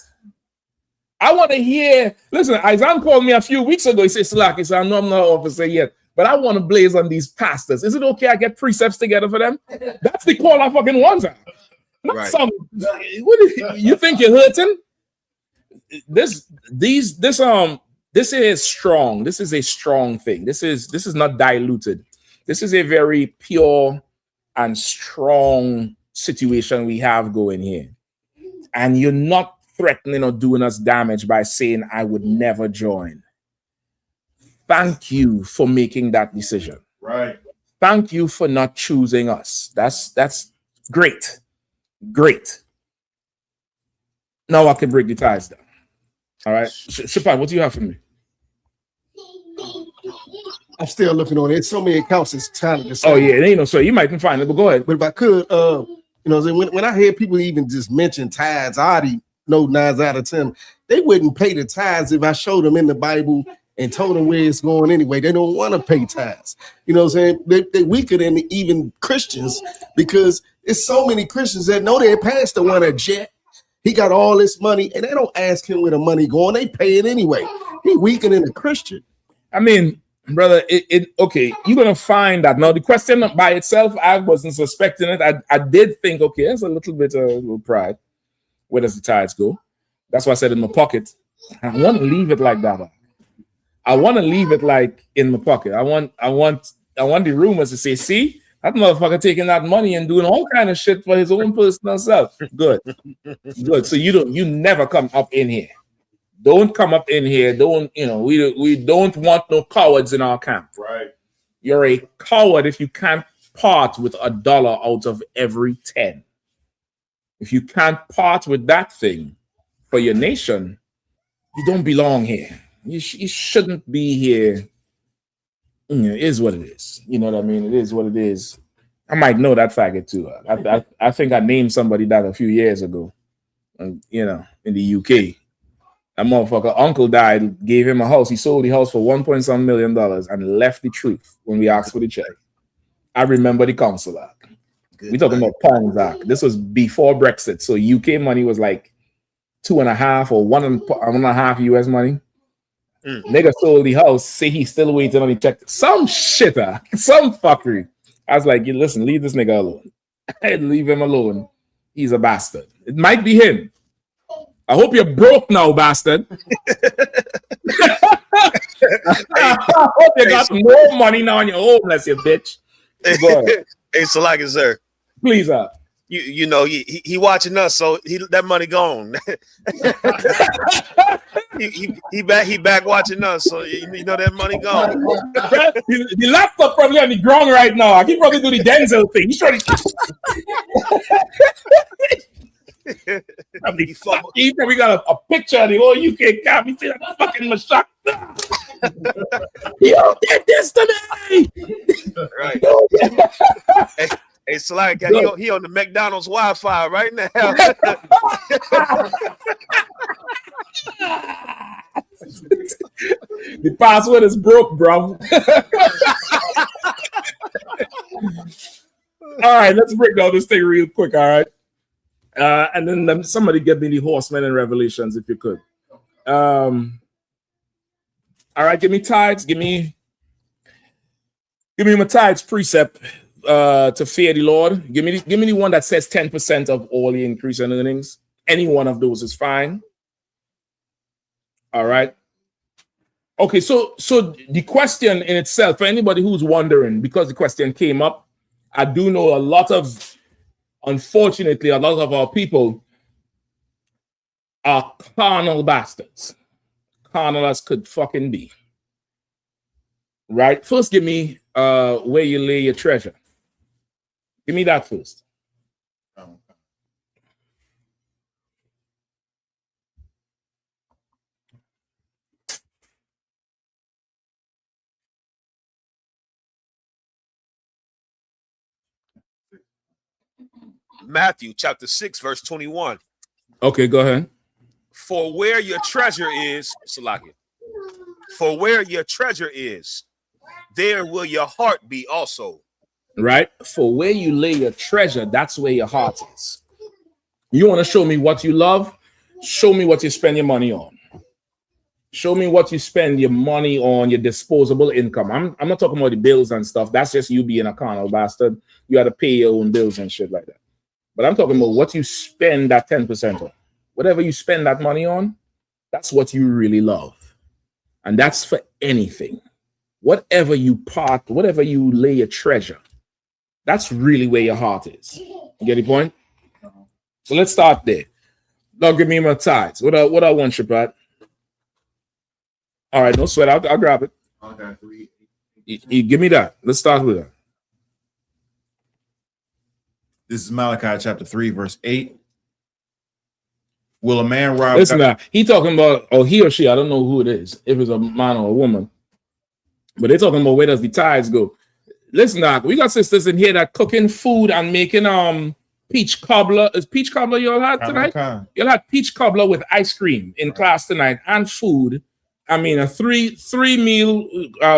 I want to hear. Listen, Isaiah called me a few weeks ago. He said, Slack, he said, I know I'm not an officer yet, but I want to blaze on these pastors. Is it okay I get precepts together for them? That's the call I fucking want. Not right. some. You think you're hurting? This is strong. This is a strong thing. This is not diluted. This is a very pure and strong situation we have going here. And you're not threatening or doing us damage by saying I would never join. Thank you for making that decision. Right. Thank you for not choosing us. That's great. Great. Now I can break the ties down. All right. Shapan, what do you have for me? I'm still looking on it. It's so many accounts it's trying to Oh yeah, ain't no so you might can find it, but go ahead. But if I could, when I hear people even just mention tithes, I already know 9 out of 10 they wouldn't pay the tithes if I showed them in the Bible and told them where it's going anyway. They don't want to pay tithes. You know what I'm saying? They weaker than even Christians because it's so many Christians that know their pastor want a jet. He got all this money and they don't ask him where the money going. They pay it anyway. He weaker than a Christian. I mean, brother, okay, you're gonna find that. Now, the question by itself, I wasn't suspecting it. I did think, okay, there's a little bit of pride. Where does the tithes go? That's why I said in my pocket. I want to leave it like that. I want to leave it like in my pocket. I want the rumors to say, see, that motherfucker taking that money and doing all kind of shit for his own personal self. Good. Good. So you never come up in here. Don't come up in here. We don't want no cowards in our camp. Right. You're a coward if you can't part with $1 out of every 10. If you can't part with that thing for your nation, you don't belong here. You shouldn't be here. it is what it is. You know what I mean? It is what it is. I might know that faggot too. I think I named somebody that a few years ago. You know, in the UK. That motherfucker uncle died, gave him a house. He sold the house for $1.some million and left the truth when we asked for the check. I remember the council act. We talking about pounds act. This was before Brexit. So UK money was like 2.5 or 1.5 US money. Nigga sold the house, say he's still waiting on the check. Some shitter, some fuckery. I was like, listen, leave this nigga alone. Leave him alone. He's a bastard. It might be him. I hope you're broke now, bastard. I hope you got more money now and you're homeless, you bitch. Hey, Salaki, sir. Please, You know he watching us, so that money gone. he back watching us, so you know that money gone. The laptop probably on the ground right now. I can probably do the Denzel thing. He's trying to. He probably got a picture of the whole UK cap. He said that fucking Mashak. You don't get this to me. Right. Hey, Salaki, he on the McDonald's Wi-Fi right now. The password is broke, bro. All right, let's break down this thing real quick. All right. And then somebody get me the horsemen and revelations if you could. All right, give me tithes. Give me my tithes precept to fear the Lord. Give me the one that says 10% of all the increase in earnings. Any one of those is fine. All right. Okay, so the question in itself, for anybody who's wondering, because the question came up, I do know unfortunately, a lot of our people are carnal bastards. Carnal as could fucking be. Right? First, give me where you lay your treasure. Give me that first. Matthew chapter 6, verse 21. Okay, go ahead. For where your treasure is, Salaki, for where your treasure is, there will your heart be also. Right? For where you lay your treasure, that's where your heart is. You want to show me what you love? Show me what you spend your money on. Show me what you spend your money on, your disposable income. I'm not talking about the bills and stuff. That's just you being a carnal bastard. You had to pay your own bills and shit like that. But I'm talking about what you spend that 10% on. Whatever you spend that money on, that's what you really love. And that's for anything. Whatever you lay your treasure, that's really where your heart is. You get the point? So let's start there. Now give me my tithes. What I want, Shapat? All right, no sweat. I'll grab it. Okay. You give me that. Let's start with that. This is Malachi chapter 3, verse 8. Will a man rob? Listen, now, he talking about, or he or she, I don't know who it is, if it's a man or a woman, but they're talking about where does the tithes go. Listen, now, we got sisters in here that cooking food and making peach cobbler. Is peach cobbler you all had tonight? You all had peach cobbler with ice cream in class tonight and food. I mean, a three meal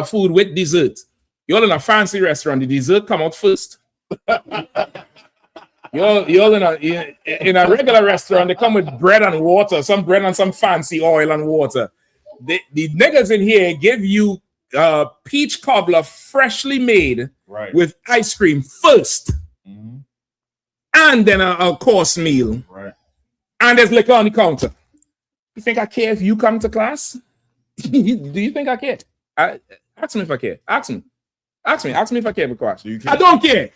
food with dessert. You're in a fancy restaurant. The dessert come out first. You're in a regular restaurant. They come with bread and water, some bread and some fancy oil and water. The niggas in here give you peach cobbler freshly made with ice cream first, and then a course meal, and there's liquor on the counter. You think I care if you come to class? Do you think I care? Ask me if I care. Ask me if I care, Bukwash. I don't care.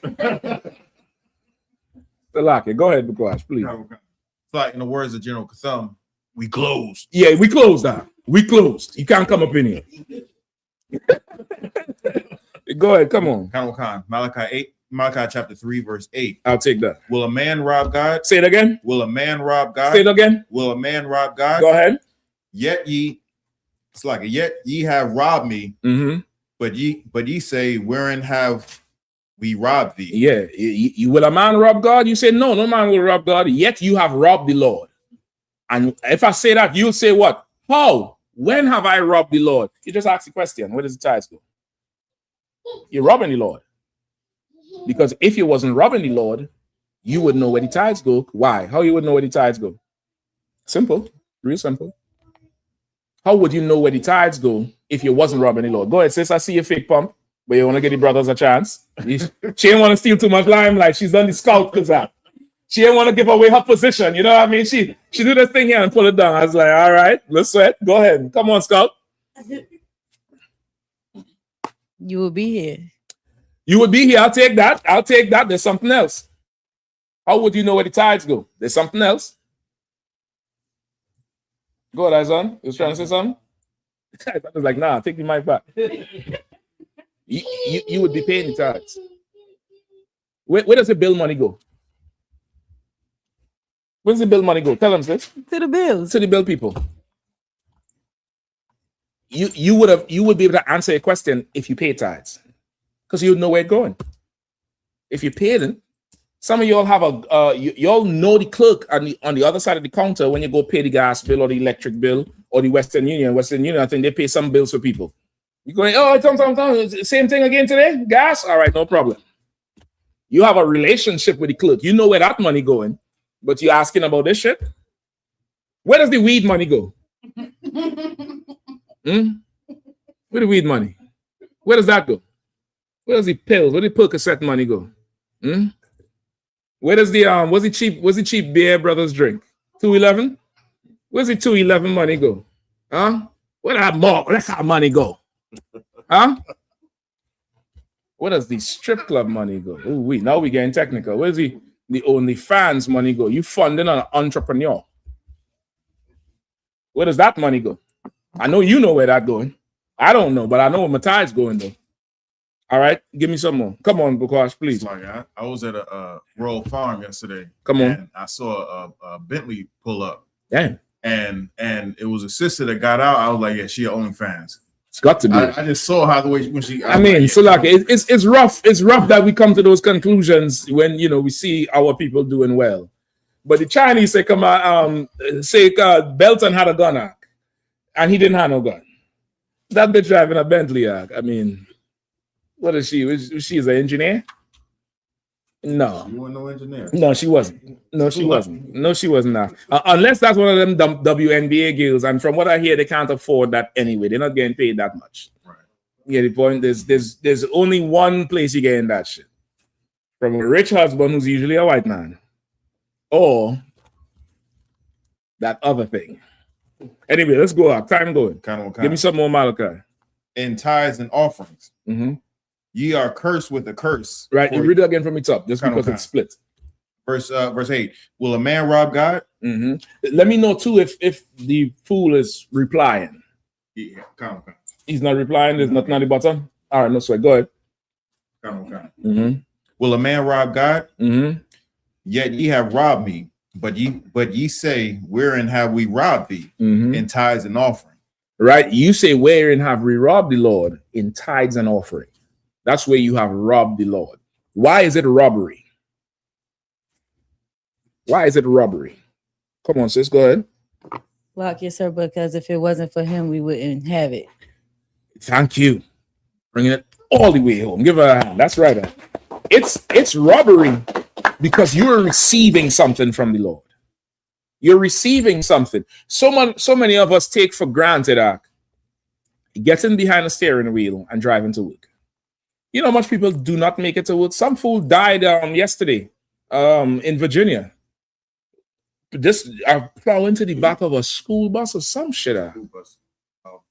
Salaki, go ahead, Bukwash, please. It's like in the words of General Katham, we closed. Yeah, we closed now. We closed. You can't come up in here. Go ahead, come on. Malachi chapter 3, verse 8. I'll take that. Will a man rob God? Say it again. Will a man rob God? Say it again. Will a man rob God? Go ahead. Yet ye have robbed me, But ye say, wherein have we robbed thee? Yeah, you will a man rob God? You say no, no man will rob God. Yet you have robbed the Lord. And if I say that, you'll say what? How? When have I robbed the Lord? You just ask the question. Where does the tithes go? You're robbing the Lord. Because if you wasn't robbing the Lord, you would know where the tithes go. Why? How you would know where the tithes go? Simple. Real simple. How would you know where the tithes go if you wasn't robbing the Lord? Go ahead, sis. I see your fake pump, but you want to give the brothers a chance. She ain't want to steal too much limelight. She's done the scout because she didn't want to give away her position. You know what I mean? She do this thing here and pull it down. I was like, all right, let's sweat. Go ahead. Come on, Scout. You will be here. You would be here. I'll take that. I'll take that. There's something else. How would you know where the tithes go? There's something else. Go ahead, Izan. You was trying to say something? I was like, nah, take the mic back. You would be paying the tithes. Where does the bill money go? Where's the bill money go? Tell them, sis. To the bills. To the bill people. You would be able to answer a question if you pay tithes. Because you would know where it's going. If you pay them, some of y'all have y'all know the clerk on the other side of the counter when you go pay the gas bill or the electric bill or the Western Union. Western Union, I think they pay some bills for people. You going, oh, same thing again today? Gas? All right, no problem. You have a relationship with the clerk. You know where that money going, but you're asking about this shit? Where does the weed money go? Where the weed money? Where does that go? Where does the pills? Where the Percocet money go? Where does the what's the cheap beer brothers drink? 211? Where's the 211 money go? Huh? Where that money go? Huh? Where does the strip club money go? Ooh, now we getting technical. Where's the OnlyFans money go? You funding an entrepreneur. Where does that money go? I know you know where that's going. I don't know, but I know where my tide's going though. All right, give me some more. Come on, Bukash, please. Sorry, I was at a rural farm yesterday. Come on. And I saw a Bentley pull up. Damn. And it was a sister that got out. I was like, yeah, she OnlyFans. It's got to be. I just saw how the way when she. So like it's rough. It's rough that we come to those conclusions when we see our people doing well. But the Chinese say, come on, Belton had a gun act, and he didn't have no gun. That bitch driving a Bentley act. I mean, what is she? She's an engineer? No. You weren't no engineer. No, she wasn't. No, she wasn't. No, she wasn't. Now. Unless that's one of them WNBA girls, and from what I hear, they can't afford that anyway. They're not getting paid that much. Right. Yeah, the point is, there's only one place you getting that shit from a rich husband who's usually a white man, or that other thing. Anyway, let's go up. Time going. Give me some more Malachi. In tithes and offerings. Ye are cursed with a curse. Right, you read it again from the top, just because it's split. Verse 8. Will a man rob God? Let me know too if the fool is replying. Yeah, he's not replying. There's nothing on the bottom. All right, no sweat. Go ahead. Will a man rob God? Yet ye have robbed me. But ye say, wherein have we robbed thee? In tithes and offering. Right, you say, wherein have we robbed the Lord? In tithes and offering. That's where you have robbed the Lord. Why is it robbery? Why is it robbery? Come on, sis, go ahead. Lock, yes, sir, because if it wasn't for him, we wouldn't have it. Thank you. Bringing it all the way home. Give her a hand. That's right. It's robbery because you're receiving something from the Lord. You're receiving something. So many of us take for granted getting behind a steering wheel and driving to work. You know, much people do not make it to work. Some fool died yesterday in Virginia. Just plowed into the back of a school bus or some shit.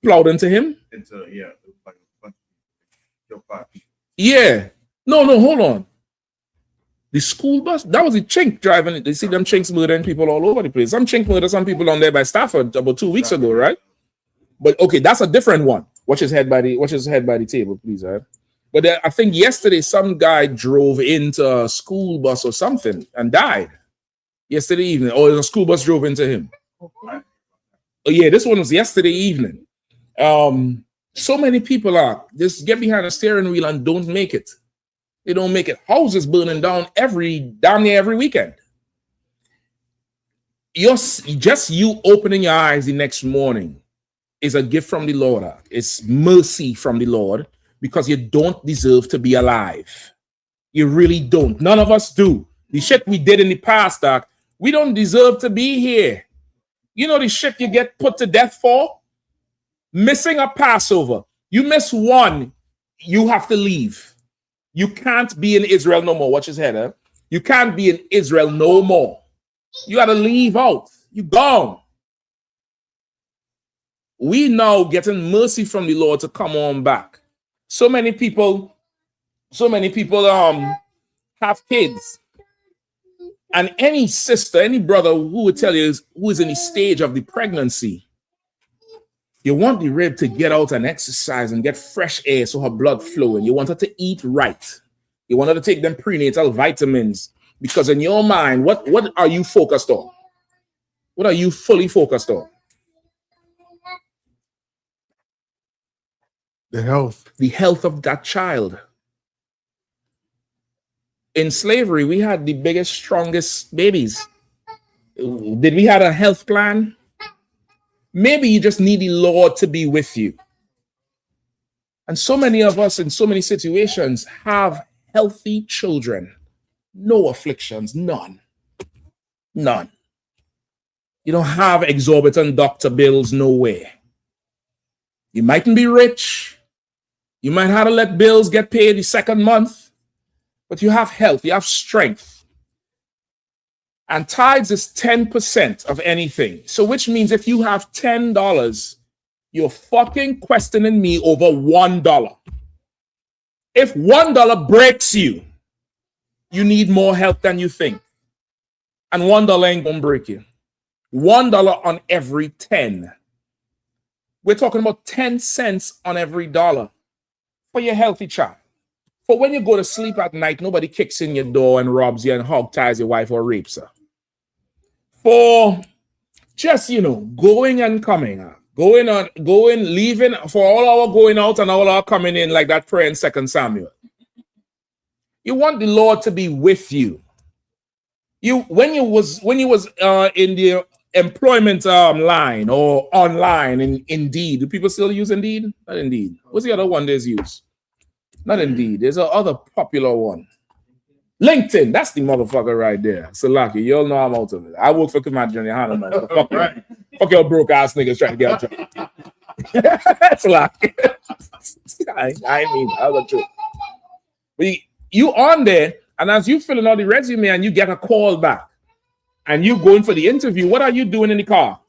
Plowed into him? Yeah. No, hold on. The school bus, that was a chink driving it. They see them chinks murdering people all over the place. Some chink murdered some people on there by Stafford about 2 weeks ago, right? But okay, that's a different one. Watch his head by the table, please, right? But I think yesterday some guy drove into a school bus or something and died yesterday evening, or a school bus drove into him. Oh yeah, this one was yesterday evening. So many people are just get behind a steering wheel and don't make it. They don't make it. Houses burning down damn near every weekend. Just you opening your eyes the next morning is a gift from the Lord. It's mercy from the Lord because you don't deserve to be alive. You really don't. None of us do. The shit we did in the past, Doc, we don't deserve to be here. You know the shit you get put to death for? Missing a Passover. You miss one, you have to leave. You can't be in Israel no more. Watch his head, huh? You can't be in Israel no more. You got to leave out. You gone. We now getting mercy from the Lord to come on back. So many people have kids. And any sister, any brother who would tell you who is in the stage of the pregnancy, you want the rib to get out and exercise and get fresh air so her blood flowing. You want her to eat right. You want her to take them prenatal vitamins. Because in your mind, what are you focused on? What are you fully focused on? The health. The health of that child. In slavery, we had the biggest, strongest babies. Did we have a health plan? Maybe you just need the Lord to be with you. And so many of us in so many situations have healthy children. No afflictions, none. None. You don't have exorbitant doctor bills nowhere. You mightn't be rich. You might have to let bills get paid the second month. But you have health, you have strength. And tithes is 10% of anything. So which means if you have $10, you're fucking questioning me over $1. If $1 breaks you, you need more help than you think. And $1 ain't gonna break you. $1 on every 10. We're talking about 10 cents on every dollar for your healthy child. For when you go to sleep at night, nobody kicks in your door and robs you and hog ties your wife or rapes her. For just, going and coming, leaving, for all our going out and all our coming in, like that prayer in 2 Samuel. You want the Lord to be with you. When you was in the employment line or online in Indeed, do people still use Indeed? Not Indeed. What's the other one they use? Not Indeed. There's another popular one. LinkedIn. That's the motherfucker right there. So lucky. You all know I'm out of it. I work for Command Johnny Yahanna. So fuck your broke ass niggas trying to get a job. That's lucky. I mean, that's the truth. But you on there, and as you filling out the resume and you get a call back and you going for the interview, what are you doing in the car?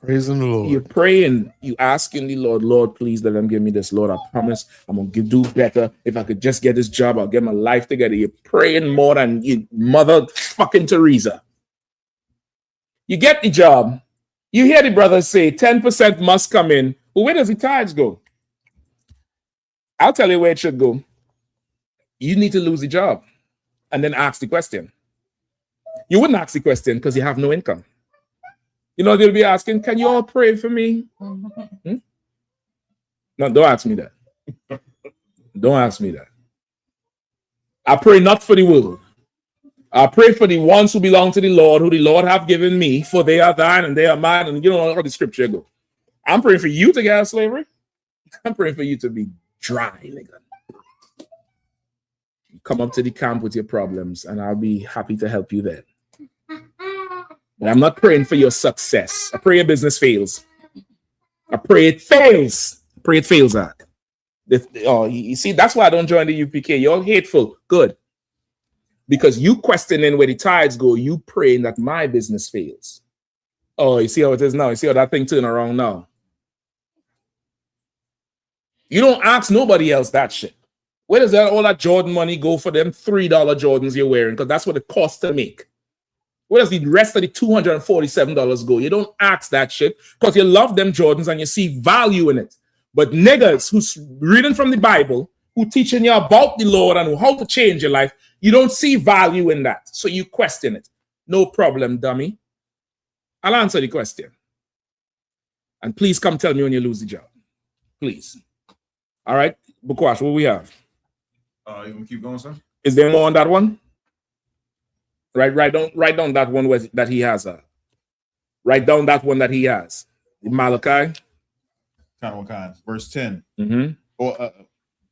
Praising the Lord. You're praying, you asking the Lord, Lord, please let them give me this. Lord, I promise I'm going to do better. If I could just get this job, I'll get my life together. You're praying more than you mother fucking Teresa. You get the job. You hear the brothers say 10% must come in. Well, where does the tithes go? I'll tell you where it should go. You need to lose the job and then ask the question. You wouldn't ask the question because you have no income. They'll be asking, can you all pray for me? No, don't ask me that. Don't ask me that. I pray not for the world. I pray for the ones who belong to the Lord, who the Lord have given me, for they are thine and they are mine. And you know how the scripture go. I'm praying for you to get out of slavery. I'm praying for you to be dry, nigga. Come up to the camp with your problems, and I'll be happy to help you there. But I'm not praying for your success. I pray your business fails. I pray it fails. I pray it fails, Zach. You see, that's why I don't join the UPK. You're all hateful. Good. Because you questioning where the tithes go, you praying that my business fails. Oh, you see how it is now? You see how that thing turned around now? You don't ask nobody else that shit. Where does all that Jordan money go for them $3 Jordans you're wearing? Because that's what it costs to make. Where does the rest of the $247 go? You don't ask that shit because you love them Jordans and you see value in it. But niggas who's reading from the Bible, who teaching you about the Lord and how to change your life, you don't see value in that. So you question it. No problem, dummy. I'll answer the question. And please come tell me when you lose the job. Please. All right. Bukwash, what we have? You want to keep going, sir? Is there more on that one? Write down that one that he has. Write down that one that he has. Malachi. Kind. Verse 10. Mm-hmm. Or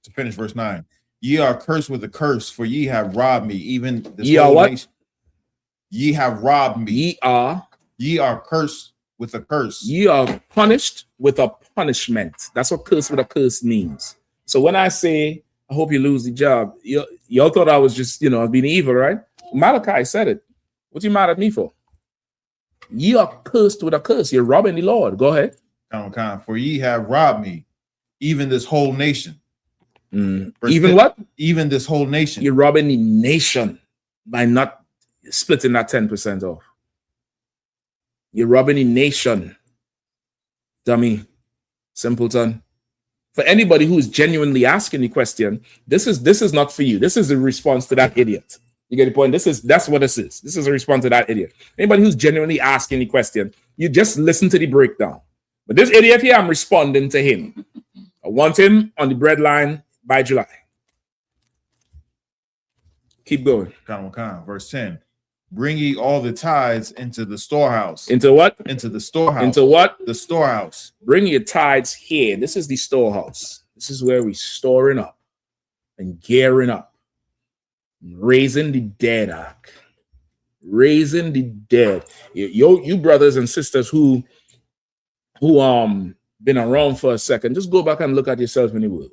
to finish verse 9. Ye are cursed with a curse, for ye have robbed me, even this ye are what? Nation. Ye have robbed me. Ye are cursed with a curse. Ye are punished with a punishment. That's what curse with a curse means. So when I say, I hope you lose the job, y'all thought I was just, being evil, right? Malachi said it. What you mad at me for? Ye are cursed with a curse. You're robbing the Lord. Go ahead. For ye have robbed me, even this whole nation. Even 10, what? Even this whole nation. You're robbing the nation by not splitting that 10% off. You're robbing the nation. Dummy. Simpleton. For anybody who is genuinely asking the question, this is not for you. This is a response to that idiot. You get the point? That's what this is. This is a response to that idiot. Anybody who's genuinely asking the question, you just listen to the breakdown. But this idiot here, I'm responding to him. I want him on the breadline by July. Keep going. Verse 10. Bring ye all the tithes into the storehouse. Into what? Into the storehouse. Into what? The storehouse. Bring your tithes here. This is the storehouse. This is where we're storing up and gearing up. Raising the dead, raising the dead. You brothers and sisters who been around for a second, just go back and look at yourself in the world.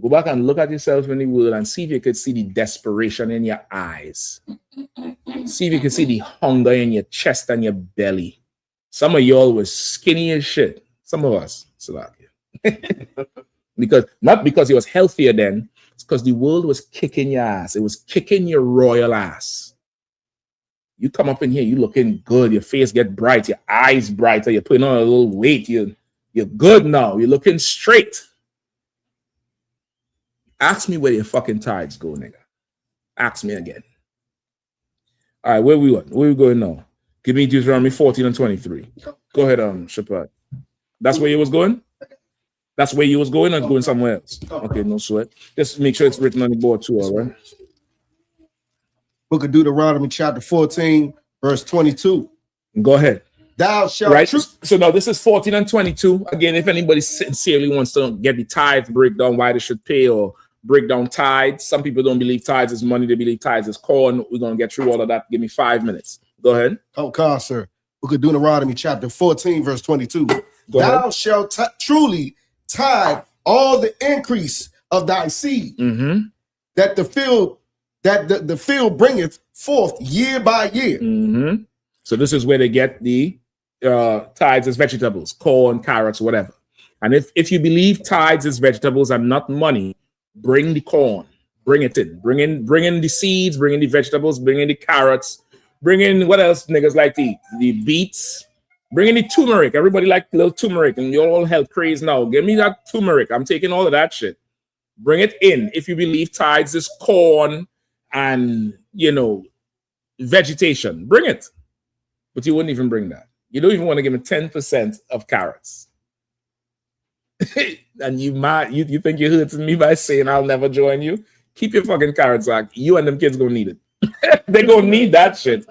Go back and look at yourself in the world and see if you could see the desperation in your eyes. See if you can see the hunger in your chest and your belly. Some of y'all was skinny as shit. Some of us, not because he was healthier then. It's because the world was kicking your ass. It was kicking your royal ass. You come up in here, you looking good. Your face get bright. Your eyes brighter. You're putting on a little weight. You're good now. You're looking straight. Ask me where your fucking tithes go, nigga. Ask me again. All right, where we going? Where we going now? Give me Deuteronomy 14 and 23. Go ahead, Shepard. That's where you was going? That's where you was going or going somewhere else? Okay, no sweat. Just make sure it's written on the board too, all right? Book of Deuteronomy chapter 14, verse 22. Go ahead. Thou shalt... Right? So now this is 14 and 22. Again, if anybody sincerely wants to get the tithe breakdown, why they should pay or break down tithes. Some people don't believe tithes is money. They believe tithes is corn. We're going to get through all of that. Give me 5 minutes. Go ahead. Oh, sir. Book of Deuteronomy chapter 14, verse 22. Thou shalt truly tithe all the increase of thy seed, that the field bringeth forth year by year. So this is where they get the tithes as vegetables, corn, carrots, whatever. And if you believe tithes as vegetables and not money, bring the corn, bring it in, bring in the seeds, bring in the vegetables, bring in the carrots, bring in what else niggas like to eat, the beets. Bring in the turmeric. Everybody like little turmeric, and you're all health crazy now. Give me that turmeric. I'm taking all of that shit. Bring it in. If you believe tithes is corn and, vegetation, bring it. But you wouldn't even bring that. You don't even want to give me 10% of carrots. And you think you're hurting me by saying I'll never join you? Keep your fucking carrots back. You and them kids gonna need it. They're gonna need that shit.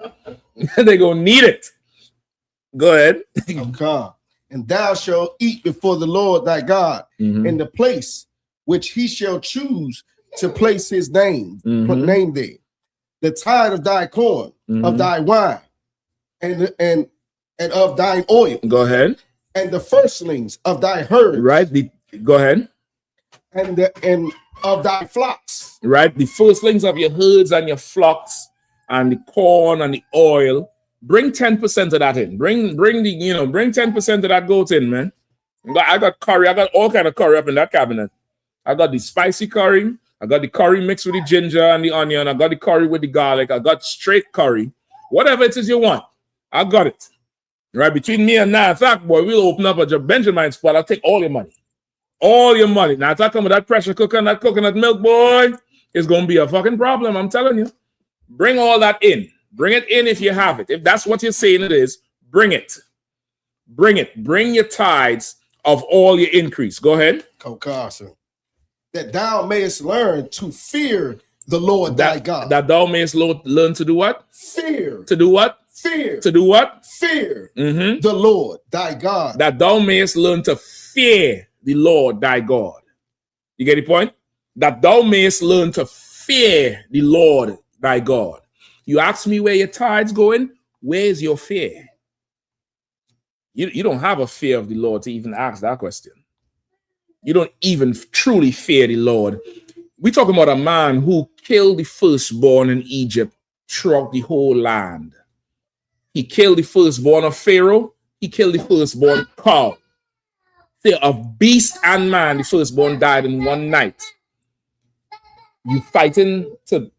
They're gonna need it. Go ahead. And thou shalt eat before the Lord thy God in the place which he shall choose to place his name, put name there. The tithe of thy corn, of thy wine, and of thine oil. Go ahead. And the firstlings of thy herds. Right. Go ahead. And of thy flocks. Right. The firstlings of your herds and your flocks and the corn and the oil. Bring 10% of that in. Bring 10% of that goat in, man. I got curry. I got all kind of curry up in that cabinet. I got the spicy curry. I got the curry mixed with the ginger and the onion. I got the curry with the garlic. I got straight curry. Whatever it is you want, I got it. Right, between me and now, fact boy, we'll open up a Benjamin spot. I'll take all your money. All your money. Now, if I come with that pressure cooker and that coconut milk, boy, it's going to be a fucking problem. I'm telling you. Bring all that in. Bring it in if you have it. If that's what you're saying it is, bring it. Bring it. Bring your tithes of all your increase. Go ahead. Carson. That thou mayest learn to fear the Lord thy God. That thou mayest learn to do what? Fear. To do what? Fear. To do what? Fear the Lord thy God. That thou mayest learn to fear the Lord thy God. You get the point? That thou mayest learn to fear the Lord thy God. You ask me where your tides going? Where's your fear? You don't have a fear of the Lord to even ask that question. You don't even truly fear the Lord. We're talking about a man who killed the firstborn in Egypt throughout the whole land. He killed the firstborn of Pharaoh. He killed the firstborn cow. Of beast and man, the firstborn died in one night. You fighting to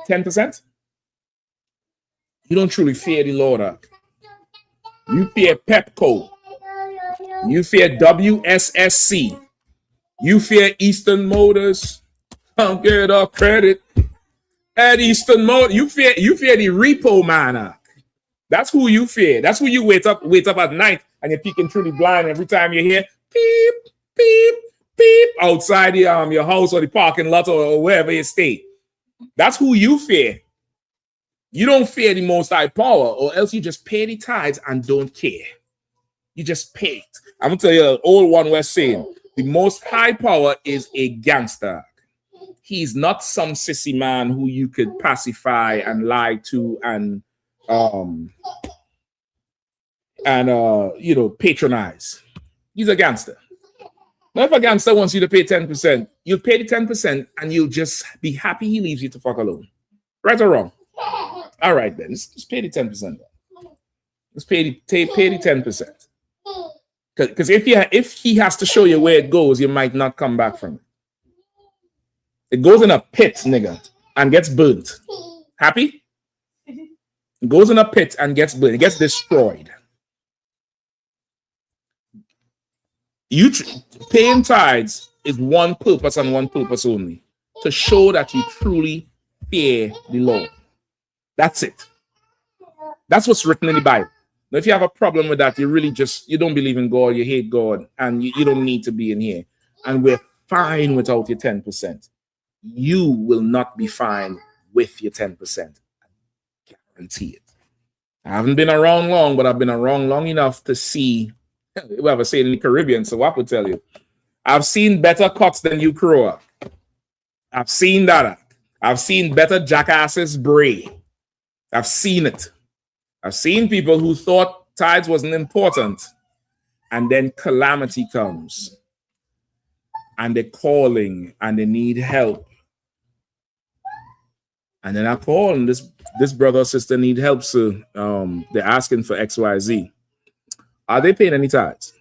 10%? You don't truly fear the Lord. You fear Pepco. You fear WSSC. You fear Eastern Motors. Don't get off credit at Eastern Motors. You fear the repo man. That's who you fear. That's who you wait up at night and you're peeking through the blind every time you hear beep, beep, beep outside your house or the parking lot or wherever you stay. That's who you fear. You don't fear the Most High power, or else you just pay the tithes and don't care. You just pay it. I'm going to tell you an old one we're saying. The Most High power is a gangster. He's not some sissy man who you could pacify and lie to and patronize. He's a gangster. Now, if a gangster wants you to pay 10%, you'll pay the 10% and you'll just be happy he leaves you to fuck alone. Right or wrong? All right, then. Just pay the 10%. Just pay the 10%. Because if he has to show you where it goes, you might not come back from it. It goes in a pit, nigga, and gets burnt. Happy? It goes in a pit and gets burnt. It gets destroyed. Paying tithes is one purpose and one purpose only. To show that you truly fear the Lord. That's it. That's what's written in the Bible. Now, if you have a problem with that, you don't believe in God, you hate God, and you don't need to be in here. And we're fine without your 10%. You will not be fine with your 10%. I guarantee it. I haven't been around long, but I've been around long enough to see. We have a saying in the Caribbean, so I could tell you. I've seen better cuts than you crow up. I've seen that. I've seen better jackasses bray. I've seen it. I've seen people who thought tithes wasn't important, and then calamity comes, and they're calling, and they need help. And then I call, and this brother or sister need help, so they're asking for XYZ. Are they paying any tithes?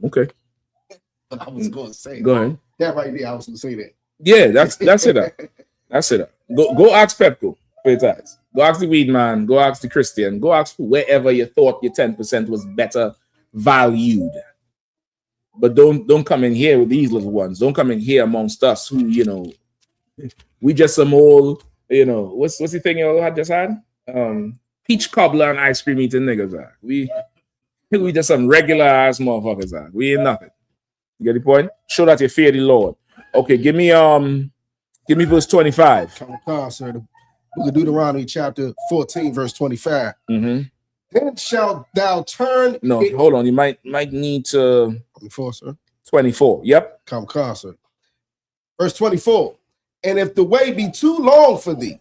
Okay. But I was going to say. Go ahead. That right there, I was going to say that. Yeah, that's it. That's it. Go ask Pepco for your tithes. Go ask the weed man. Go ask the Christian. Go ask wherever you thought your 10% was better valued. But don't come in here with these little ones. Don't come in here amongst us who, we just some old, what's the thing you all had just had? Peach cobbler and ice cream eating niggas. We just some regular ass motherfuckers. We ain't nothing. You get the point? Show that you fear the Lord. Okay, give me verse 25. Sir. The book of Deuteronomy chapter 14, verse 25. Mm-hmm. Then shalt thou turn. No, hold on. You might need to 24, sir. 24. Yep. Come closer. Verse 24. And if the way be too long for thee,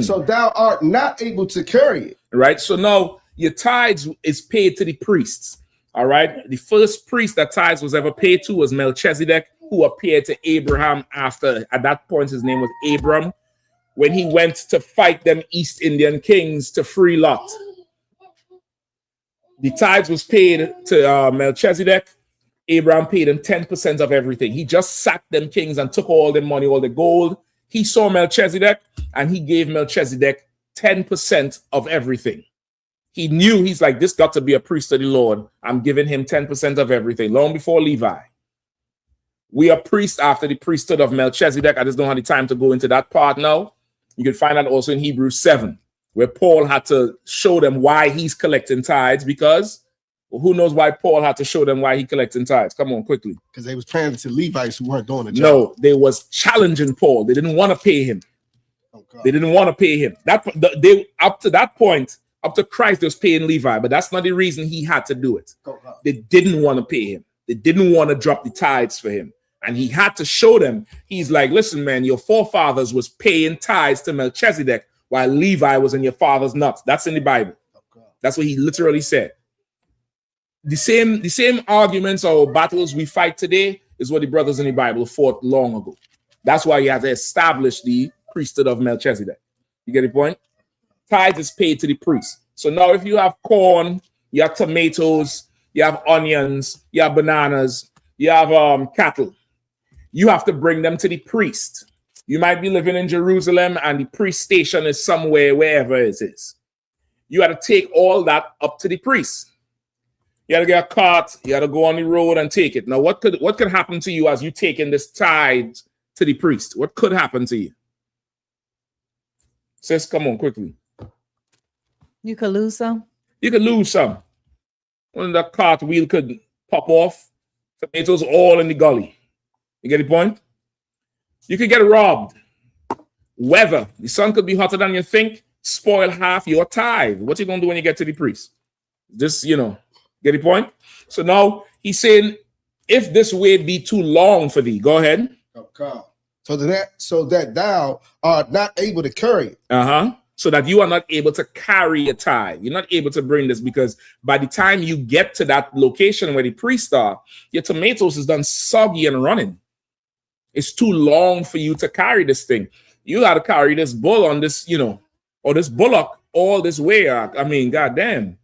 so thou art not able to carry it. Right. So now your tithes is paid to the priests. All right. The first priest that tithes was ever paid to was Melchizedek, who appeared to Abraham after, at that point, his name was Abram, when he went to fight them East Indian kings to free Lot. The tithes was paid to Melchizedek. Abraham paid him 10% of everything. He just sacked them kings and took all the money, all the gold. He saw Melchizedek and he gave Melchizedek 10% of everything. He knew, he's like, this got to be a priest of the Lord. I'm giving him 10% of everything, long before Levi. We are priests after the priesthood of Melchizedek. I just don't have the time to go into that part now. You can find that also in Hebrews 7, where Paul had to show them why he's collecting tithes, because who knows why Paul had to show them why he collecting tithes? Come on, quickly. Because they was paying to Levites who weren't doing the job. No, they was challenging Paul. They didn't want to pay him. They didn't want to pay him. They up to that point, up to Christ, they was paying Levi, but that's not the reason he had to do it. They didn't want to pay him. They didn't want to drop the tithes for him. And he had to show them. He's like, listen, man, your forefathers was paying tithes to Melchizedek while Levi was in your father's nuts. That's in the Bible. That's what he literally said. The same arguments or battles we fight today is what the brothers in the Bible fought long ago. That's why he had to establish the priesthood of Melchizedek. You get the point? Tithes is paid to the priest. So now if you have corn, you have tomatoes, you have onions, you have bananas, you have cattle, you have to bring them to the priest. You might be living in Jerusalem and the priest station is somewhere, wherever it is. You got to take all that up to the priest. You got to get a cart, you got to go on the road and take it. Now, what could happen to you as you taking this tithe to the priest? What could happen to you? Sis, come on, quickly. You could lose some. You could lose some. When the cart wheel could pop off, tomatoes all in the gully. You get the point? You could get robbed. Weather. The sun could be hotter than you think. Spoil half your tithe. What you going to do when you get to the priest? Just, get the point? So now he's saying, if this way be too long for thee, go ahead. Okay. So that thou art not able to carry it. So that you are not able to carry a tithe. You're not able to bring this because by the time you get to that location where the priests are, your tomatoes is done soggy and running. It's too long for you to carry this thing. You got to carry this bull on this, or this bullock all this way. I mean, goddamn,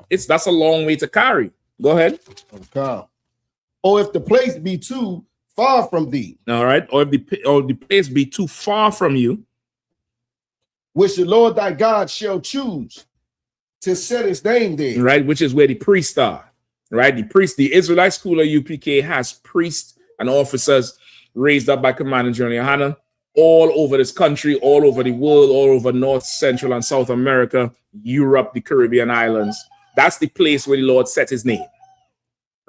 that's a long way to carry. Go ahead. Okay. Or if the place be too far from thee. All right. Or if the place be too far from you, which the Lord thy God shall choose to set his name there. Right, which is where the priests are. Right, the Israelite school of UPK has priests and officers raised up by Commanding General Yahanna all over this country, all over the world, all over North, Central, and South America, Europe, the Caribbean islands. That's the place where the Lord set his name.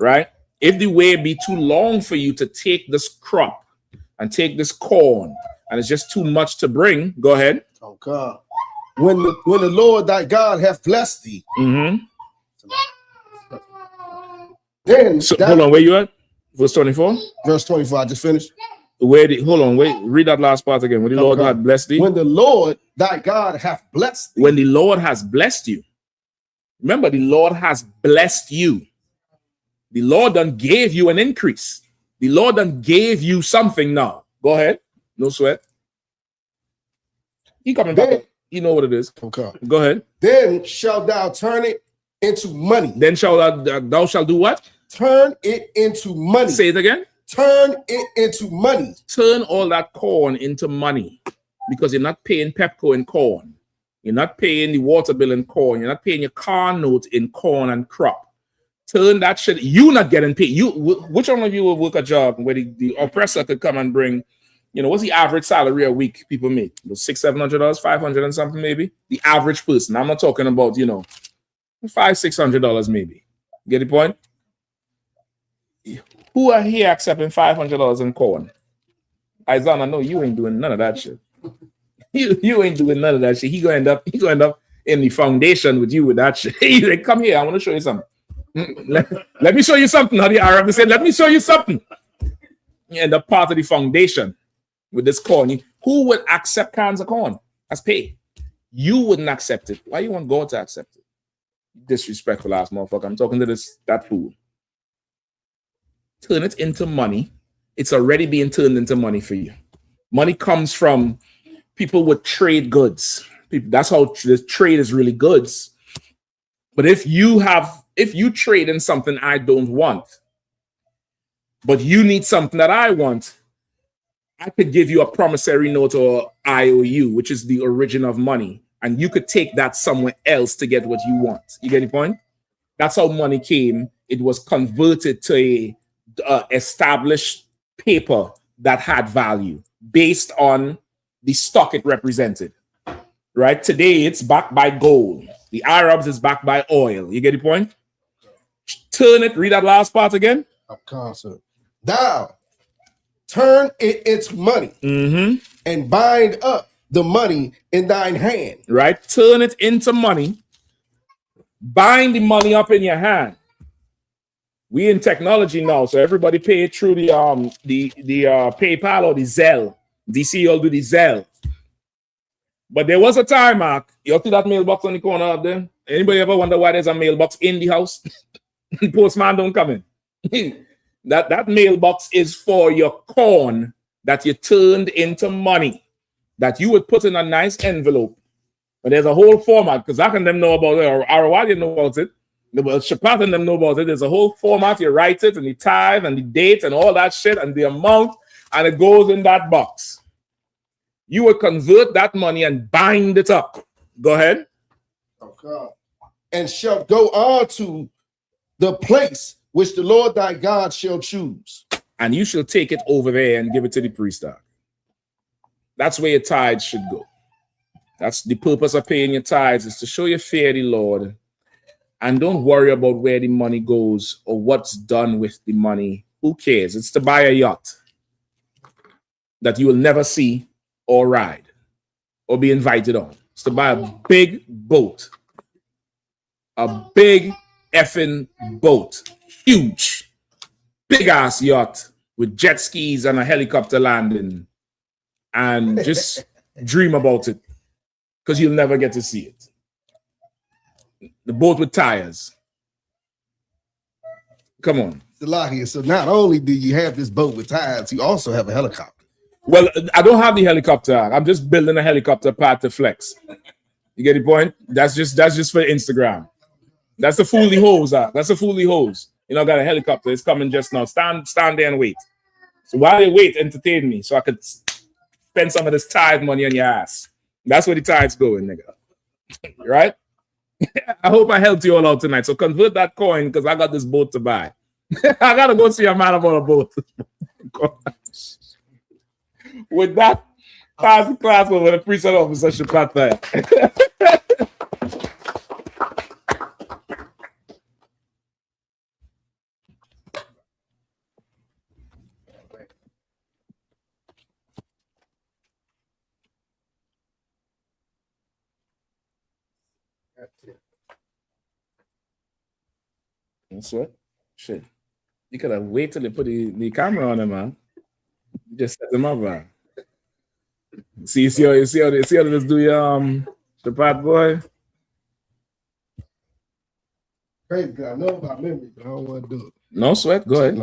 Right? If the way be too long for you to take this crop and take this corn, and it's just too much to bring, go ahead. Okay. When the Lord thy God hath blessed thee, then hold on, where you at? Verse 24? Verse 24, I just finished. Read that last part again. When the Lord had blessed thee. When the Lord thy God hath blessed thee. When the Lord has blessed you. Remember, the Lord has blessed you. The Lord done gave you an increase. The Lord done gave you something now. Go ahead. No sweat. He coming back. You know what it is. Okay. Go ahead. Then shalt thou turn it into money. Then thou shalt do what? Turn it into money. Say it again. Turn it into money. Turn all that corn into money, because you're not paying Pepco in corn. You're not paying the water bill in corn. You're not paying your car note in corn and crop. Turn that shit. You not getting paid. Which one of you will work a job where the oppressor could come and bring, what's the average salary a week people make? $600-$700, $500 and something maybe. The average person. I'm not talking about $500-$600 maybe. Get the point? Who are here accepting $500 in corn? Isaiah, no, you ain't doing none of that shit. You ain't doing none of that shit. He gonna end up in the foundation with you with that shit. He's like, come here, I want to show you something. Let me show you something. How the Arab said, let me show you something. You end up part of the foundation with this corn. Who would accept cans of corn as pay? You wouldn't accept it. Why you want God to accept it? Disrespectful ass motherfucker. I'm talking to that fool. Turn it into money. It's already being turned into money for you. Money comes from people with trade goods. That's how the trade is really goods. But if you trade in something I don't want, but you need something that I want, I could give you a promissory note or IOU, which is the origin of money, and you could take that somewhere else to get what you want. You get the point? That's how money came. It was converted to a established paper that had value based on the stock it represented, right? Today it's backed by gold. The Arabs is backed by oil. You get the point? Turn it. Read that last part again. Thou turn it its money and bind up the money in thine hand. Right? Turn it into money. Bind the money up in your hand. We in technology now, so everybody pay it through the PayPal or the Zelle. DC will do the Zelle. But there was a time, Mark. You see that mailbox on the corner up there? Anybody ever wonder why there's a mailbox in the house? The postman don't come in. that mailbox is for your corn that you turned into money that you would put in a nice envelope. But there's a whole format because I can them know about it, or Arawad didn't know about it. Shapat and them know about it. There's a whole format. You write it and the tithe and the date and all that shit and the amount, and it goes in that box. You would convert that money and bind it up. Go ahead. Okay. And shall go on to the place which the Lord thy God shall choose. And you shall take it over there and give it to the priest. That's where your tithes should go. That's the purpose of paying your tithes, is to show you fear the Lord. And don't worry about where the money goes or what's done with the money. Who cares? It's to buy a yacht that you will never see or ride or be invited on. It's to buy a big boat. A big effing boat. Huge. Big ass yacht with jet skis and a helicopter landing. And just dream about it. Because you'll never get to see it. The boat with tires. Come on. So not only do you have this boat with tires, you also have a helicopter. Well, I don't have the helicopter. I'm just building a helicopter pad to flex. You get the point? That's just for Instagram. That's the fully hose. That's the fully hose. You know, I got a helicopter. It's coming just now. Stand there and wait. So while you wait, entertain me so I could spend some of this tithe money on your ass. That's where the tide's going, nigga. Right? I hope I helped you all out tonight. So convert that coin because I got this boat to buy. I gotta go see a man about a boat. With that, pass the class over the priest officer Shapata. That's what? Shit. You could have waited till they put the camera on him, man. You just set them up, man. See how this do your the part boy. Crazy guy. I know about memory, but I don't want to do it. No sweat. Go ahead.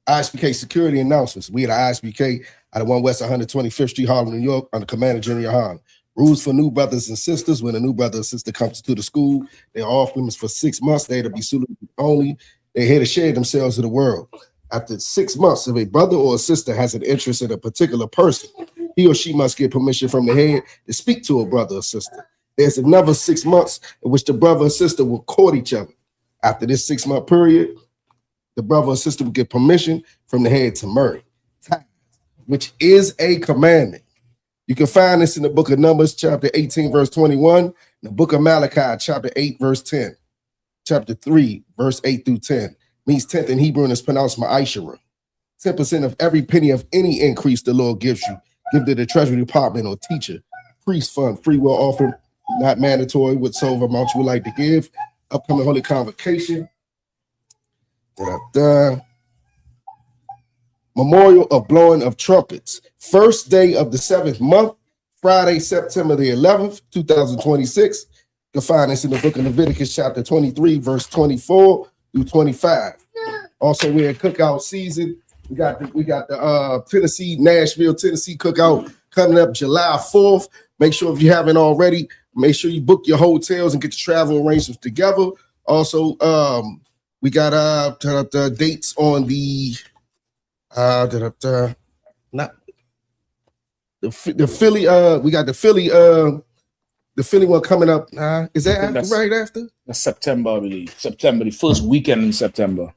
I.S.U.P.K security announcements. We at I.S.U.P.K out of 1 West 125th Street, Harlem, New York, under Commander General Yahanna. Rules for new brothers and sisters. When a new brother or sister comes to the school, they're off limits for 6 months. They're to be suitable only. They're here to share themselves with the world. After 6 months, if a brother or a sister has an interest in a particular person, he or she must get permission from the head to speak to a brother or sister. There's another 6 months in which the brother or sister will court each other. After this 6 month period, the brother or sister will get permission from the head to marry, which is a commandment. You can find this in the book of Numbers, chapter 18, verse 21, and the book of Malachi, chapter 8, verse 10, chapter 3, verse 8 through 10. Means 10th in Hebrew and is pronounced ma'ashara. 10% of every penny of any increase the Lord gives you, give to the treasury department or teacher, priest fund, free will offering, not mandatory, whatsoever amount you would like to give. Upcoming holy convocation. Memorial of blowing of trumpets. First day of the 7th month, Friday, September the 11th, 2026. You can find this in the book of Leviticus, chapter 23, verse 24 through 25. Also, we're in cookout season. We got the Tennessee, Nashville, Tennessee cookout coming up July 4th. Make sure if you haven't already, make sure you book your hotels and get your travel arrangements together. Also, we got the dates on the Philly. We got the Philly one coming up. Is that right after? That's September, I believe. September, the first weekend in September.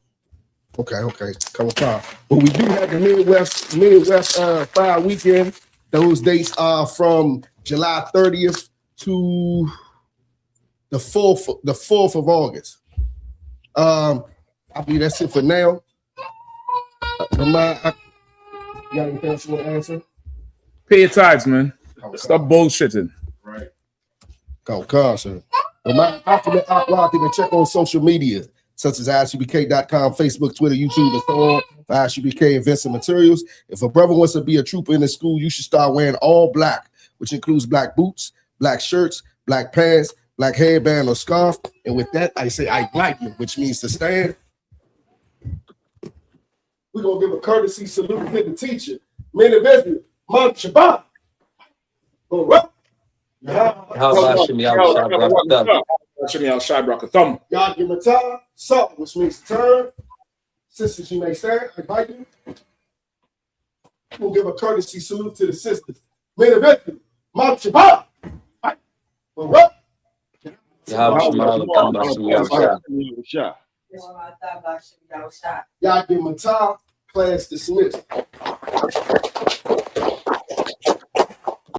Okay. Come on. But we do have the Midwest 5 weekend. Those dates are from July 30th to the 4th of August. I believe that's it for now. You got anything else you want to answer? Pay your tithes, man. Stop bullshitting. Right. Go, sir. My ultimate outlook, you can check on social media, such as ISUPK.com, Facebook, Twitter, YouTube, and so on, for I.S.U.P.K events and materials. If a brother wants to be a trooper in the school, you should start wearing all black, which includes black boots, black shirts, black pants, black headband or scarf. And with that, I say I like you, which means to stand. We're going to give a courtesy salute to the teacher. Men of Israel, Mount Shabbat. All right. God give a time, salt, which means turn. Sisters, you may stand. I invite you. We'll give a courtesy salute to the sisters. Men of Israel, Mount Shabbat. All right. God give a time, class dismissed.